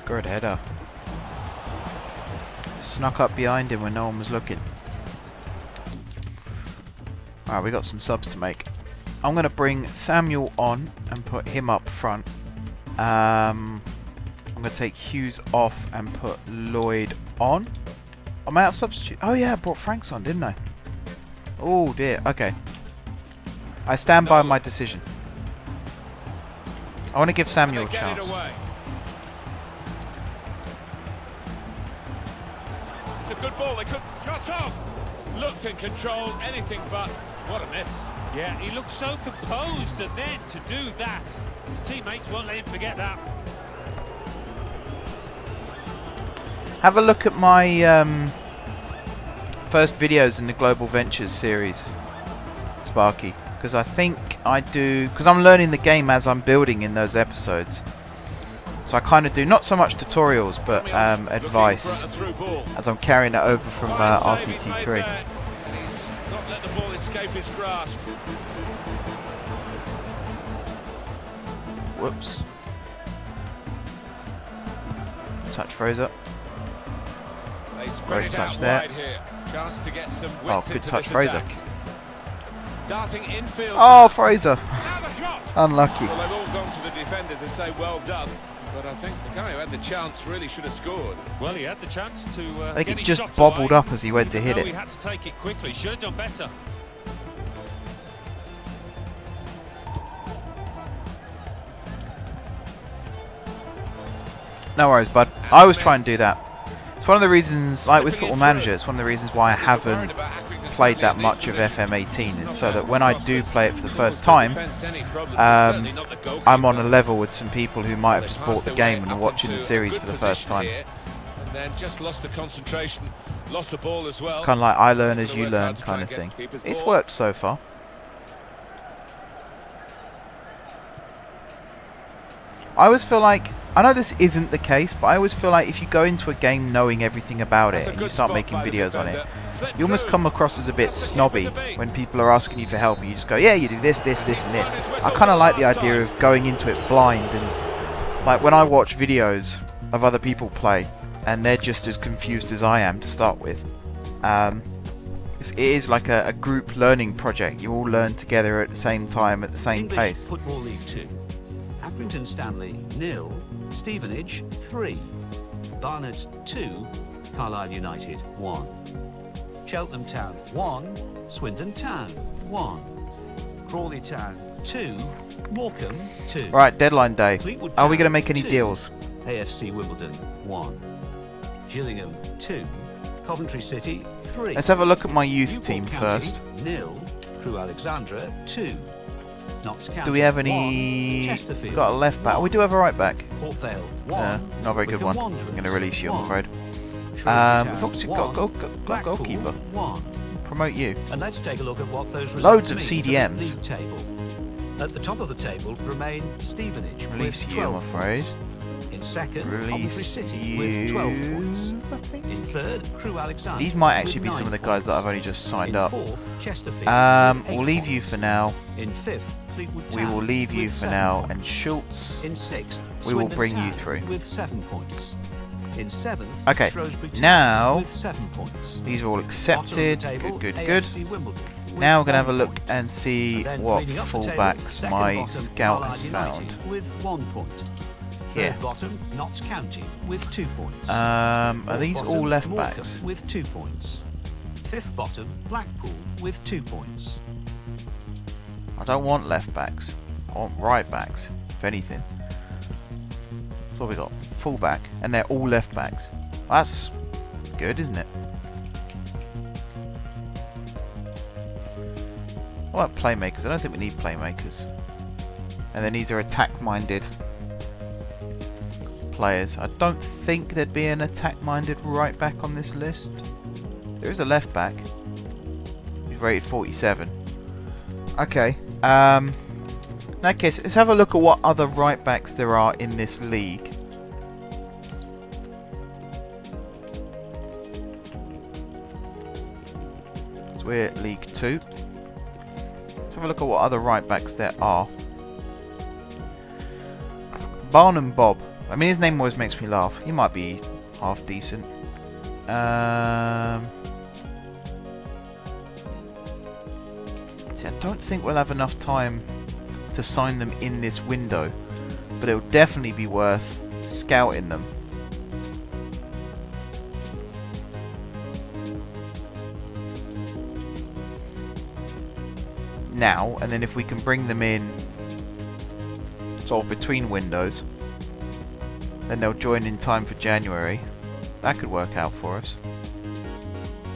Good header. Snuck up behind him when no one was looking. Alright, we got some subs to make. I'm going to bring Samuel on and put him up front. I'm going to take Hughes off and put Lloyd on. Am I out of substitute? Oh yeah, I brought Franks on, didn't I? Oh dear, okay. I stand by my decision. I want to give Samuel a chance. It's a good ball, they could shot off. Looked in control, anything but. What a miss. Yeah, he looked so composed, and then to do that, his teammates won't let him forget that. Have a look at my first videos in the Global Ventures series, Sparky, because I think I do, because I'm learning the game as I'm building in those episodes. So I kind of do not so much tutorials, but advice as I'm carrying it over from RCT3. Not let the ball escape his grasp. Whoops. Touch Fraser. Great touch there. Chance to get some Oh, good touch Fraser. Darting infield. Oh, Fraser. Now the shot. Unlucky. Well, they've all gone to the defender to say well done, but I think the guy who had the chance really should have scored. Well, he had the chance to. I think get he his just shot bobbled away, up as he went to hit even though it. He had to take it quickly. Should have done better. No worries, bud. I always try and do that. It's one of the reasons, like with Football Manager, it's one of the reasons why I haven't played that much of FM18, is so that when I do play it for the first time, I'm on a level with some people who might have just bought the game and are watching the series for the first time. And then just lost the concentration, lost the ball as well. It's kind of like I learn as you learn kind of thing. It's worked so far. I always feel like, I know this isn't the case, but I always feel like if you go into a game knowing everything about it and you start making videos on it, you almost come across as a bit snobby when people are asking you for help and you just go, yeah, you do this, this, this and this. I kind of like the idea of going into it blind, and like when I watch videos of other people play and they're just as confused as I am to start with. It is like a group learning project. You all learn together at the same time, at the same English pace. Football League 2. Accrington Stanley 0, Stevenage 3, Barnet 2, Carlisle United 1, Cheltenham Town 1, Swindon Town 1, Crawley Town 2, Morecambe 2. Right, deadline day. Fleetwood Are we Town going to make any 2, deals? AFC Wimbledon 1, Gillingham 2, Coventry City 3. Let's have a look at my youth Newport team County, first. 0, Crewe Alexandra 2. Notts County, Do we have 1, any... Chesterfield, Got a left back. 1, We do have a right back. Port Vale 1, Not a very good Wycombe one. I'm Wanderers, going to release you, I'm 1, afraid. Shrewsbury We've obviously Town, got 1, got Blackpool, goalkeeper. 1. Promote you. And let's take a look at what those results Loads of mean for CDMs. the league table. At the top of the table remain Stevenage Release with you, 12 I'm afraid. points. In second, Coventry Release City with 12 points. you. I think. In third, Crewe Alexandra. These might actually with be some of 9 the guys that I've points. only just signed In up. fourth, Chesterfield with 8 We'll leave you points. for now. In fifth, Fleetwood We Town will leave you with for 7 now. points. And Schultz, In sixth, we will Swindon bring you Town through. with 7 points. In seventh, Okay, Shrewsbury Town now with 7 points. these are all Bottom of the accepted. table, Good, good, good. AFC Wimbledon with Now we're going to have 1 a look point. and see And then what leading up the table, fullbacks second my bottom, scout Carlisle has United found. with 1 point. Here. Third bottom, Notts County with 2 points. Are Fourth these bottom, all left Morecambe backs? with 2 points. Fifth bottom, Blackpool with 2 points. I don't want left backs. I want right backs, if anything. So what we got? Fullback, and they're all left backs. That's good, isn't it? What about playmakers? I don't think we need playmakers. And then these are attack-minded players. I don't think there'd be an attack-minded right back on this list. There is a left back. He's rated 47. Okay. In that case, let's have a look at what other right backs there are in this league. So we're at League 2. Let's have a look at what other right backs there are. Barnum Bob. I mean, his name always makes me laugh. He might be half decent. See, I don't think we'll have enough time to sign them in this window, but it'll definitely be worth scouting them. Now, and then if we can bring them in sort of between windows, then they'll join in time for January. That could work out for us.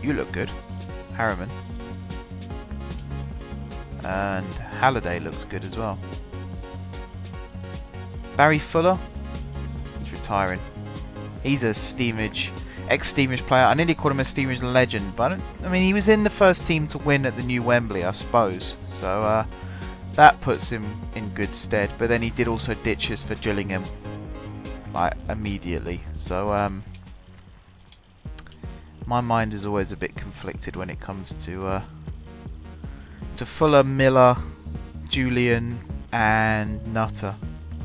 You look good, Harriman. And Halliday looks good as well. Barry Fuller, he's retiring. He's a Stevenage, ex-Stevenage player. I nearly called him a Stevenage legend, but I mean, he was in the first team to win at the new Wembley, I suppose. So that puts him in good stead. But then he did also ditch us for Gillingham, like immediately. So my mind is always a bit conflicted when it comes to Fuller, Miller, Julian, and Nutter.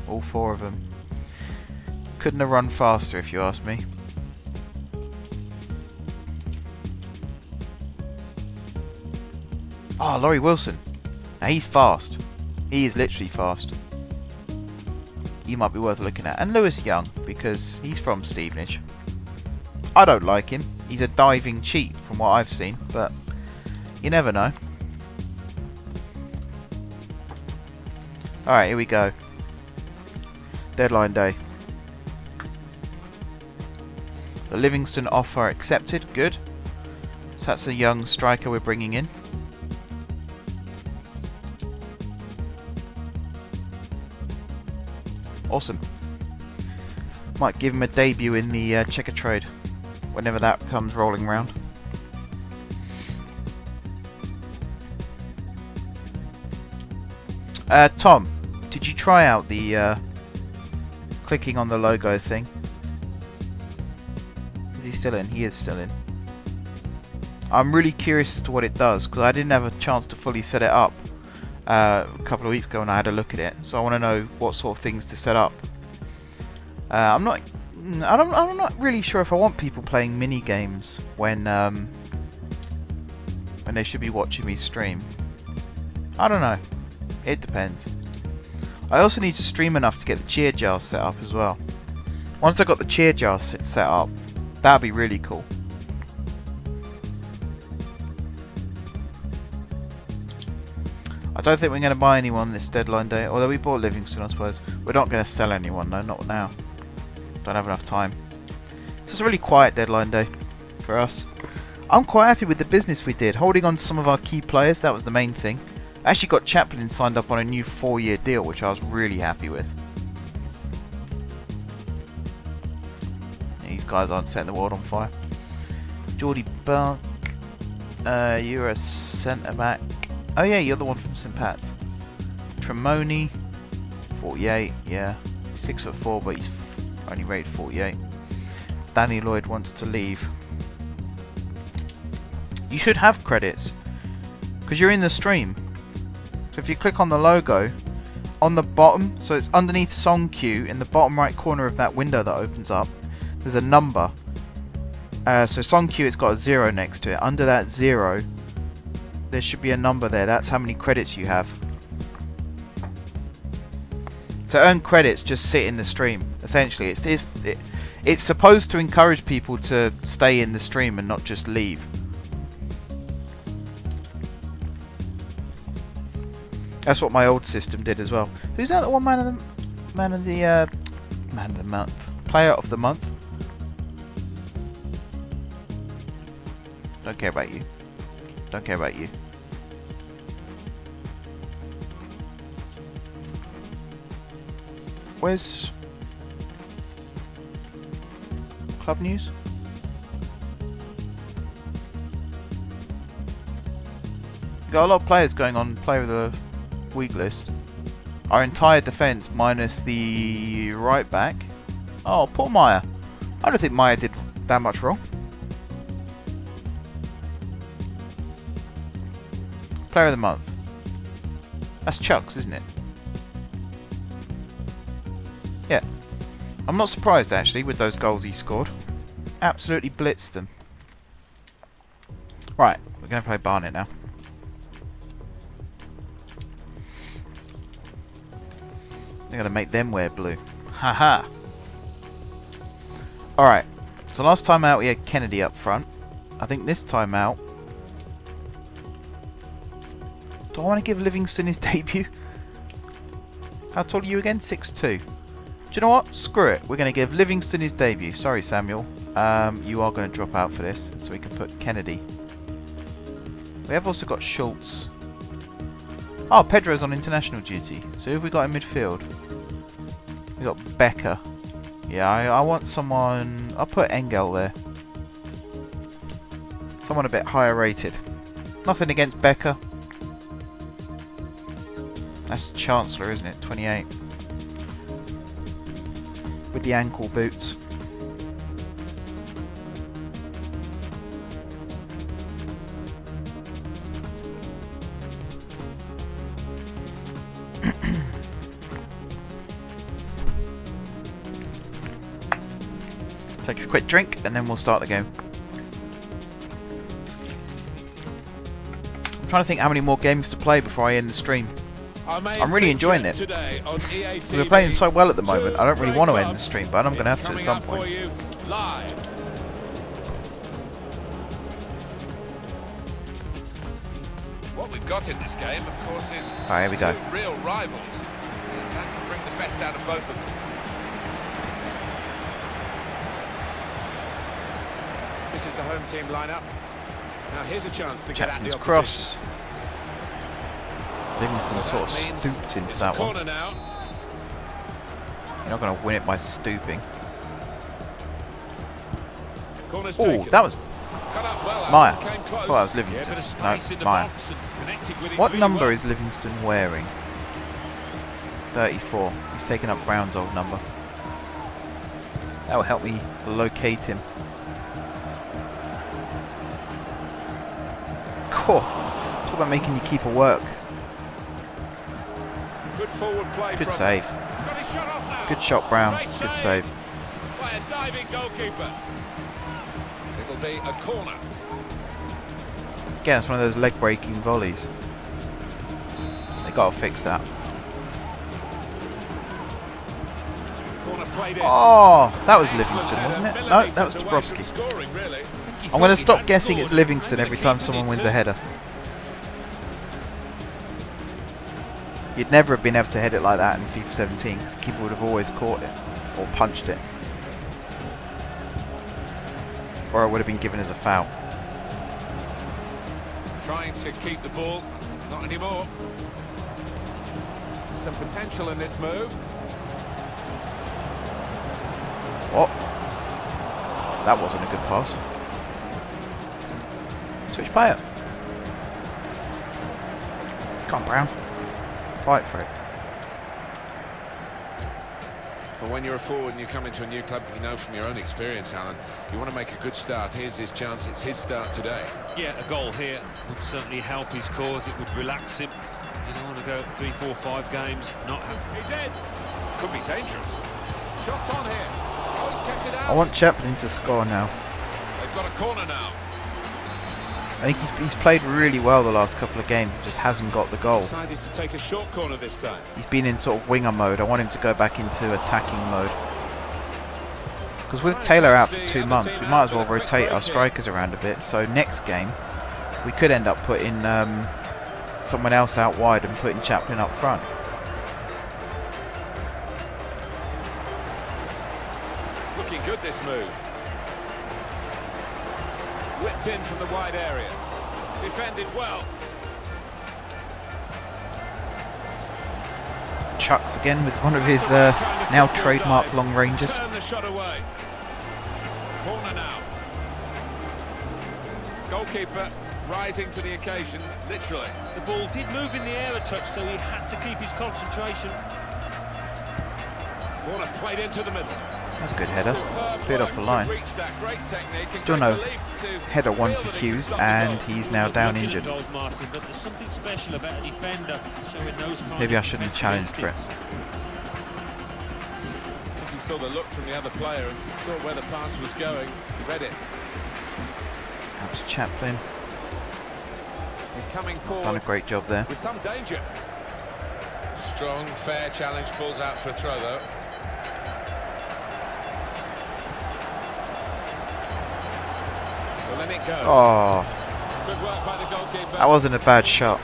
All four of them. Couldn't have run faster, if you ask me. Oh, Laurie Wilson. Now he's fast. He is literally fast. He might be worth looking at. And Lewis Young, because he's from Stevenage. I don't like him. He's a diving cheat from what I've seen, but you never know. Alright, here we go. Deadline day. The Livingston offer accepted. Good. So that's a young striker we're bringing in. Awesome. Might give him a debut in the checker trade whenever that comes rolling round. Tom, did you try out the clicking on the logo thing? Is he still in? He is still in. I'm really curious as to what it does, because I didn't have a chance to fully set it up a couple of weeks ago when I had a look at it. So I want to know what sort of things to set up. I'm not really sure if I want people playing mini games when they should be watching me stream. I don't know. It depends. I also need to stream enough to get the cheer jar set up as well. Once I got the cheer jar set up, that'd be really cool. I don't think we're going to buy anyone this deadline day, although we bought Livingston, I suppose. We're not going to sell anyone, though, not now. Don't have enough time. So it's a really quiet deadline day for us. I'm quite happy with the business we did, holding on to some of our key players. That was the main thing. I actually got Chaplin signed up on a new 4-year deal, which I was really happy with. These guys aren't setting the world on fire. Geordie Buck, you're a centre-back. Oh yeah, you're the one from St Pat's. Tremoni, 48, yeah. 6'4", but he's only rated 48. Danny Lloyd wants to leave. You should have credits, because you're in the stream. So if you click on the logo, on the bottom, so it's underneath song queue, in the bottom right corner of that window that opens up, there's a number. So song queue, it's got a 0 next to it. Under that 0, there should be a number there. That's how many credits you have. To earn credits, just sit in the stream. Essentially, it's supposed to encourage people to stay in the stream and not just leave. That's what my old system did as well. Who's that? The one man of the Man of the month. Player of the month. Don't care about you. Don't care about you. Where's club news? Got a lot of players going on player of the week list. Our entire defence minus the right back. Oh, poor Maya. I don't think Maya did that much wrong. Player of the month. That's Chucks, isn't it? Yeah. I'm not surprised actually with those goals he scored. Absolutely blitzed them. Right, we're going to play Barnet now. They're going to make them wear blue. Haha. Alright, so last time out we had Kennedy up front. I think this time out... Do I want to give Livingston his debut? How tall are you again? 6'2". Do you know what? Screw it. We're going to give Livingston his debut. Sorry, Samuel. You are going to drop out for this, so we can put Kennedy. We have also got Schultz. Oh, Pedro's on international duty. So who have we got in midfield? We got Becker. Yeah, I want someone... I'll put Engel there. Someone a bit higher rated. Nothing against Becker. That's Chancellor, isn't it? 28. With the ankle boots. Take a quick drink and then we'll start the game. I'm trying to think how many more games to play before I end the stream. I'm really enjoying it. We're playing so well at the moment, I don't really want to end the stream, but I'm going to have to at some point. What we've got in this game, of course, is Alright, here we go. two real rivals. That can bring the best out of both of them. This is the home team lineup. Now here's a chance to get at the opposition. Cross. Livingston sort of stooped into that one. You're not going to win it by stooping. Oh, that was Maya. I thought that was Livingston. No, Maya. What number is Livingston wearing? 34. He's taken up Brown's old number. That will help me locate him. Cool. Talk about making your keeper work. Good forward play. Good save. Good shot, Brown. Good save. By a diving goalkeeper. It'll be a corner. Again, it's one of those leg-breaking volleys. They got to fix that. Oh, that was Livingston, wasn't it? No, that was Dabrowski. I'm going to stop guessing it's Livingston every time someone wins the header. You'd never have been able to head it like that in FIFA 17 because the keeper would have always caught it or punched it. Or it would have been given as a foul. Trying to keep the ball, not anymore. Some potential in this move. Oh, that wasn't a good pass. Switch player. Come on, Brown. Fight for it. But when you're a forward and you come into a new club, you know from your own experience, Alan, you want to make a good start. Here's his chance. It's his start today. Yeah, a goal here would certainly help his cause. It would relax him. You don't want to go 3, 4, 5 games not happy. He's in. Could be dangerous. Shots on here. Oh, he's kept it out. I want Chaplin to score now. They've got a corner now. I think he's played really well the last couple of games, just hasn't got the goal. Decided to take a short corner this time. He's been in sort of winger mode. I want him to go back into attacking mode. Because with Taylor out for 2 months, we might as well rotate our strikers around a bit. So next game, we could end up putting someone else out wide and putting Chaplin up front. move. Whipped in from the wide area. Defended well. Chucks again with one of his now trademark long ranges. Turn the shot away. Corner now. Goalkeeper rising to the occasion, literally. The ball did move in the air a touch, so he had to keep his concentration. Corner played into the middle. That's a good header. Cleared off the line. Still no header one for Hughes, and he's now down injured. Maybe I shouldn't have challenged for it. I think he saw the look from the other player and saw where the pass was going. Read it. Perhaps Chaplin. He's coming forward. Done a great job there. With some danger. Strong, fair challenge, pulls out for a throw though. Well, let it go. Oh, Good work by the goalkeeper. that wasn't a bad shot.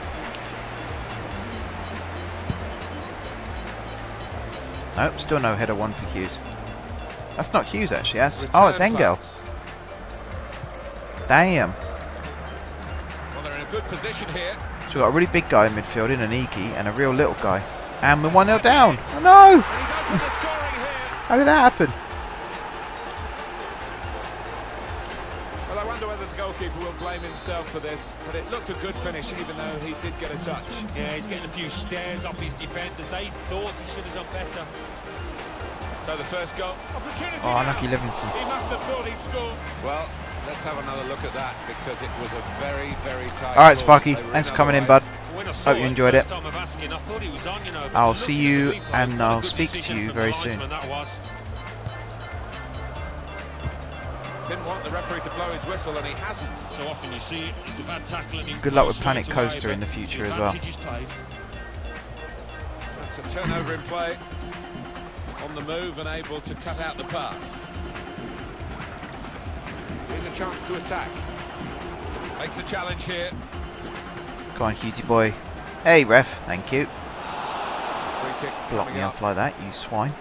Nope, still no header one for Hughes. That's not Hughes actually. That's it's Engel. Damn. Well, they're in a good position here. So we've got a really big guy in midfield in an Iggy and a real little guy. And we're 1-0 down. Oh no! And he's opened the scoring here. How did that happen? Well, I wonder whether the goalkeeper will blame himself for this, but it looked a good finish, even though he did get a touch. Yeah, he's getting a few stares off his defenders. They thought he should have done better. So the first goal. Opportunity Oh, unlucky Livingston. He must have thought he'd scored. Well, let's have another look at that, because it was a very, very tight. Alright, Sparky. Thanks for coming in, bud. Hope you enjoyed it. Asking, I'll see you and I'll speak to you very soon. Didn't want the referee to blow his whistle, and he hasn't. So often you see it's a bad tackle. And Good luck with Planet Coaster in the future as well. That's a turnover in play. On the move and able to cut out the pass. Here's a chance to attack. Makes the challenge here. Go on, Hughesy boy. Hey, ref. Thank you. Free kick Block coming me up. off like that, you swine.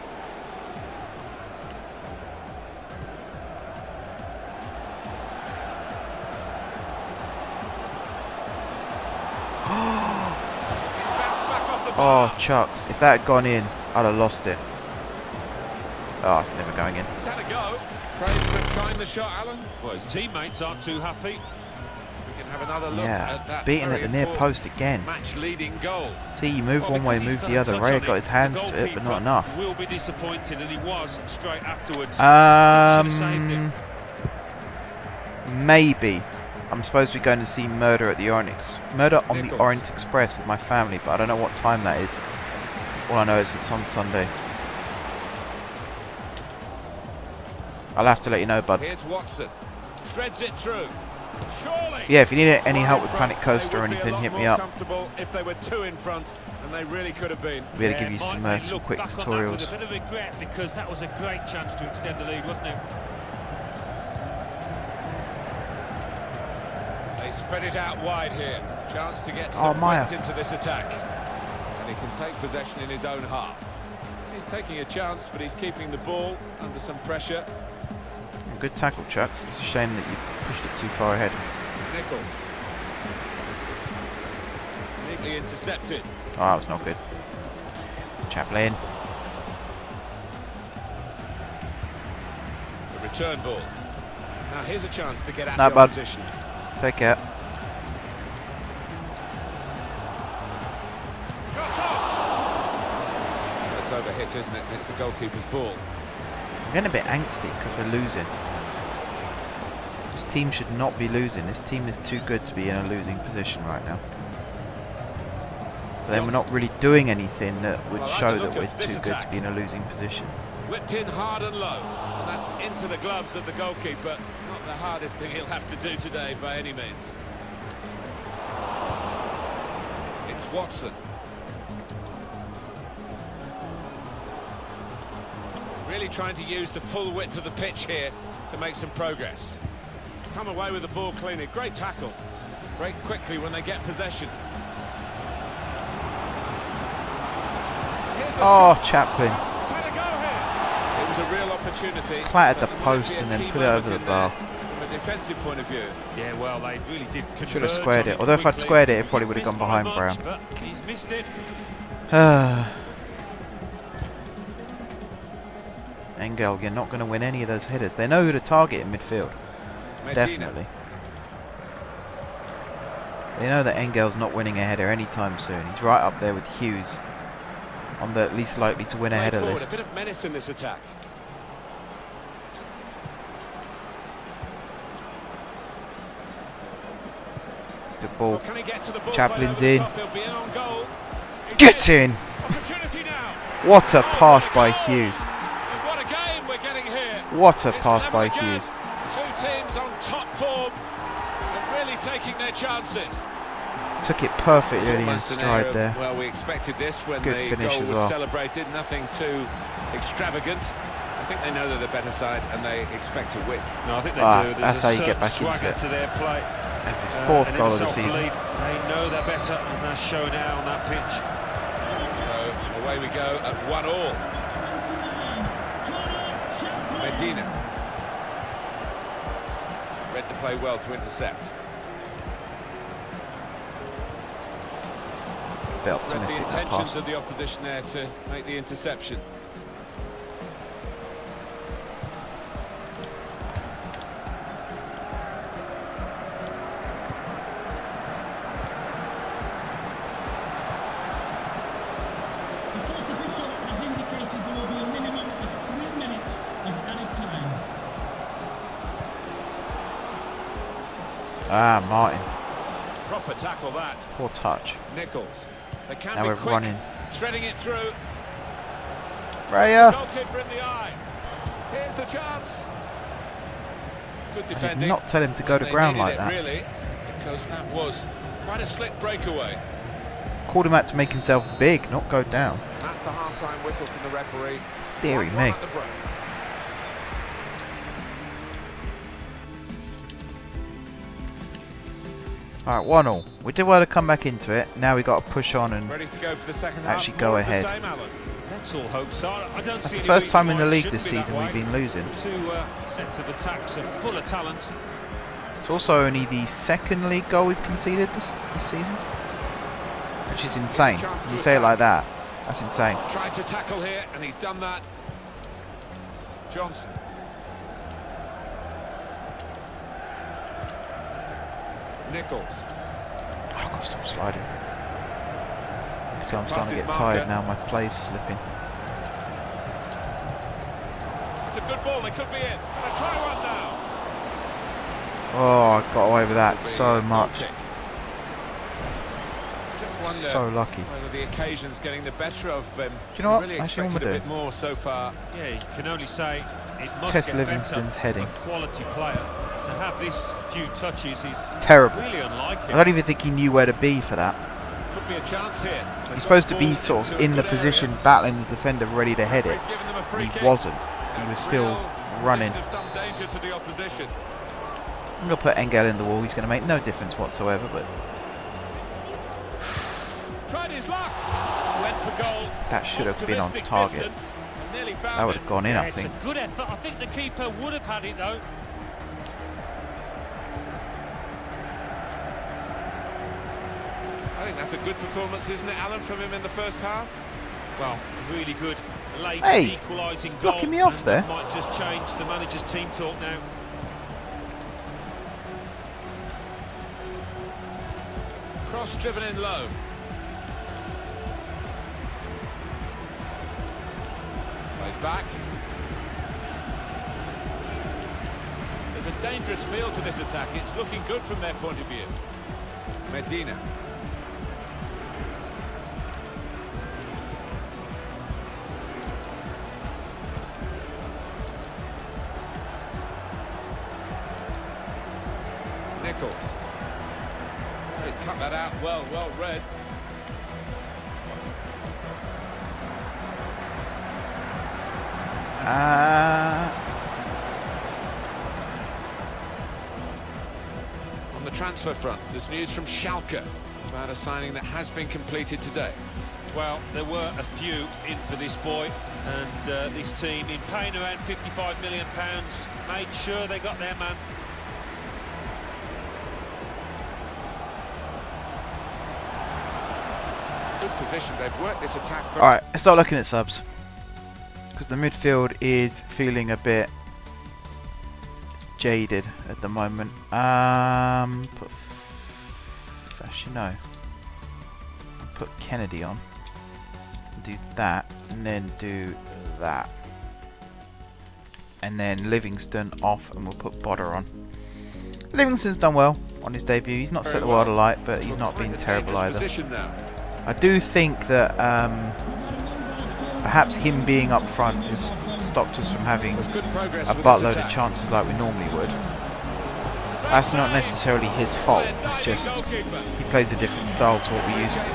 Oh, Chucks. If that had gone in, I'd have lost it. Oh, it's never going in. He's had a go. Praise for trying the shot, Alan. Well, his teammates aren't too happy. We can have another look at that. Beaten at very the near important post again. Match-leading goal. See, you move one way, move the other. Ray got his hands to it, but not enough. Will be disappointed, and he was straight afterwards. Maybe. I'm supposed to be going to see Murder on the Orient Express with my family, but I don't know what time that is. All I know is it's on Sunday. I'll have to let you know, bud. Here's Watson. Threads it through. Surely. Yeah, if you need any help with Planet Coaster or anything, hit me up. If they were two in front, and they really could have been. We'll be able to give you some quick tutorials. With a bit of regret, because that was a great chance to extend the lead, wasn't it? They spread it out wide here. Chance to get some weight into this attack. And he can take possession in his own half. He's taking a chance, but he's keeping the ball under some pressure. Good tackle, Chucks. It's a shame that you pushed it too far ahead. Nichols. Neatly intercepted. Oh, that was not good. Chaplin. The return ball. Now here's a chance to get at No, the bud. opposition. Take care. Shot on! That's overhit, isn't it? It's the goalkeeper's ball. I'm getting a bit angsty because we're losing. This team should not be losing. This team is too good to be in a losing position right now. But then we're not really doing anything that would show that we're too good to be in a losing position. Whipped in hard and low. And that's into the gloves of the goalkeeper. Not the hardest thing he'll have to do today by any means. It's Watson. Really trying to use the full width of the pitch here to make some progress. Come away with the ball cleanly. Great tackle. Break quickly when they get possession. Oh, Chaplin. He's had a go here. It was a real opportunity. Clattered the post and then put it over the bar. From a defensive point of view. Yeah, well, they really did. Should have squared it. Although if I'd squared it, it probably would have gone behind Brown. But he's missed it. Engel, you're not going to win any of those headers. They know who to target in midfield. Medina. Definitely. They know that Engel's not winning a header anytime soon. He's right up there with Hughes on the least likely to win a header list. A bit of menace in this attack. Good ball. Can he get to the ball? Chaplin's in. He'll be in on goal. Gets in! Opportunity now. What a pass by Hughes. What a game we're getting here. What a pass by Hughes. Two teams on top form and really taking their chances. Took it perfectly in stride there. Well, we expected this when Good the finish goal as was well. celebrated. Nothing too extravagant. I think they know they're the better side and they expect to win. No, I think they do. That's how you get back into it. To their play. That's his fourth goal of the season. They know they're better, and that's shown out on that pitch. So away we go at 1-1. Medina. Read the play well to intercept. Bit optimistic Read the that intentions pass. of the opposition there to make the interception. Ah, Martin. Proper tackle that. Poor touch. Nichols. They can Now be we're quick, running. threading it through. Raya! Goalkeeper in the eye. Here's the chance. Good I did defending. not tell him to go to They ground needed like it, that. really, because that was quite a slick breakaway. Called him out to make himself big, not go down. That's the half-time whistle from the referee. Deary 1-1 me. at the break. Alright, 1-1. We did well to come back into it. Now we got to push on and Ready to go for the second half. actually go More of the ahead. same, Alan. Let's all hope so. I don't That's see the any first reason time in why the it league this shouldn't be season that we've way. been losing. Two sets of attacks are full of talent. It's also only the second league goal we've conceded this season. Which is insane. When you say it like that, that's insane. Tried to tackle here, and he's done that. Johnson. Nichols. Oh, I've got to stop sliding. So I'm starting to get Passes tired marker. now, my play's slipping. It's a good ball, they could be in. Gonna try one now. Oh, I got away with that Will be so a goal much. kick. Just wonder So lucky. whether the occasion's getting the better of him. Do you know what? Really Actually, expected I'm a gonna bit more so far. Yeah, you can only say it must Test get Livingston's better. heading. A quality player to have this few touches is Terrible. really unlike I him. don't even think he knew where to be for that. Could be a chance here. He's supposed to be sort of in the position, battling the defender, ready to head it. And he wasn't. He was still running. Of some danger to the opposition. I'm going to put Engel in the wall. He's going to make no difference whatsoever, but Tried his luck. Went for goal. that should have been on Optimistic target. distance, and nearly found That would it. have gone in, Yeah, I it's think. a good effort. I think the keeper would have had it though. I think that's a good performance, isn't it, Alan, from him in the first half? Well, really good. Late Hey, equalising he's goal. blocking me off and there. that might just change the manager's team talk now. Cross driven in low. Played back. There's a dangerous feel to this attack. It's looking good from their point of view. Medina. Nichols. He's cut that out well read. On the transfer front, there's news from Schalke about a signing that has been completed today. Well, there were a few in for this boy. And this team, in paying around £55 million, made sure they got their man. Good position, they've worked this attack. Alright, let's start looking at subs. Because the midfield is feeling a bit jaded at the moment. Actually, no. Put Kennedy on. Do that, and then do that. And then Livingston off, and we'll put Bodder on. Livingston's done well on his debut. He's not set the world alight, but he's not been terrible either. I do think that perhaps him being up front has stopped us from having a buttload of chances like we normally would. That's not necessarily his fault, it's just he plays a different style to what we used to.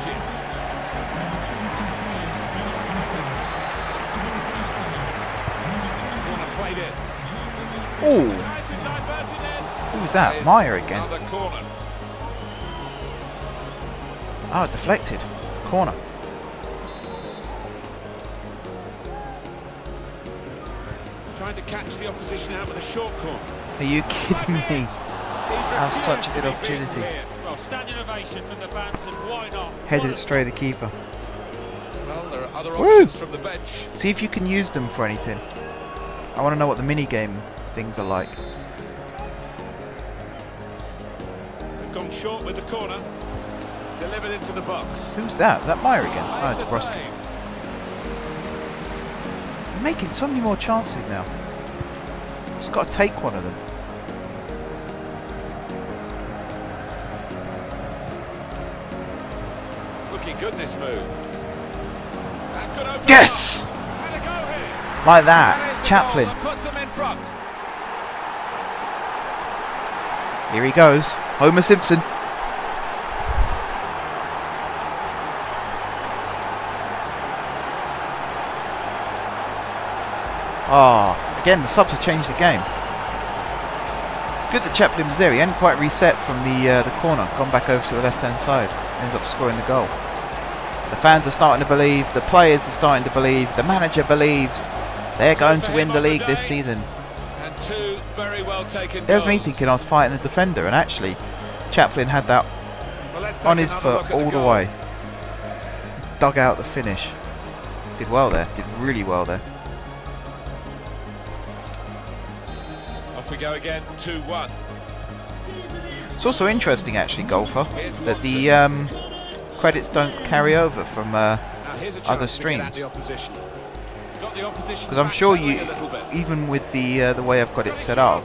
Ooh! Who was that? Meyer again. Oh, deflected. Corner. Trying to catch the opposition out with a short corner. Are you kidding me? That was such a good opportunity. Well, standing ovation from the fans, and why not? Headed it straight at the keeper. Well, there are other options from the bench. See if you can use them for anything. I want to know what the mini-game things are like. They've gone short with the corner. Delivered into the box. Who's that? Is that Meyer again? Oh, it's Brusky. They're making so many more chances now. Just got to take one of them. Looking good, this move. That could open. Yes! Like that. Chaplin. Puts them in front. Here he goes. Homer Simpson. Ah, oh, again the subs have changed the game. It's good that Chaplin was there. He hadn't quite reset from the corner, gone back over to the left-hand side, ends up scoring the goal. The fans are starting to believe, the players are starting to believe, the manager believes they're going to win the league this season. And two very well taken There's me goals. thinking I was fighting the defender, and actually Chaplin had that on his foot all the way. Dug out the finish. Did well there, did really well there. Off we go again, 2-1. It's also interesting actually, Golfer, that the credits don't carry over from other streams. Because I'm sure you, even with the way I've got it set up,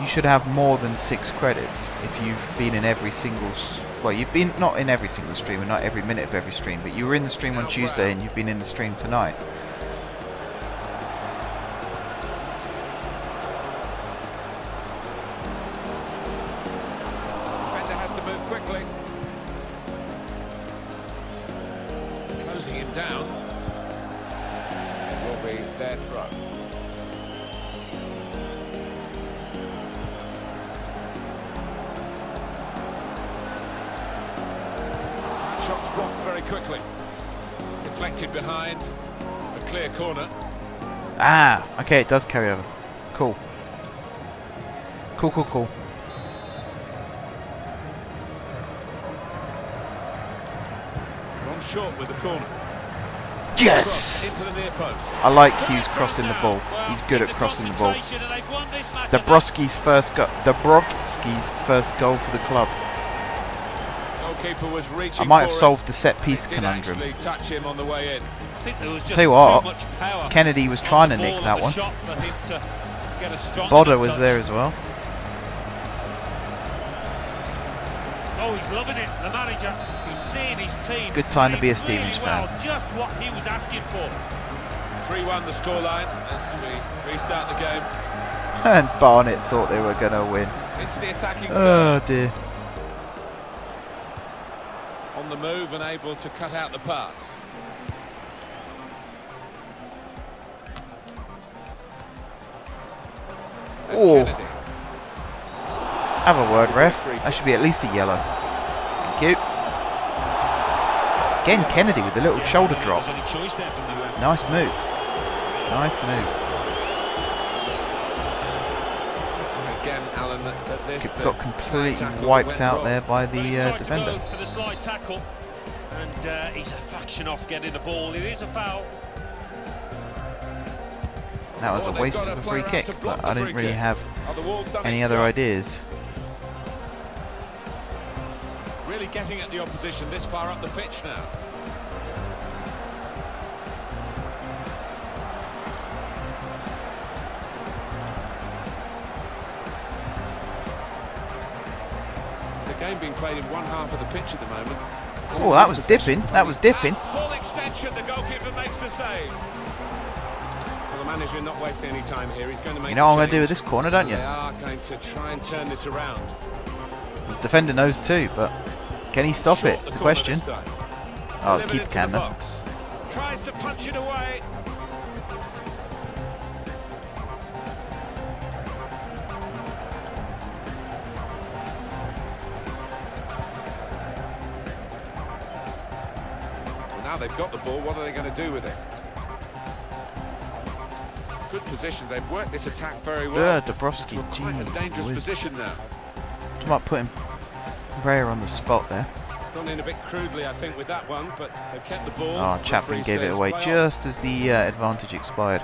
you should have more than 6 credits if you've been in every single... Well, you've been not in every single stream and not every minute of every stream, but you were in the stream on Tuesday and you've been in the stream tonight. Defender has to move quickly. Closing him down. It will be their throw. Shots blocked very quickly. Deflected behind. A clear corner. Ah, okay, it does carry over. Cool. Cool, cool, cool. Gone short with the corner. Yes! Into the near post. I like Hughes crossing the ball. He's good at crossing the ball. Dabrowski's first goal for the club. Goalkeeper was reaching. I might have solved the set piece conundrum. Touch him on the way in. Tell you what, Kennedy was trying to nick that one. Bodder was there as well. Oh, he's loving it, the manager. He's seeing his team. Good time to be a Stevenage fan. Just what he was asking for. 3-1 the scoreline as we restart the game. And Barnett thought they were going to win. Into the attacking Oh dear. on the move and able to cut out the pass. Oh. Have a word, ref. That should be at least a yellow. Thank you. Again, Kennedy with the little shoulder drop. Nice move. Nice move. Again, Alan, at this Got completely wiped out there by the defender. To go for the slide tackle, and he's a fraction off getting the ball. It is a foul. That was a waste of a free kick, but I didn't really have any other ideas. Really getting at the opposition this far up the pitch now. The game being played in one half of the pitch at the moment. Oh, that was dipping. That was dipping. Full extension, the goalkeeper makes the save. Well, the manager not wasting any time here. He's going to make. You know what I'm going to do with this corner, don't you? They are going to try and turn this around. The defender knows too, but can he stop it? It's the question. Oh, the keeper can though. Tries to punch it away. Well, now they've got the ball. What are they going to do with it? Good position. They've worked this attack very well. Dabrowski, Quite a dangerous position now. I might put him rare on the spot there. Gone in a bit crudely, I think, with that one, but they've kept the ball. Oh, Chaplin gave it away just as the advantage expired.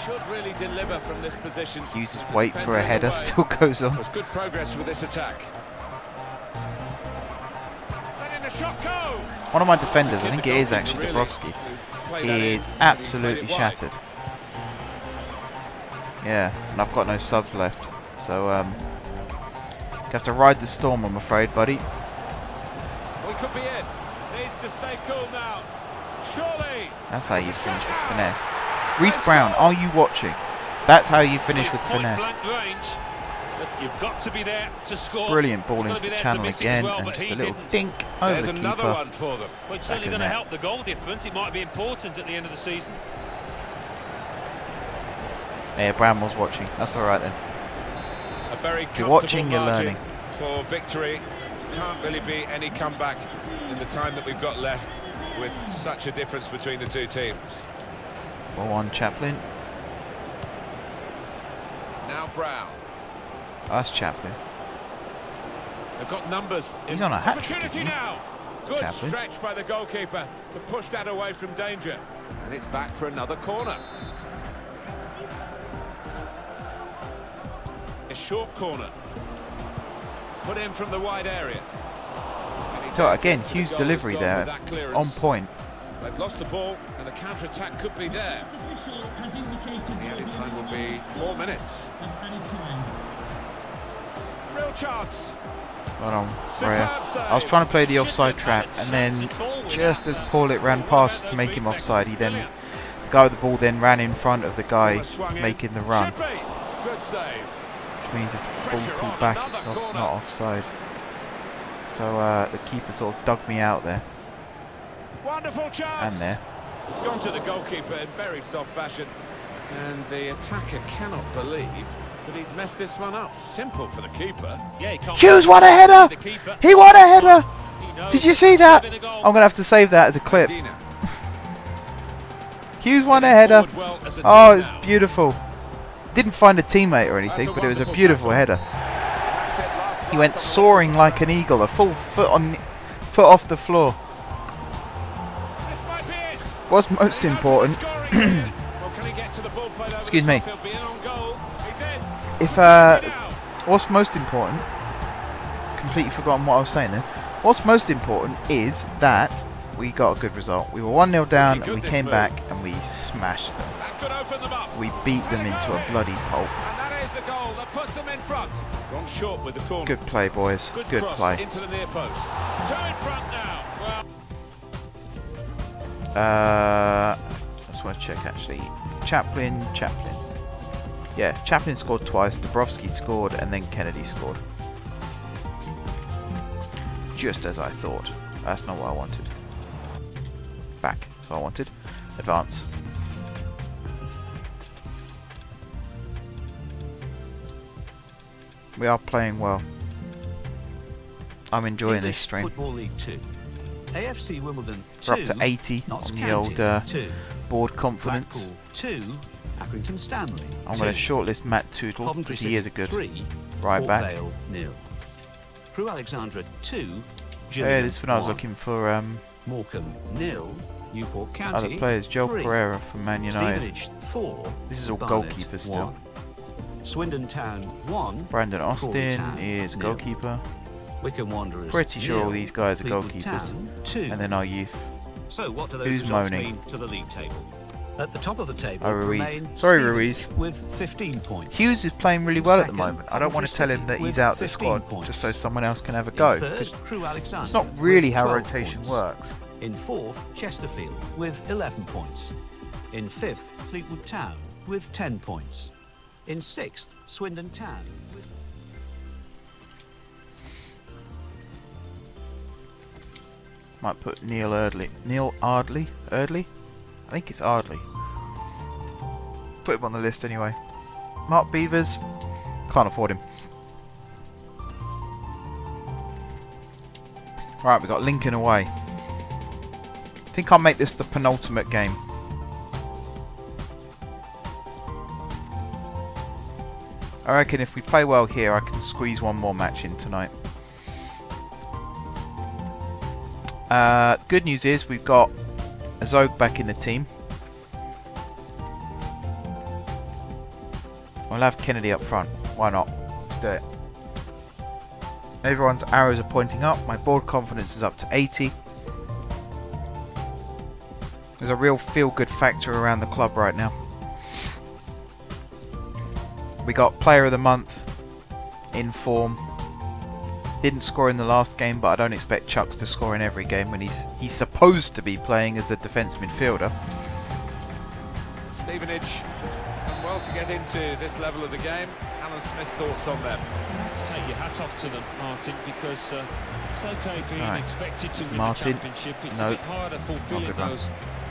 Should really deliver from this position. Hughes' wait for a header still goes on. There's good progress with this attack. Letting the shot go. One of my defenders, I think it is actually Dabrowski, is absolutely shattered. Yeah, and I've got no subs left, so you have to ride the storm, I'm afraid, buddy. We could be in. Needs to stay cool now. Surely. That's how you finish with finesse. Reece Brown, are you watching? That's how you finish with finesse. You've got to be there to score. Brilliant ball into the channel again, and just a little dink over the keeper. One for them. Well, it's certainly going to help the goal difference. It might be important at the end of the season. Yeah, Bramwell's watching. That's all right then. A very if you're watching, you're learning. For victory, can't really be any comeback in the time that we've got left, with such a difference between the two teams. Ball on Chaplin. Now Brown. That's Chaplin. They've got numbers. He's on a hat trick. Opportunity now. Good Chaplin. stretch by the goalkeeper to push that away from danger. And it's back for another corner. A short corner. Put in from the wide area. So again, Hughes' delivery there, on point. They've lost the ball, and the counter-attack could be there. The added time will be 4 minutes. Real chance. Well done, Freya. I was trying to play the offside trap, and then just as Paulet ran past to make him offside, the guy with the ball then ran in front of the guy making the run. Good save. Which means if the ball pulled back, it's not offside. So the keeper sort of dug me out there. Wonderful chance. And there. It's gone to the goalkeeper in very soft fashion, and the attacker cannot believe that he's messed this one up. Simple for the keeper. Yeah, Hughes won a header! He won a header! Did you see that? I'm going to have to save that as a clip. Hughes won a header. Oh, it's beautiful. Didn't find a teammate or anything, but it was a beautiful header. He went soaring like an eagle, a full foot off the floor. What's most important? Excuse me. What's most important? Completely forgotten what I was saying there. What's most important is that we got a good result. We were 1-0 down, and we came back and we smashed them. We beat them into a bloody pulp. Good play, boys. Good play. I just want to check actually. Chaplin. Yeah, Chaplin scored twice, Dabrowski scored, and then Kennedy scored. Just as I thought. That's not what I wanted. Back. That's what I wanted. Advance. We are playing well. I'm enjoing this stream. Football League 2. AFC Wimbledon 2. We're up to 80 Notts on the County, old 2. board confidence. Blackpool 2. Accrington Stanley. I'm going to shortlist Matt Tootle because he is a good 3. right back. Vale 0. Crewe Alexandra 2. Yeah, this is when I was looking for Morecambe 0. Newport County. other players. Joel 3. Pereira from Man United. Stevenage 4. This is all Barnet goalkeepers still. 1. Swindon Town 1. Brandon Austin Town, is 0. goalkeeper. Wycombe Wanderers. Pretty sure 0. all these guys are Fleetwood goalkeepers. Town, 2. And then our youth. So what do those Who's results moaning? mean to the league table? At the top of the table, Oh, Ruiz. remain Sorry, Stevenage Ruiz. with 15 points. Hughes is playing really well at the Second, moment. I don't want to Coventry tell him that City he's with out the 15 squad points. just so someone else can have a In go. third, 'cause Crewe Alexandra it's not really with how 12 rotation points. works. In fourth, Chesterfield with 11 points. In fifth, Fleetwood Town with 10 points. In sixth, Swindon Town with... Might put Neil Ardley. Neil Ardley? Ardley? I think it's Ardley. Put him on the list anyway. Mark Beavers. Can't afford him. Right, we got Lincoln away. I think I'll make this the penultimate game. I reckon if we play well here, I can squeeze one more match in tonight. Good news is we've got Azog back in the team. We'll have Kennedy up front. Why not? Let's do it. Everyone's arrows are pointing up. My board confidence is up to 80. There's a real feel-good factor around the club right now. We got Player of the Month in form. Didn't score in the last game, but I don't expect Chucks to score in every game when he's supposed to be playing as a defence midfielder. Stevenage done well to get into this level of the game. Alan Smith's thoughts on them? To take your hat off to them, Martin, because it's okay being expected to win Martin. the championship. It's Nope. a bit harder fulfilling Not good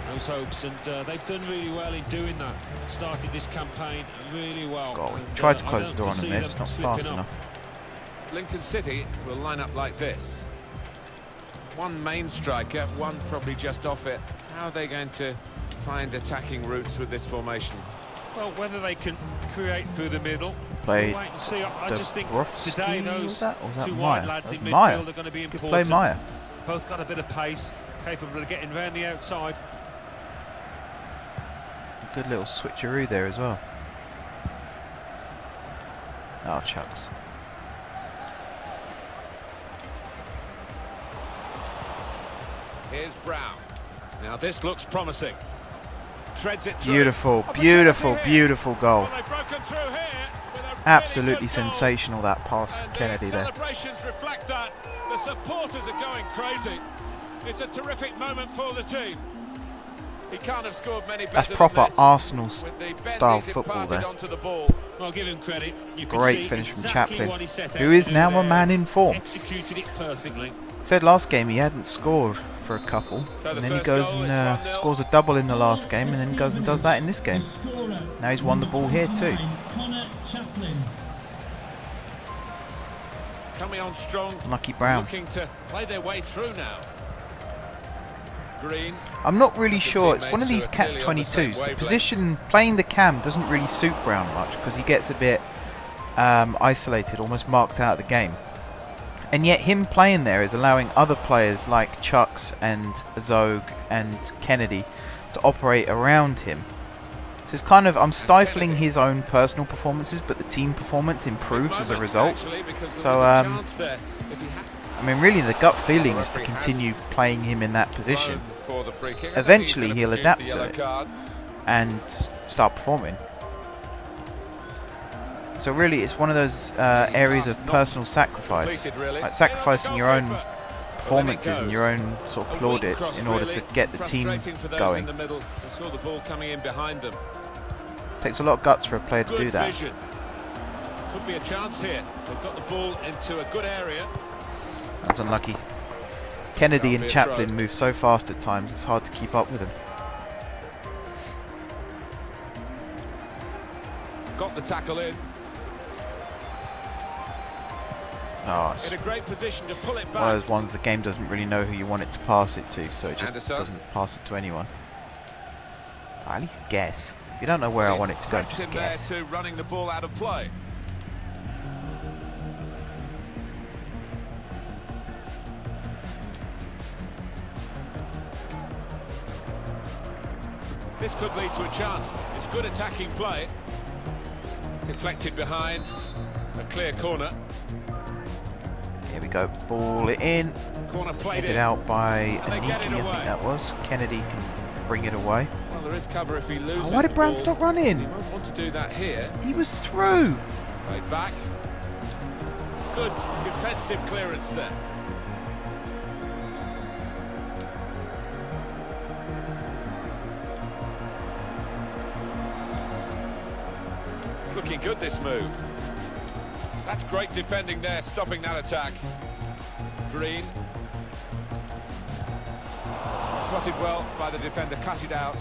those hopes, and they've done really well in doing that. Started this campaign really well. God, we and, tried to I close the don't door on them foresee there, them it's not slipping fast up. enough. Lincoln City will line up like this. One main striker, one probably just off it. How are they going to find attacking routes with this formation? Well, whether they can create through the middle, Played we'll wait and see. I just think Dubrovsky, today those was that two Meyer? wide lads in That was Meyer. midfield are going to be Good important. play, Meyer. Both got a bit of pace, capable of getting round the outside. A good little switcheroo there as well. Oh, Chucks. Here's Brown. Now this looks promising. Treads it through. Beautiful, beautiful, beautiful goal. Well, they've broken through here with a really Absolutely good goal. sensational, that pass from And Kennedy there. celebrations reflect that. The supporters are going crazy. It's a terrific moment for the team. He can't have scored many better. That's than proper this. Arsenal With the bend style he's football imparted there. onto the ball. Well, give him credit. You can Great see finish from exactly Chaplin, what he set out who is to do now a there. man in form. Executed it perfectly. Said last game he hadn't scored for a couple, So the and then he first goes goal and is 1-0. scores a double in the last game, and then goes and does that in this game. Now he's won the ball here too. Coming on strong. Lucky Brown. Looking to play their way through now. Green. I'm not really The sure. It's one of teammates these who are clearly on the same catch-22s. The wavelength. position, playing the cam doesn't really suit Brown much because he gets a bit isolated, almost marked out of the game. And yet him playing there is allowing other players like Chucks and Zog and Kennedy to operate around him. So it's kind of, I'm stifling his own personal performances, but the team performance improves as a result. So, I mean, really the gut feeling is to continue playing him in that position. Eventually he'll adapt to it and start performing. So really it's one of those areas of personal sacrifice, like sacrificing your own performances and your own sort of plaudits in order to get the team going. Takes a lot of guts for a player to do that. Could be a chance here. They've got the ball into a good area. That was unlucky. Kennedy and Chaplin move so fast at times it's hard to keep up with them. Got the tackle in. Oh, in a great position to pull it back. one of those ones the game doesn't really know who you want it to pass it to, so it just Anderson. doesn't pass it to anyone. At least guess. If you don't know where I want it to go, Pressed just him guess. there to running the ball out of play. This could lead to a chance. It's good attacking play. Deflected behind. A clear corner. Here we go. Ball it in. Corner played Headed in. out by And they Aniki, get I it think away. that was. Kennedy can bring it away. Well, there is cover if he loses. Oh, why did the Brown ball. stop running? He won't want to do that here. He was through. Played back. Good defensive clearance there. It's looking good, this move. That's great defending there, stopping that attack. Green. Spotted well by the defender, cut it out.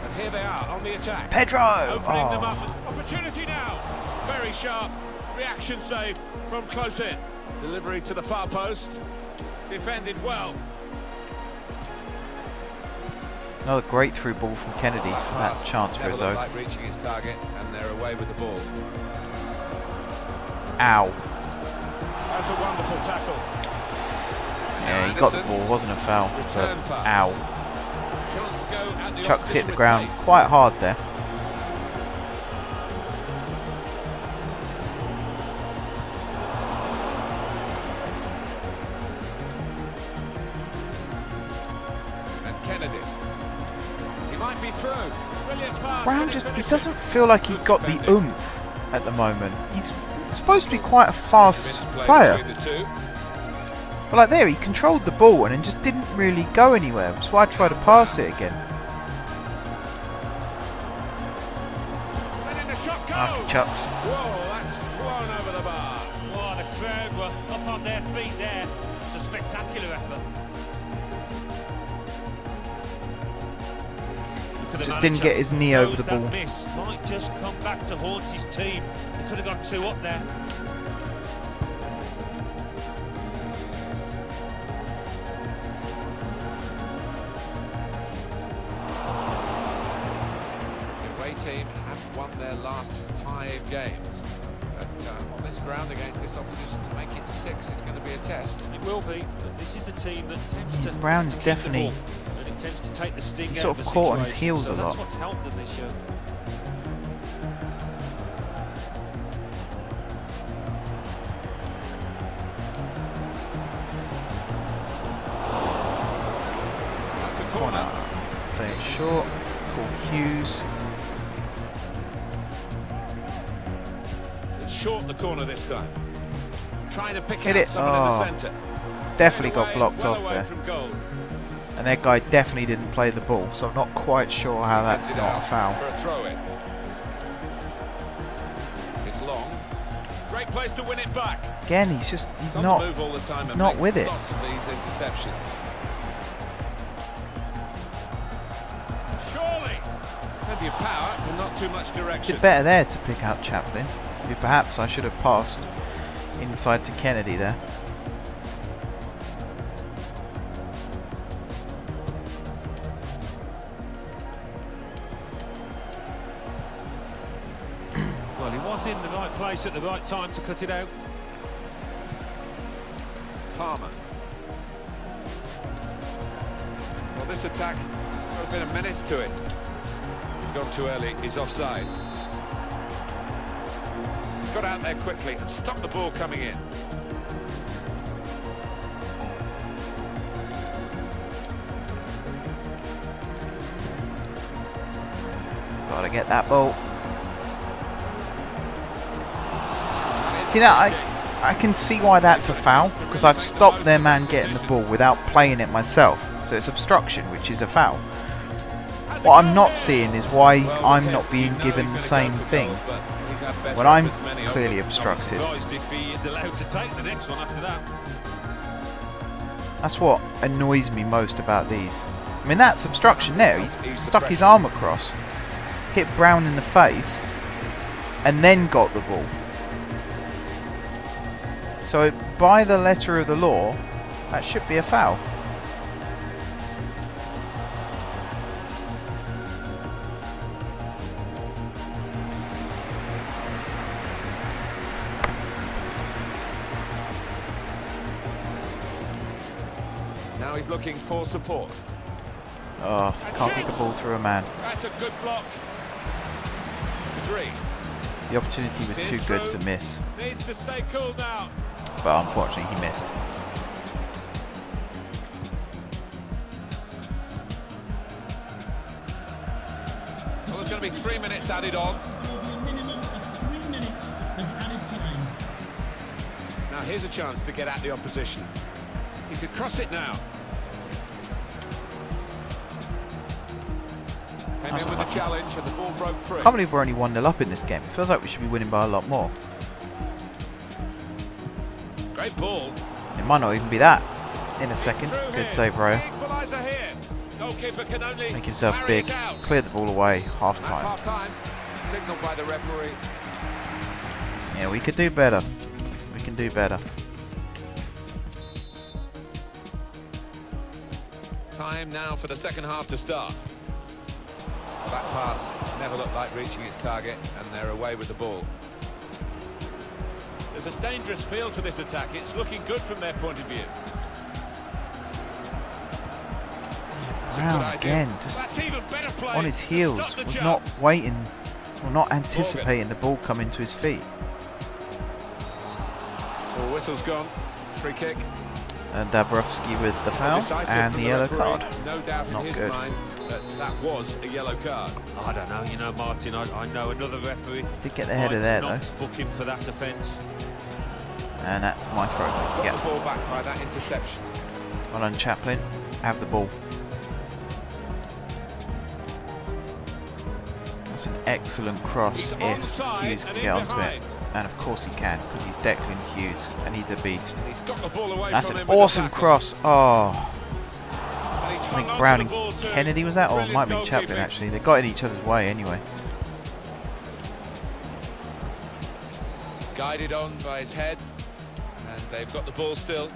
And here they are on the attack. Pedro! Opening them up. Opportunity now. Very sharp. Reaction save from close in. Delivery to the far post. Defended well. Another great through ball from Kennedy, so that's a chance for his own. Like reaching its target, and they're away with the ball. Ow. That's a wonderful tackle. Yeah, he got the ball, wasn't a foul. Return But pass. ow. Chance to go at the Chuck's hit opposition the with ground pace. quite hard there. And Kennedy. He might be through. Brilliant pass. Brown Can he just, he finish doesn't it? feel like he got the oomph at the moment. He's supposed to be quite a fast Minutes played player. between the two. But like there, he controlled the ball and it just didn't really go anywhere. That's why I tried to pass it again. Letting the shot go. Marky Chucks. Whoa, that's flown over the bar. Oh, the crowd were up on their feet there. It's a spectacular effort. Look at the Just didn't manager. get his knee Knows over the that ball. Miss might just come back to haunt his team. They could have got two up there. The away team have won their last 5 games. But on this ground against this opposition, to make it 6 is going to be a test. It will be, but this is a team that tends to Brown is keep the definitely- ball, and it tends to take the sting He's out sort of of the caught on his situation. heels So a lot. That's what's helped them this year. That's a corner. Play it short. Paul Hughes. It's short the corner this time. Trying to pick Hit out it. someone in Oh. the centre. Definitely got Away, blocked well off away there. from goal. And that guy definitely didn't play the ball, so I'm not quite sure how that's Gets it not a out foul. for a throw in. It's long. Great place to win it back. Again, he's It's on the move all the time and not makes with it. lots of these interceptions. Surely. Plenty of power, but not too much direction. did better there to pick out Chaplin. Who perhaps I should have passed inside to Kennedy there. Well, he was in the right place at the right time to cut it out. Palmer. Well, this attack got a bit of menace to it. He's gone too early. He's offside. He's got out there quickly and stopped the ball coming in. Gotta get that ball. See now, I can see why that's a foul, because I've stopped their man getting the ball without playing it myself. So it's obstruction, which is a foul. What I'm not seeing is why I'm not being given the same thing when I'm clearly obstructed. Surprised if he is allowed to take the next one after that. That's what annoys me most about these. I mean, that's obstruction there. He's stuck his arm across, hit Brown in the face, and then got the ball. So, by the letter of the law, that should be a foul. Now he's looking for support. Oh, can't kick a ball through a man. That's a good block. 3. The opportunity was too good to miss. Needs to stay cool now. But unfortunately he missed. Well, there's going to be 3 minutes added on. A minimum of 3 minutes of added time. Now here's a chance to get at the opposition. He could cross it now. Came in with a challenge and the ball broke free. I can't believe we're only 1-0 up in this game. It feels like we should be winning by a lot more. Great ball. It might not even be that in a second. Good save, Raya. Equaliser here. Goalkeeper can only Make himself parry big. it out. Cleared the ball away. Half That's time. half time. Signalled by the referee. Yeah, we could do better. We can do better. Time now for the second half to start. That pass never looked like reaching its target, and they're away with the ball. There's a dangerous feel to this attack. It's looking good from their point of view. Brown again, just on his heels, was not waiting or not anticipating the ball coming to his feet. Oh, whistle's gone. Free kick. And Dabrowski with the foul and the yellow card. No doubt Not in his good. mind that was a yellow card. I don't know, you know, Martin, I know another referee Did get the header there though. not book him for that offence. And that's my throw. Got Yeah. the ball back by that interception. Well done, Chaplin. Have the ball. That's an excellent cross He's if onside Hughes can and get in onto behind. it. And of course he can, because he's Declan Hughes and he's a beast. He's got the ball away That's from an him with the awesome tackle. cross. Oh, And he's I hung think on to Brown the and ball too. Kennedy was that, or it might have been Brilliant Chaplin goalkeeping. actually. They got in each other's way anyway. Guided on by his head, and they've got the ball still.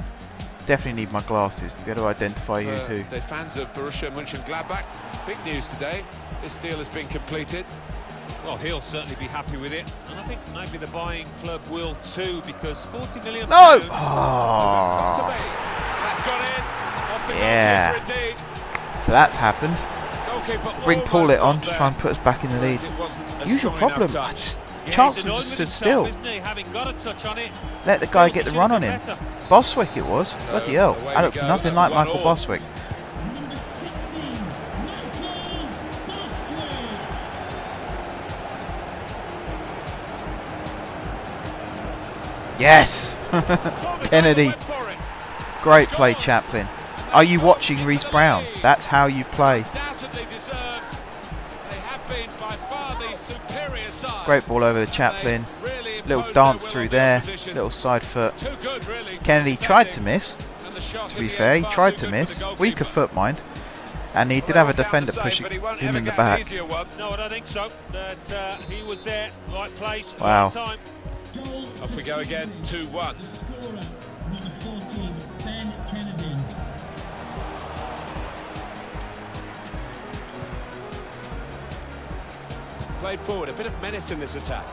Definitely need my glasses to be able to identify who's who. The fans of Borussia Mönchengladbach. Big news today. This deal has been completed. Well, he'll certainly be happy with it, and I think maybe the buying club will too, because 40 million. No! Got to Oh, be. That's gone in. Off the Yeah. goalkeeper indeed. so that's happened. Goalkeeper Bring almost Paulette got on to there, try and put us back in the but lead. it wasn't a Usual strong problem. enough I touch. just Yeah, chance he's would annoyed just with stood himself, still. isn't he? Having got a touch on it. Let the guy Feels get the he run should on have him. been better. Boswick it was. Bloody hell. away That we looks go. nothing like 1 Michael all. Boswick. Number 16, Michael Boswick. Yes! Kennedy. Went for it. Great play, Chaplin. Are you watching Reece Brown? That's how you play. Undoubtedly deserved. They have been by far the superior side. Great ball over the Chaplin. They really Little imposed dance their will through on the there. opposition. Little side foot. Too good, really. Kennedy tried to miss. And the shot To in be the fair, end he far tried too to good for miss. the goalkeeper. Weaker foot, mind. And he did Well, have a they won't defender count the pushing same, but he won't him ever in the get an back. easier one. No, I don't think so. That he was there, right place, Wow. right time. Goal Off we go again, 2-1. The scorer, number 14, Ben Kennedy. Played forward, a bit of menace in this attack.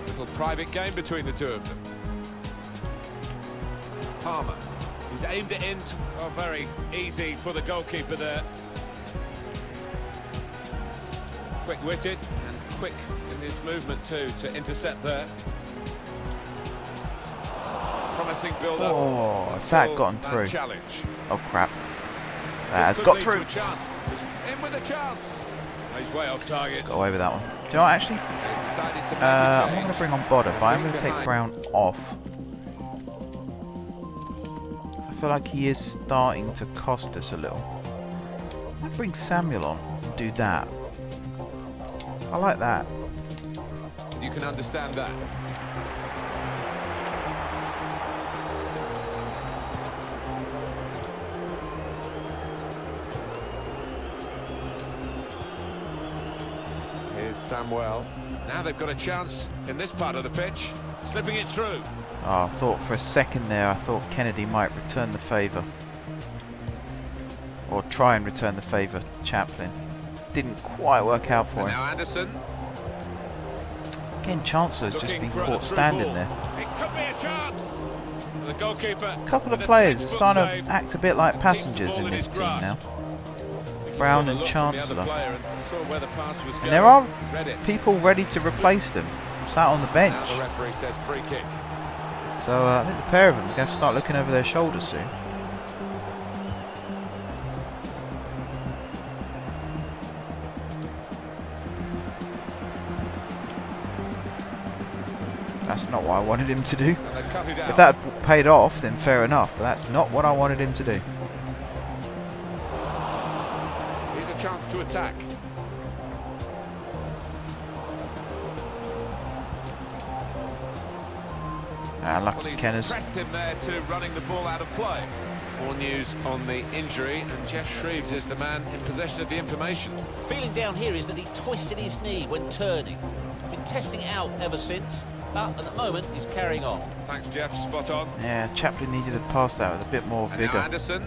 Little private game between the two of them. Palmer, who's aimed it in. Oh, very easy for the goalkeeper there. Quick-witted and quick in his movement too to intercept there. Promising build-up. Oh, if that until gotten that through. challenge. Oh crap. That has This could got lead to through. a chance. In with a chance. He's way off target. Got away with that one. Do you know what, actually? They decided to make a I'm not change. going to bring on Bodder, but I'm going to take Behind. Brown off. I feel like he is starting to cost us a little. I'll bring Samuel on. do that. I like that. You can understand that. Here's Samuel. Now they've got a chance in this part of the pitch, slipping it through. Oh, I thought for a second there, I thought Kennedy might return the favour. Or try and return the favour to Chaplin. Didn't quite work out for him. Now Anderson. Again, Chancellor's just been caught standing there. It could be a chance. The goalkeeper. A couple of players are starting to act a bit like passengers in this team now. Brown and Chancellor. And there are people ready to replace them, sat on the bench. The referee says free kick. So I think the pair of them are going to have to start looking over their shoulders soon. That's not what I wanted him to do. If that had paid off, then fair enough, but that's not what I wanted him to do. Here's a chance to attack. Lucky Kenners. Pressed him there to running the ball out of play. More news on the injury, and Jeff Shreves is the man in possession of the information. Feeling down here is that he twisted his knee when turning. Been testing it out ever since, but at the moment he's carrying on. Thanks, Jeff. Spot on. Yeah, Chaplin needed to pass that with a bit more And vigour. now Anderson.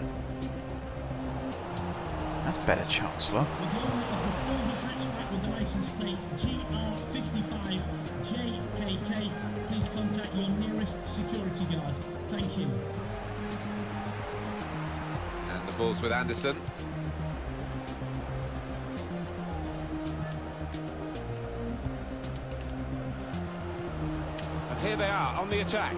That's better, Chancellor. The owner of the silver hatchback with the license plate GR55JKK, please contact your nearest security guard. Thank you. And the ball's with Anderson. And here they are on the attack.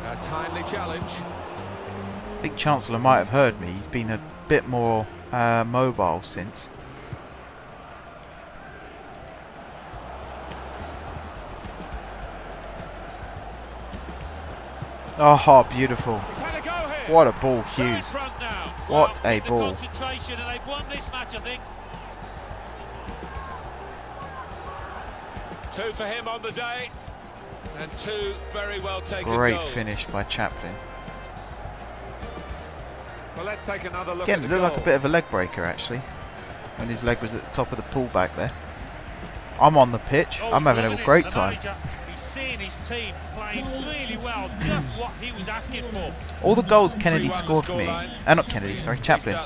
A timely challenge. I think Chancellor might have heard me. He's been a bit more mobile since. Oh, beautiful. What a ball, Hughes. What a ball. Concentration, and they've won this match, I think. 2 for him on the day, and 2 very well taken Great goals. finish by Chaplin. Well, let's take another look Again, at it the looked like a goal. bit of a leg breaker actually, when his leg was at the top of the pool back there. I'm on the pitch. I'm having a great time. He's seeing his team playing really well, just what he was asking for. All the goals Kennedy scored for me, not Kennedy, sorry, Chaplin.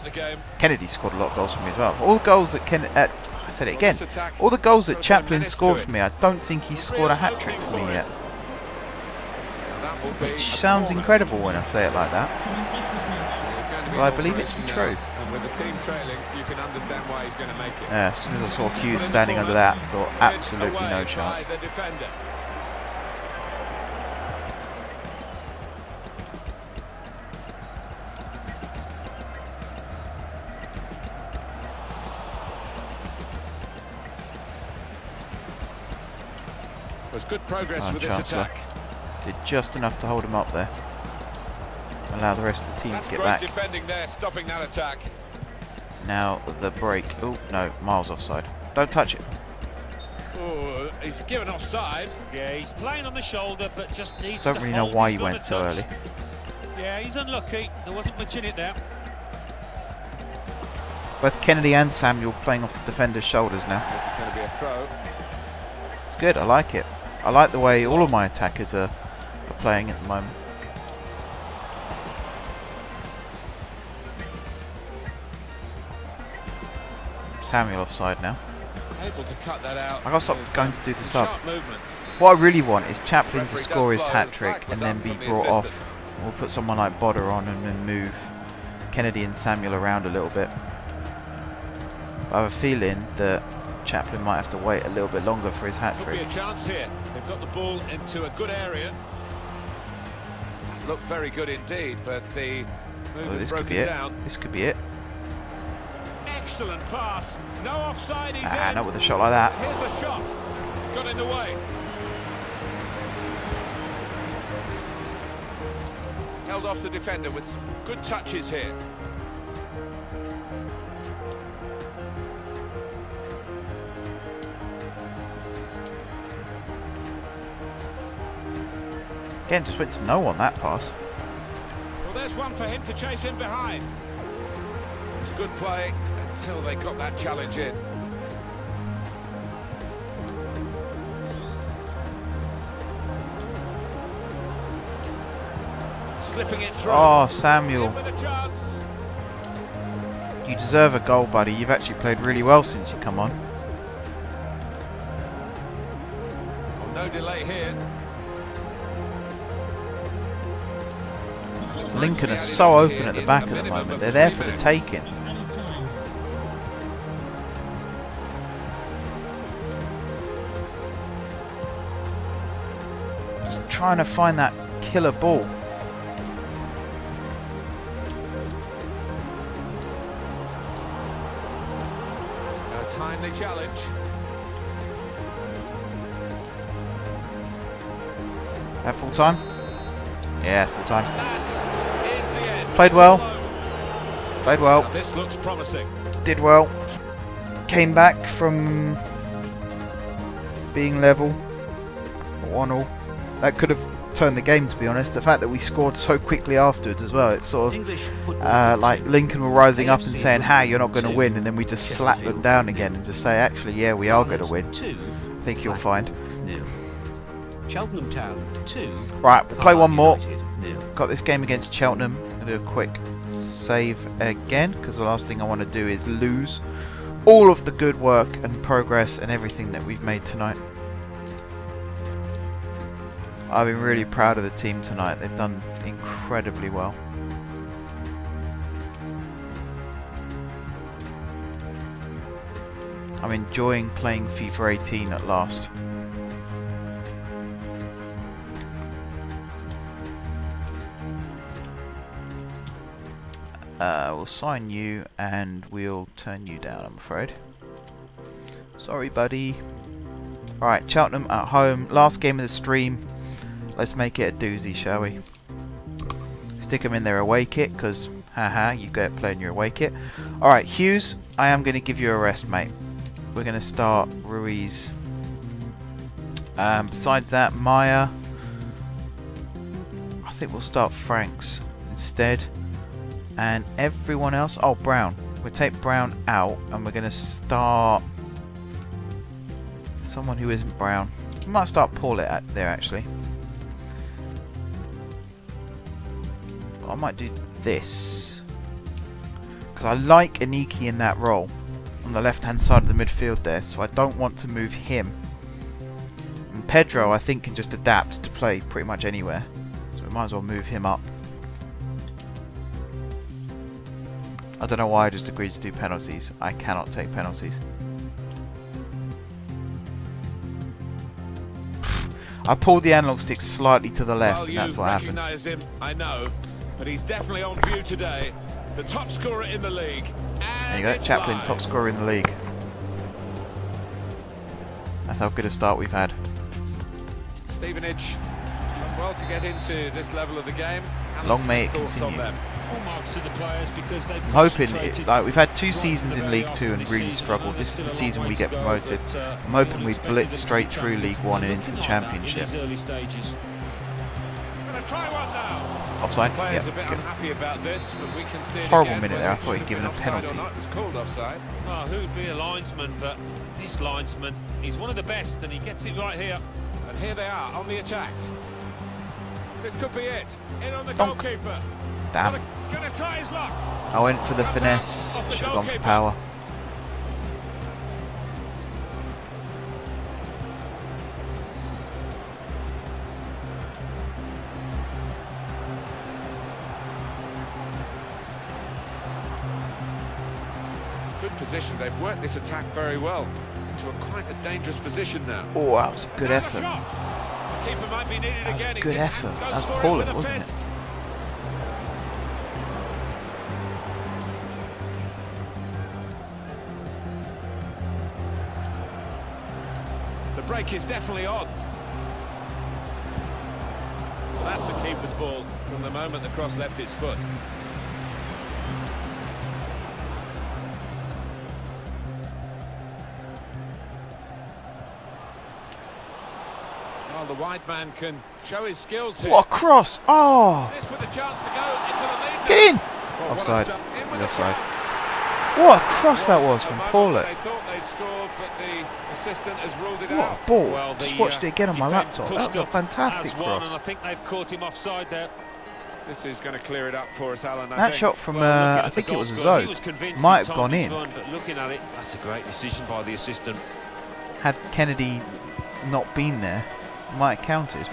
Kennedy scored a lot of goals for me as well. All the goals that I said it again. All the goals that Chaplin scored for me, I don't think he's scored a hat-trick for me yet. Which sounds incredible when I say it like that. But I believe it to be true. And with the team trailing, you can understand why he's going to make it. Yeah, as soon as I saw Hughes standing under that, I thought absolutely no chance. The defender. Was good progress with this Chancellor attack. did just enough to hold him up there. Allow the rest of the team That's to get great back. defending there, stopping that attack. Now the break. Oh no, miles offside. Don't touch it. Oh, he's given offside. Yeah, he's playing on the shoulder, but just needs Don't to really know hold why his he run went a so touch. early. Yeah, he's unlucky. There wasn't much in it there. Both Kennedy and Samuel playing off the defender's shoulders now. This is going to be a throw. It's good. I like it. I like the way all of my attackers are playing at the moment. Samuel offside now. Able to cut that out. I gotta stop going to do this up. Sharp movement. What I really want is Chaplin to Referee score does his blow. hat trick Flag was and then up be from the brought assistant. off. We'll put someone like Bodder on and then move Kennedy and Samuel around a little bit. But I have a feeling that Chaplin might have to wait a little bit longer for his hat Could trick. be a chance here. They've got the ball into a good area. Looked very good indeed, but the move Oh, is this could be broken it. down. This could be it. Excellent pass. No offside. He's in. Not with a shot like that. Here's the shot. Got in the way. Held off the defender with some good touches here. Again, just went to no on that pass. Well, there's one for him to chase in behind. It's good play until they got that challenge in. Slipping it through. Oh, Samuel. You deserve a goal, buddy. You've actually played really well since you come on. Well, no delay here. Lincoln are so open at the back at the moment. They're there for the taking. Just trying to find that killer ball. Timely challenge. At full time? Yeah, full time. That is the end. Played well. Played well. Now this looks promising. Did well. Came back from being level. 1-1. That could have turned the game, to be honest. The fact that we scored so quickly afterwards as well, it's sort of like Lincoln were rising up and saying, "Hey, you're not going to win," and then we just slap them down again and just say, "Actually, yeah, we are going to win. I think you'll find." Cheltenham Town 2. Right, we'll play one more. Got this game against Cheltenham. I'm going to do a quick save again, because the last thing I want to do is lose all of the good work and progress and everything that we've made tonight. I've been really proud of the team tonight. They've done incredibly well. I'm enjoying playing FIFA 18 at last. We'll sign you and we'll turn you down, I'm afraid. Sorry, buddy. Alright, Cheltenham at home. Last game of the stream. Let's make it a doozy, shall we? Stick them in their away kit, because, haha, you get playing your away kit. Alright, Hughes, I am going to give you a rest, mate. We're going to start Ruiz. Besides that, Maya. I think we'll start Franks instead. And everyone else, oh, Brown. We'll take Brown out, and we're going to start someone who isn't Brown. We might start Paulette there, actually. I might do this, because I like Aniki in that role on the left hand side of the midfield there, so I don't want to move him. And Pedro, I think, can just adapt to play pretty much anywhere, so we might as well move him up. I don't know why I just agreed to do penalties. I cannot take penalties. I pulled the analog stick slightly to the left, and that's what happened. Him, I know, but he's definitely on view today. The top scorer in the league. There you go, Chaplin, top scorer in the league. That's how good a start we've had. Stevenage, well to get into this level of the game. Long may it continue. Full marks to the players because they've I'm hoping, like, we've had 2 seasons in League 2 and really struggled. This is the season we get promoted. I'm hoping we blitz straight through League 1 and into the Championship. Offside? Yeah. Horrible minute there. I thought he'd given a penalty. Oh, who would be a linesman, but this linesman, he's one of the best and he gets it right here. And here they are on the attack. This could be it. In on the goalkeeper. Damn. I went for the finesse. Should have gone for power. Good position. They've worked this attack very well into quite a dangerous position now. Oh, that was a good effort. Keeper might be needed again. That was a good effort. That was Paulette, wasn't it? The break is definitely on. Well, that's the keeper's ball from the moment the cross left its foot. Well, the wide man can show his skills here. What a cross! Oh! This with the chance to go into the lead. Get in! Well, Offside. in with Offside. chance. What a cross that was from Paulette. They thought they scored, but the assistant has ruled it out. What a ball. Well, Just watched it again on my laptop. That was a fantastic cross. And I think they've caught him offside there. This is going to clear it up for us, Alan. That shot from, I think it was a zone, might have gone in. But looking at it, that's a great decision by the assistant. Had Kennedy not been there, might have counted.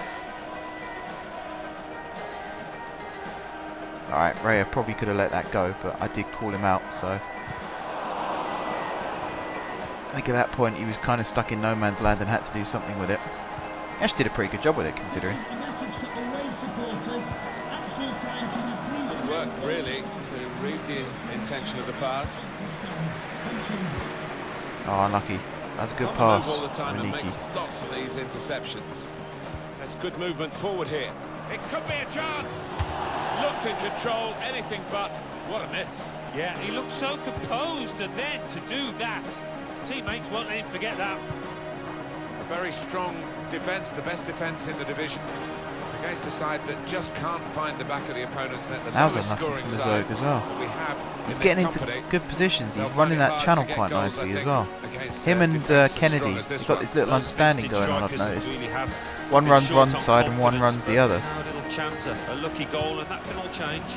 Alright, Raya probably could have let that go, but I did call him out, so... I think at that point he was kind of stuck in no man's land and had to do something with it. Ash did a pretty good job with it, considering. Good work, really, to read the intention of the pass. Oh, unlucky. That's a good It's pass. all the time and Maniki. makes lots of these interceptions. There's good movement forward here. It could be a chance. Looked in control, anything but. What a miss. Yeah, he looked so composed, and then to do that, his teammates won't let him forget that. A very strong defence, the best defence in the division, against a side that just can't find the back of the opponent's net. The That was lowest unlucky scoring from the side Zog as well. that we have He's in getting this into company. good positions. They'll He's find running it that hard channel to get quite goals, nicely I as think, well. against, Him and defence as Kennedy, strong as this he's got one. this little understanding going on, I've Strikers noticed. really have One been runs short one on side and one confidence, runs the but other. now a little chance, a lucky goal, and that can all change.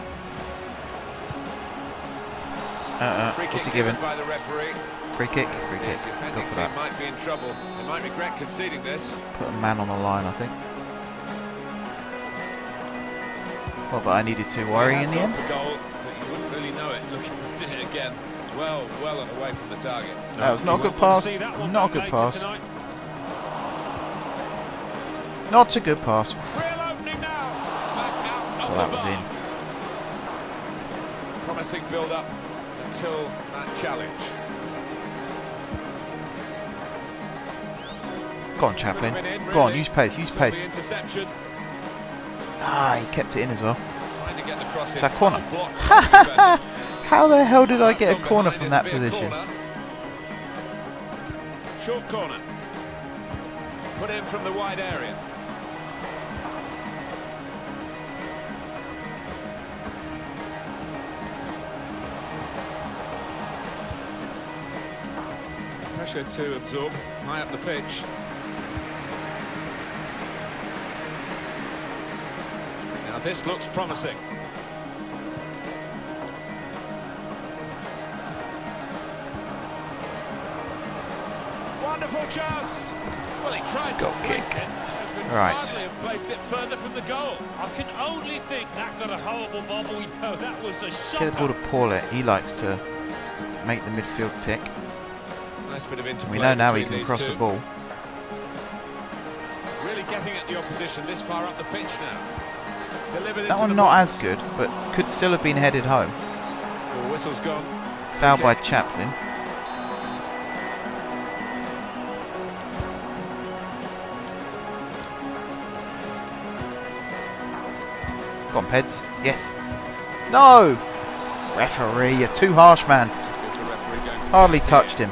Free What's he kick giving? by the referee. Free kick? Free kick. The Go defending for team that. might be in trouble. They might regret conceding this. Put a man on the line, I think. Not that I needed to worry in the end. The goal, but you wouldn't really know it looking at it again. Well and away from the target. That was not a good pass. Not a good pass. Not a good pass. Real opening now. Back out So of that the was bar. in. Promising build-up until that challenge. Go on, Chaplin. Could have been in, Go on, really. use pace, use Until pace. the interception. Ah, he kept it in as well. Trying to get the cross in. Is that corner? Block by the defender. How the hell did I That's get a gone corner behind, from it'll that be a position? corner. Short corner. Put in from the wide area. Pressure to absorb, high up the pitch. Now this looks promising. Wonderful chance. Well, he tried Goal to place kick. it. Could Right. hardly have placed it further from the goal. I can only think that got a horrible bobble. You know, that was a Get the ball shocker. to Paulette. He likes to make the midfield tick. Nice bit of interplay. We know now he between can these cross two. the ball. Really getting at the opposition this far up the pitch now. Delivered That into one the not box. as good, but could still have been headed home. The whistle's gone. Foul by kick. Chaplin. Go on, Peds. Yes. No! Referee, you're too harsh, man. Is the referee going to Hardly kick touched it? him.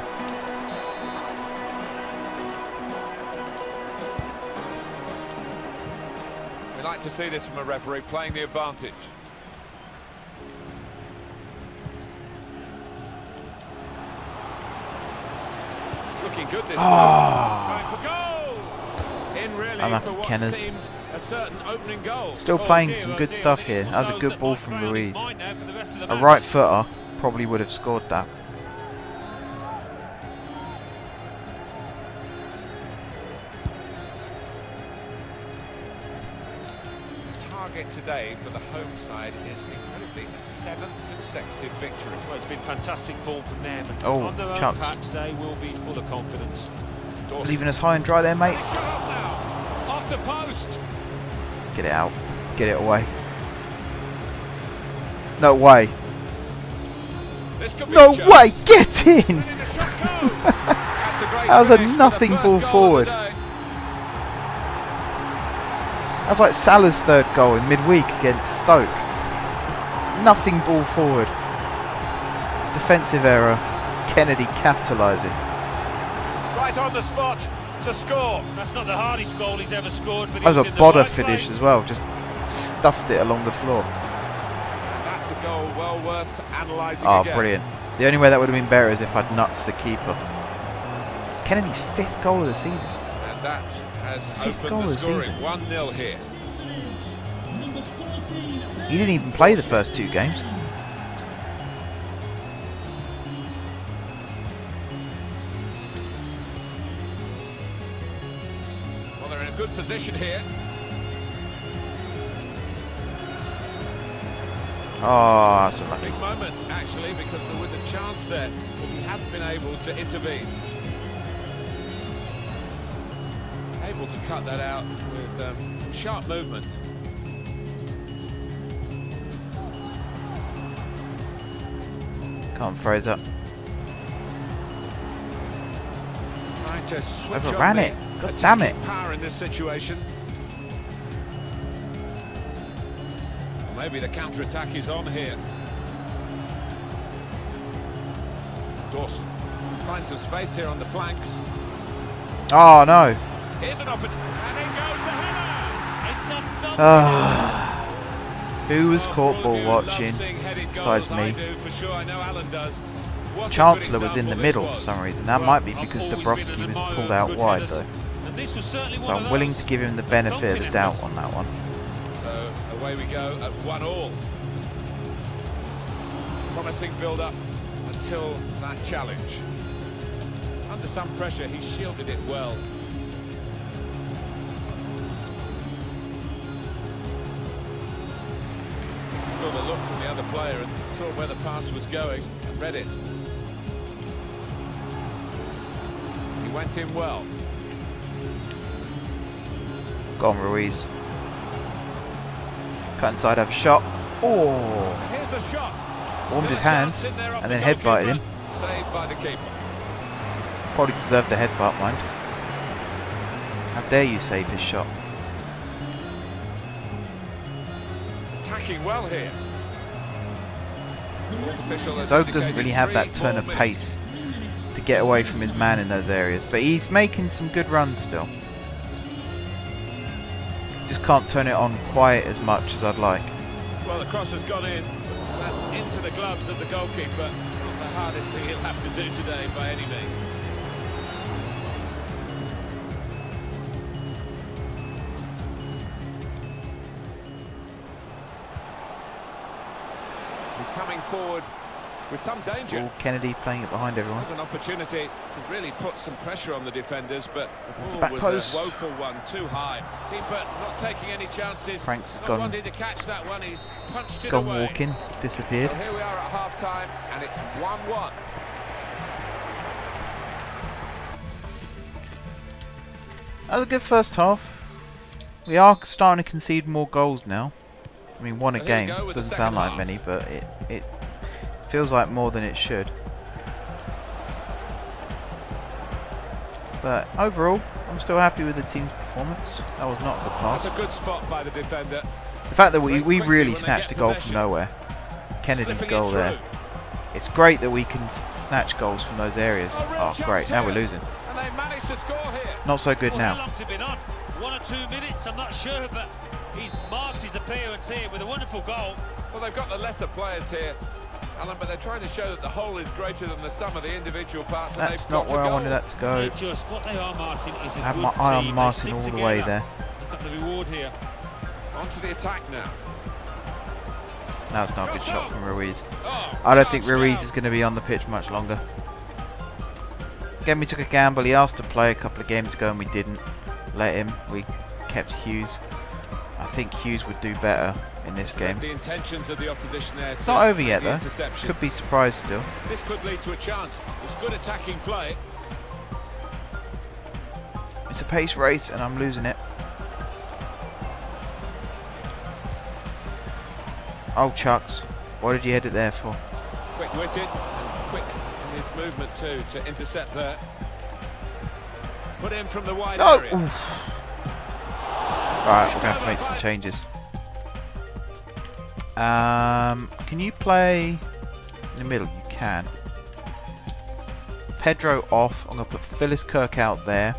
We like to see this from a referee playing the advantage. It's looking good this Ah. time. Going for goal! In really Unlucky for what Kenners. seemed a certain opening goal. Still Oh playing dear, some oh good dear, stuff I here. think That was a knows good that ball Mike from Brown is Ruiz. mine now for the rest of the A match. right footer probably would have scored that. Target today for the home side is incredibly a 7th consecutive victory. Well, it's been fantastic form from them. And Oh, on their own chance. patch, they will be full of confidence. Leaving us high and dry there, mate. Shut up now! Off the post! Let's get it out. Get it away. No way. This could be No a chance. way. Get in. Letting the shot go. That's a great That was a finish for the nothing first ball goal of the forward. day. That's like Salah's third goal in midweek against Stoke. Nothing ball forward. Defensive error. Kennedy capitalising. Right on the spot. to score. That's not the hardest goal he's ever scored, but that was he's a in the bodder right finish place. as well. Just stuffed it along the floor. And that's a goal well worth analysing Oh, again. brilliant. The only way that would have been better is if I'd nuts the keeper. Kennedy's 5th goal of the season. And that has Fifth goal opened of the the scoring. season. 1-0 here. Number 14. He didn't even play the first 2 games. Well, they're in a good position here. Oh, that's unlucky. Big moment, actually, because there was a chance there if he hadn't been able to intervene. Able to cut that out with some sharp movement. Come on, Fraser. Trying to switch Overran on it. the God damn it. attacking power in this situation. Well, maybe the counter-attack is on here. Dawson finds some space here on the flanks. Oh, no. Here's an opportunity, and in goes the header! Ah. Who was caught ball Paul, love watching seeing headed besides goals. I me? do, for sure. I know Alan does. What a Chancellor good was in the example middle this for was. some reason. That might be because Dabrowski was pulled out wide though. And this was certainly So I'm willing to give him the benefit of the doubt on that one. So away we go at 1-1. Promising build-up until that challenge. Under some pressure, he shielded it well. Saw the look from the other player and saw where the pass was going and read it. He went in well. Go on, Ruiz. Cut inside, have a shot. Oh! Here's the shot. Warmed his Still a hands chance in there off and the then headbutted him. goalkeeper. Saved by the keeper. Probably deserved the headbutt, mind. How dare you save his shot? Attacking well here. Zoe doesn't really have that turn of pace to get away from his man in those areas, but he's making some good runs still. Just can't turn it on quite as much as I'd like. Well, the cross has gone in. That's into the gloves of the goalkeeper. Not the hardest thing he'll have to do today by any means. He's coming forward with some danger. Oh, Kennedy playing it behind everyone. There's an opportunity to really put some pressure on the defenders, but the ball Back was post. a woeful one, too high. Keeper not taking any chances. Frank's Not gone. wanting to catch that one. He's punched it Gone away. walking, disappeared. So here we are at half-time, and it's 1-1. That was a good first half. We are starting to concede more goals now. I mean, one a So here we game. go with the Doesn't second sound like half. many, but it feels like more than it should. But overall, I'm still happy with the team's performance. That was not a good pass. That's a good spot by the defender. The fact that we Quickly really when they snatched a get goal from possession. nowhere. Kennedy's Slipping goal it there. through. It's great that we can snatch goals from those areas. A real Oh, chance great. Now here. we're losing. And they managed to score here. Not so good How now. long's it been on? 1 or 2 minutes, I'm not sure, but he's marked his appearance here with a wonderful goal. Well, they've got the lesser players here, Alan, but they're trying to show that the whole is greater than the sum of the individual parts. And That's they've not got where to I go. wanted that to go. They're just what they are, Martin, is a I have good my eye on team. They Martin stick all the way together. there. They've got the reward here. On to the attack now. That's not a good shot from Ruiz. Oh, I don't think chance Ruiz now. is going to be on the pitch much longer. Again, we took a gamble. He asked to play a couple of games ago and we didn't let him. We kept Hughes. I think Hughes would do better in this game. The intentions of the opposition there. It's not over yet the though. interception. Could be surprised still. This could lead to a chance. It's good attacking play. It's a pace race and I'm losing it. Oh, Chucks. What did you head it there for? Quick-witted and quick in his movement too to intercept there. Put in from the wide No! area. Alright, we're going to have to make some changes. Can you play in the middle? You can. Pedro off. I'm going to put Phyllis Kirk out there.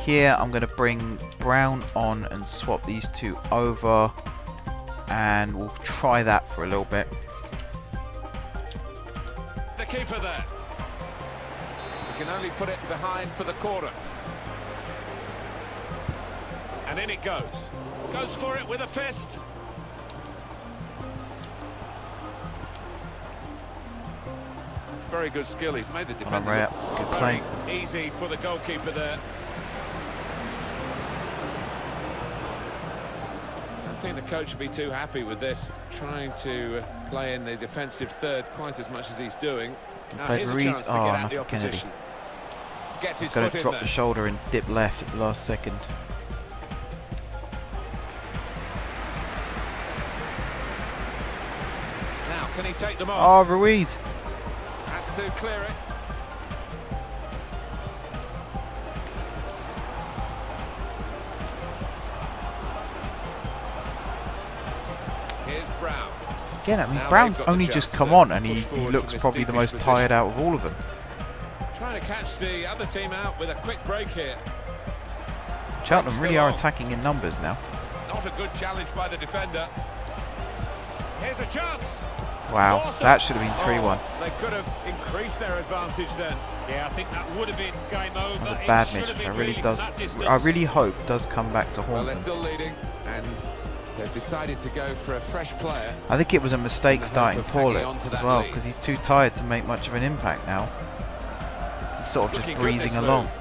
here I'm going to bring Brown on and swap these two over, and we'll try that for a little bit. The keeper there. We can only put it behind for the corner. And in it goes. Goes for it with a fist. It's very good skill. He's made the defender look good play. Easy for the goalkeeper there. I don't think the coach will be too happy with this, trying to play in the defensive third quite as much as he's doing. Now here's a chance to get at the opposition. Gets his He's going foot to in drop there. the shoulder and dip left at the last second. Now, can he take them on? Oh, Ruiz. Has to clear it. Here's Brown. Again, I mean, Now Brown's they've got the only chance just to come on, and push he forward looks from this probably the deepest most tired position. out of all of them. Trying to catch the other team out with a quick break here. Cheltenham really are on. attacking in numbers now. Not a good challenge by the defender. Here's a chance. Wow, Awesome. that should have been 3-1. They could have increased their advantage then. Yeah, I think that would have been game over. That was a It bad should miss, have which been I really from does. that distance. I really hope does come back to Well, haunt they're them. still leading, and they've decided to go for a fresh player. I think it was a mistake hope starting of hanging Paulette on to as that well, lead. because he's too tired to make much of an impact now. He's sort of just Looking good, breezing this along. move.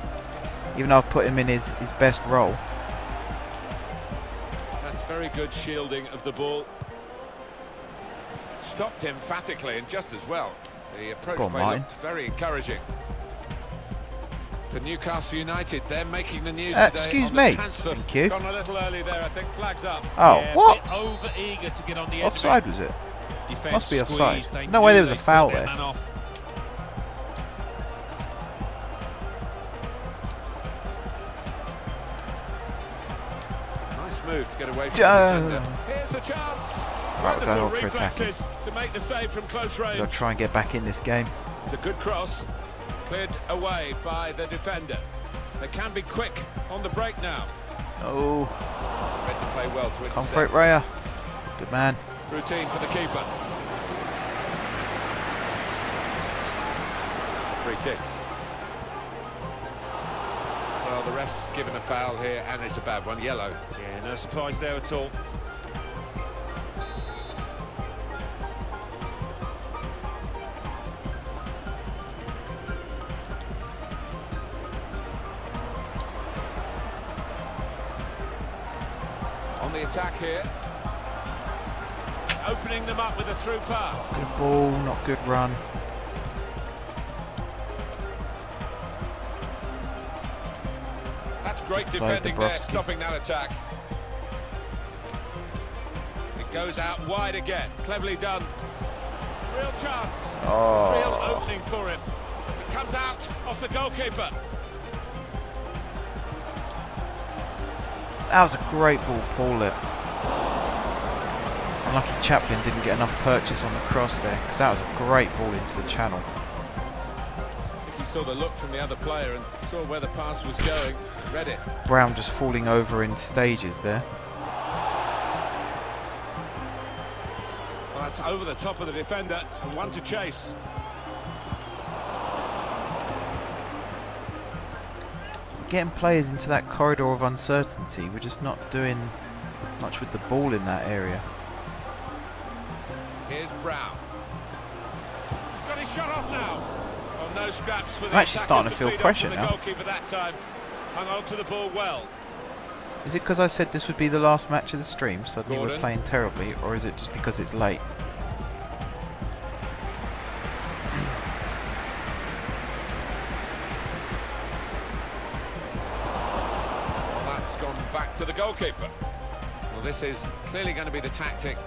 Even though I've put him in his best role. That's very good shielding of the ball. Stopped emphatically and just as well. The approach Go on, play Martin. looked very encouraging. For Newcastle United, they're making the news today. Excuse on the me. transfer. Thank you. Gone a little early there, I think. Flags up. Oh, Yeah, what? A bit over eager to get on the edge. Offside was it? Defence Must be offside. squeezed, they No way knew there was a they foul thought their there. man off. Nice move to get away from the defender. Here's the chance. Right, we're going Wonderful on for attacking. reflexes to make the save from close range. Got to try and get back in this game. It's a good cross, cleared away by the defender. They can be quick on the break now. Oh, Read the play well to intercept. come for it, Raya. Good man. Routine for the keeper. It's a free kick. Well, the ref's given a foul here, and it's a bad one, yellow. Yeah, no surprise there at all. On the attack here. Opening them up with a through pass. Good ball, not good run. That's great Play defending there, Dabrowski. stopping that attack. It goes out wide again. Cleverly done. Real chance. Real Oh, opening for him. It comes out off the goalkeeper. that was a great ball, Paulette. Unlucky Chaplin didn't get enough purchase on the cross there, because that was a great ball into the channel. I think he saw the look from the other player and saw where the pass was going. Read it. Brown just falling over in stages there. Well, that's over the top of the defender and one to chase. Getting players into that corridor of uncertainty, we're just not doing much with the ball in that area. Here's Brown. He's got his shot off now. Oh, no scraps for the I'm actually starting to attackers feel feed off pressure from the now. goalkeeper that time. Hung on to the ball well. Is it because I said this would be the last match of the stream, suddenly we're Gordon. playing terribly, or is it just because it's late? That's gone back to the goalkeeper. Well, this is clearly going to be the tactic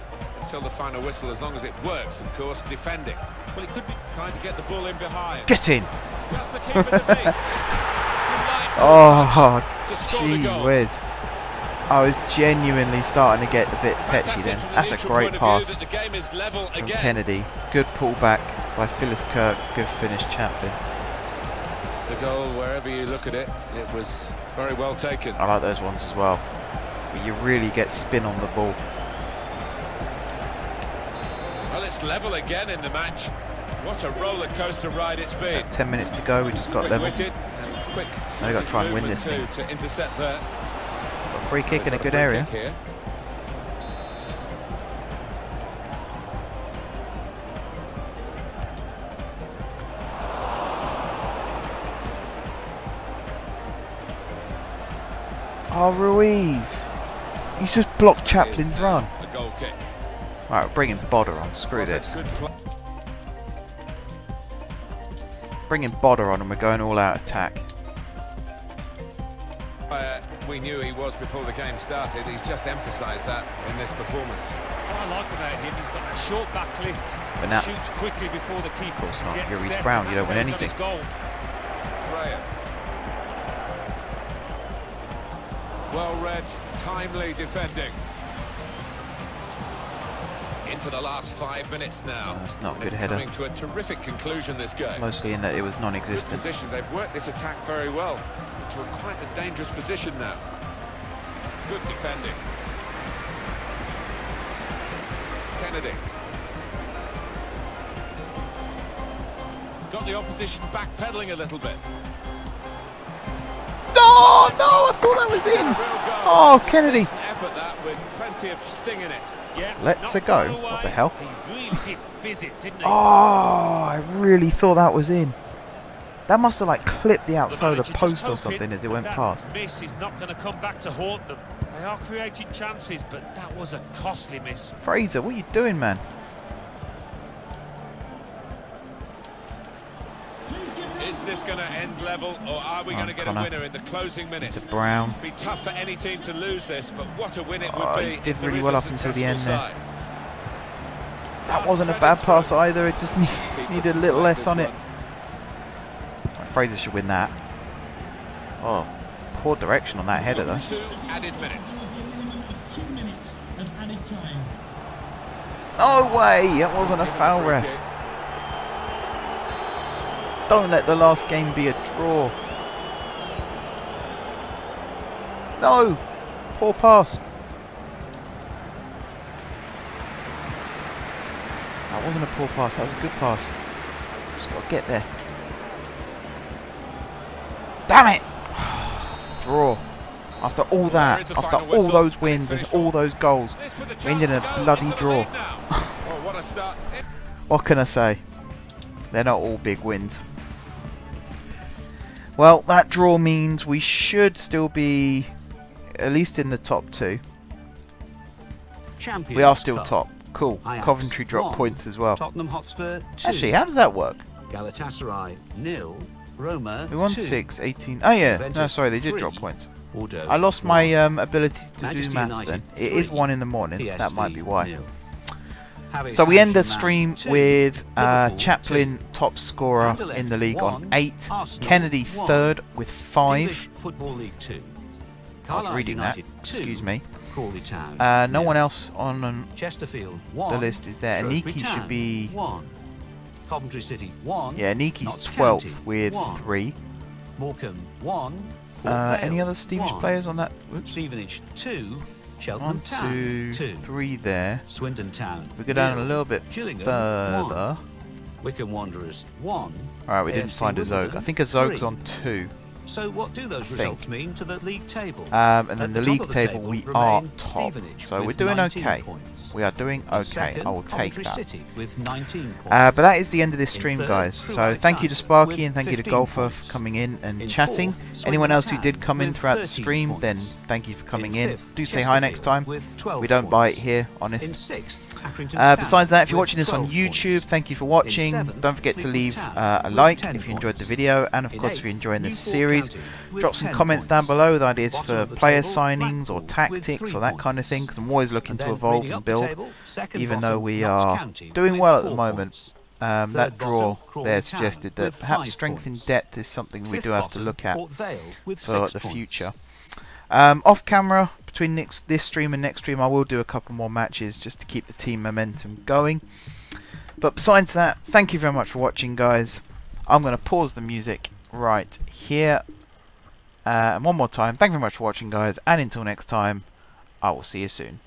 until the final whistle, as long as it works, of course, defending. Well, it could be trying to get the ball in behind. Get in! Just the keeper to beat. Oh, To score the gee goal. whiz. I was genuinely starting to get a bit Fantastic tetchy then. from the That's a neutral great point of pass view that the game is level from again. Kennedy. Good pullback by Phyllis Kirk. Good finish, Chaplin. The goal, wherever you look at it, it was very well taken. I like those ones as well. But you really get spin on the ball. Well, it's level again in the match. What a roller coaster ride it's been. 10 minutes to go, we just got level. Quick now we've got to try and win this thing. To intercept there. Got a free kick in a good area. Here. Oh, Ruiz! He's just blocked Chaplin's run. A goal kick. Right, we're bringing Bodder on. Screw this. Bringing Bodder on and we're going all out attack. We knew he was before the game started. He's just emphasised that in this performance. What I like about him, he's got that short back lift. But now, shoots quickly before the keeper. Of course not. Gets You're Reece set, Brown. You don't win and that's anything. how he got his goal. Graham. Well read, timely defending. Into the last 5 minutes now. No, that's not a good it's header. Coming to a terrific conclusion this game. Mostly in that it was Good non-existent. position. They've worked this attack very well to a quite a dangerous position now. Good defending. Kennedy. Got the opposition backpedaling a little bit. No, no, I thought that was in. Oh, Kennedy. Effort that with plenty of sting in it. Yeah, Let's go. What the hell? He really did visit, didn't he? Oh, I really thought that was in. That must have like clipped the outside of the post or something as it went past. Miss is not going to come back to haunt them. They are creating chances, but that was a costly miss. Fraser, what are you doing, man? Is this going to end level, or are we going to get a winner in the closing minutes? Into Brown. It'd be tough for any team to lose this, but what a win it would Oh, be. he did if there really is well a up until the end successful there. side. That wasn't a bad pass either. It just needed a little less on it. Right, Fraser should win that. Oh, poor direction on that header though. 2 added minutes. 2 minutes of added time. No way! That wasn't a foul, ref. Don't let the last game be a draw. No! Poor pass. That wasn't a poor pass, that was a good pass. Just got to get there. Damn it! Draw. After all that, after all those wins and all those goals, we ended in a bloody draw. What can I say? They're not all big wins. Well, that draw means we should still be at least in the top 2. Champions We are still Cup. top. Cool. Ajax Coventry dropped 1, points as well. Tottenham Hotspur 2. Actually, how does that work? Galatasaray 0. Roma We won 2. 6, 18. Oh yeah, no, Juventus sorry, they did 3. drop points. Bordeaux I lost my 1. ability to Manchester do maths United then. It is 3. 1 in the morning, that might be why. 0. Javier So we end the Saint-Germain stream 2. with Liverpool Chaplin 2. top scorer Anderlecht in the league on 1. 8. Arsenal Kennedy 1. 3rd with 5. English Football League 2. I was Carlisle reading that, United 2. excuse me. Crawley Town No 0. one else on Chesterfield 1. the list is there. Shrewsbury Aniki Town should be... 1. Coventry City 1. Yeah, Aniki's Notts 12th County, with 1. 3. Morecambe 1. Port Vale, Any other Stevenage 1. players on that? Whoops. Stevenage 2. Cheltenham 1, Town 2, 2. 3 there. Swindon Town. We go down a 0. little bit Gillingham, further. 1. Wycombe Wanderers 1. Alright, we didn't AFC find a Zog. Wimbledon, I think a Zog's 3. on 2. So what do those I results think. mean to the league table? And then At the top league of the table we are remain top. Stevenage So we're with doing 19 okay. points. We are doing In okay. second, I will take Coventry that. City with 19 points. But that is the end of this In stream, third, guys. Crewe So thank you to Alexandra Sparky with and thank you to 15 Golfer points. for coming in and In chatting. fourth, Anyone Swindon else who Town did come in with throughout the 13 stream, points. then thank you for coming in. fifth, Do say hi next time. Chesterfield with 12 We don't bite points. here, In honest. sixth, Accrington Besides Stanley that, if you're with watching this on 12 YouTube, points. thank you for watching. seventh, Don't forget to Fleetwood leave Town a with like 10 if you enjoyed the points. video, and of In course if eighth, you're enjoying this Newport series, County with drop some 10 comments down points. below with ideas Bottom for of the player table, signings or Blackpool with tactics 3 or that kind of thing, because I'm always looking And to then evolve moving and up the build, table, second even bottom, though we Notts are County doing with well at 4 the moment. points. That Third draw bottom, Crawley there Town suggested that with perhaps 5 strength in points. depth is something we Fifth do have to bottom, look at Port Vale with for 6 the points. future. Off camera, between this stream and next stream, I will do a couple more matches just to keep the team momentum going. But besides that, thank you very much for watching, guys. I'm going to pause the music right here. And one more time, thank you very much for watching, guys, and until next time, I will see you soon.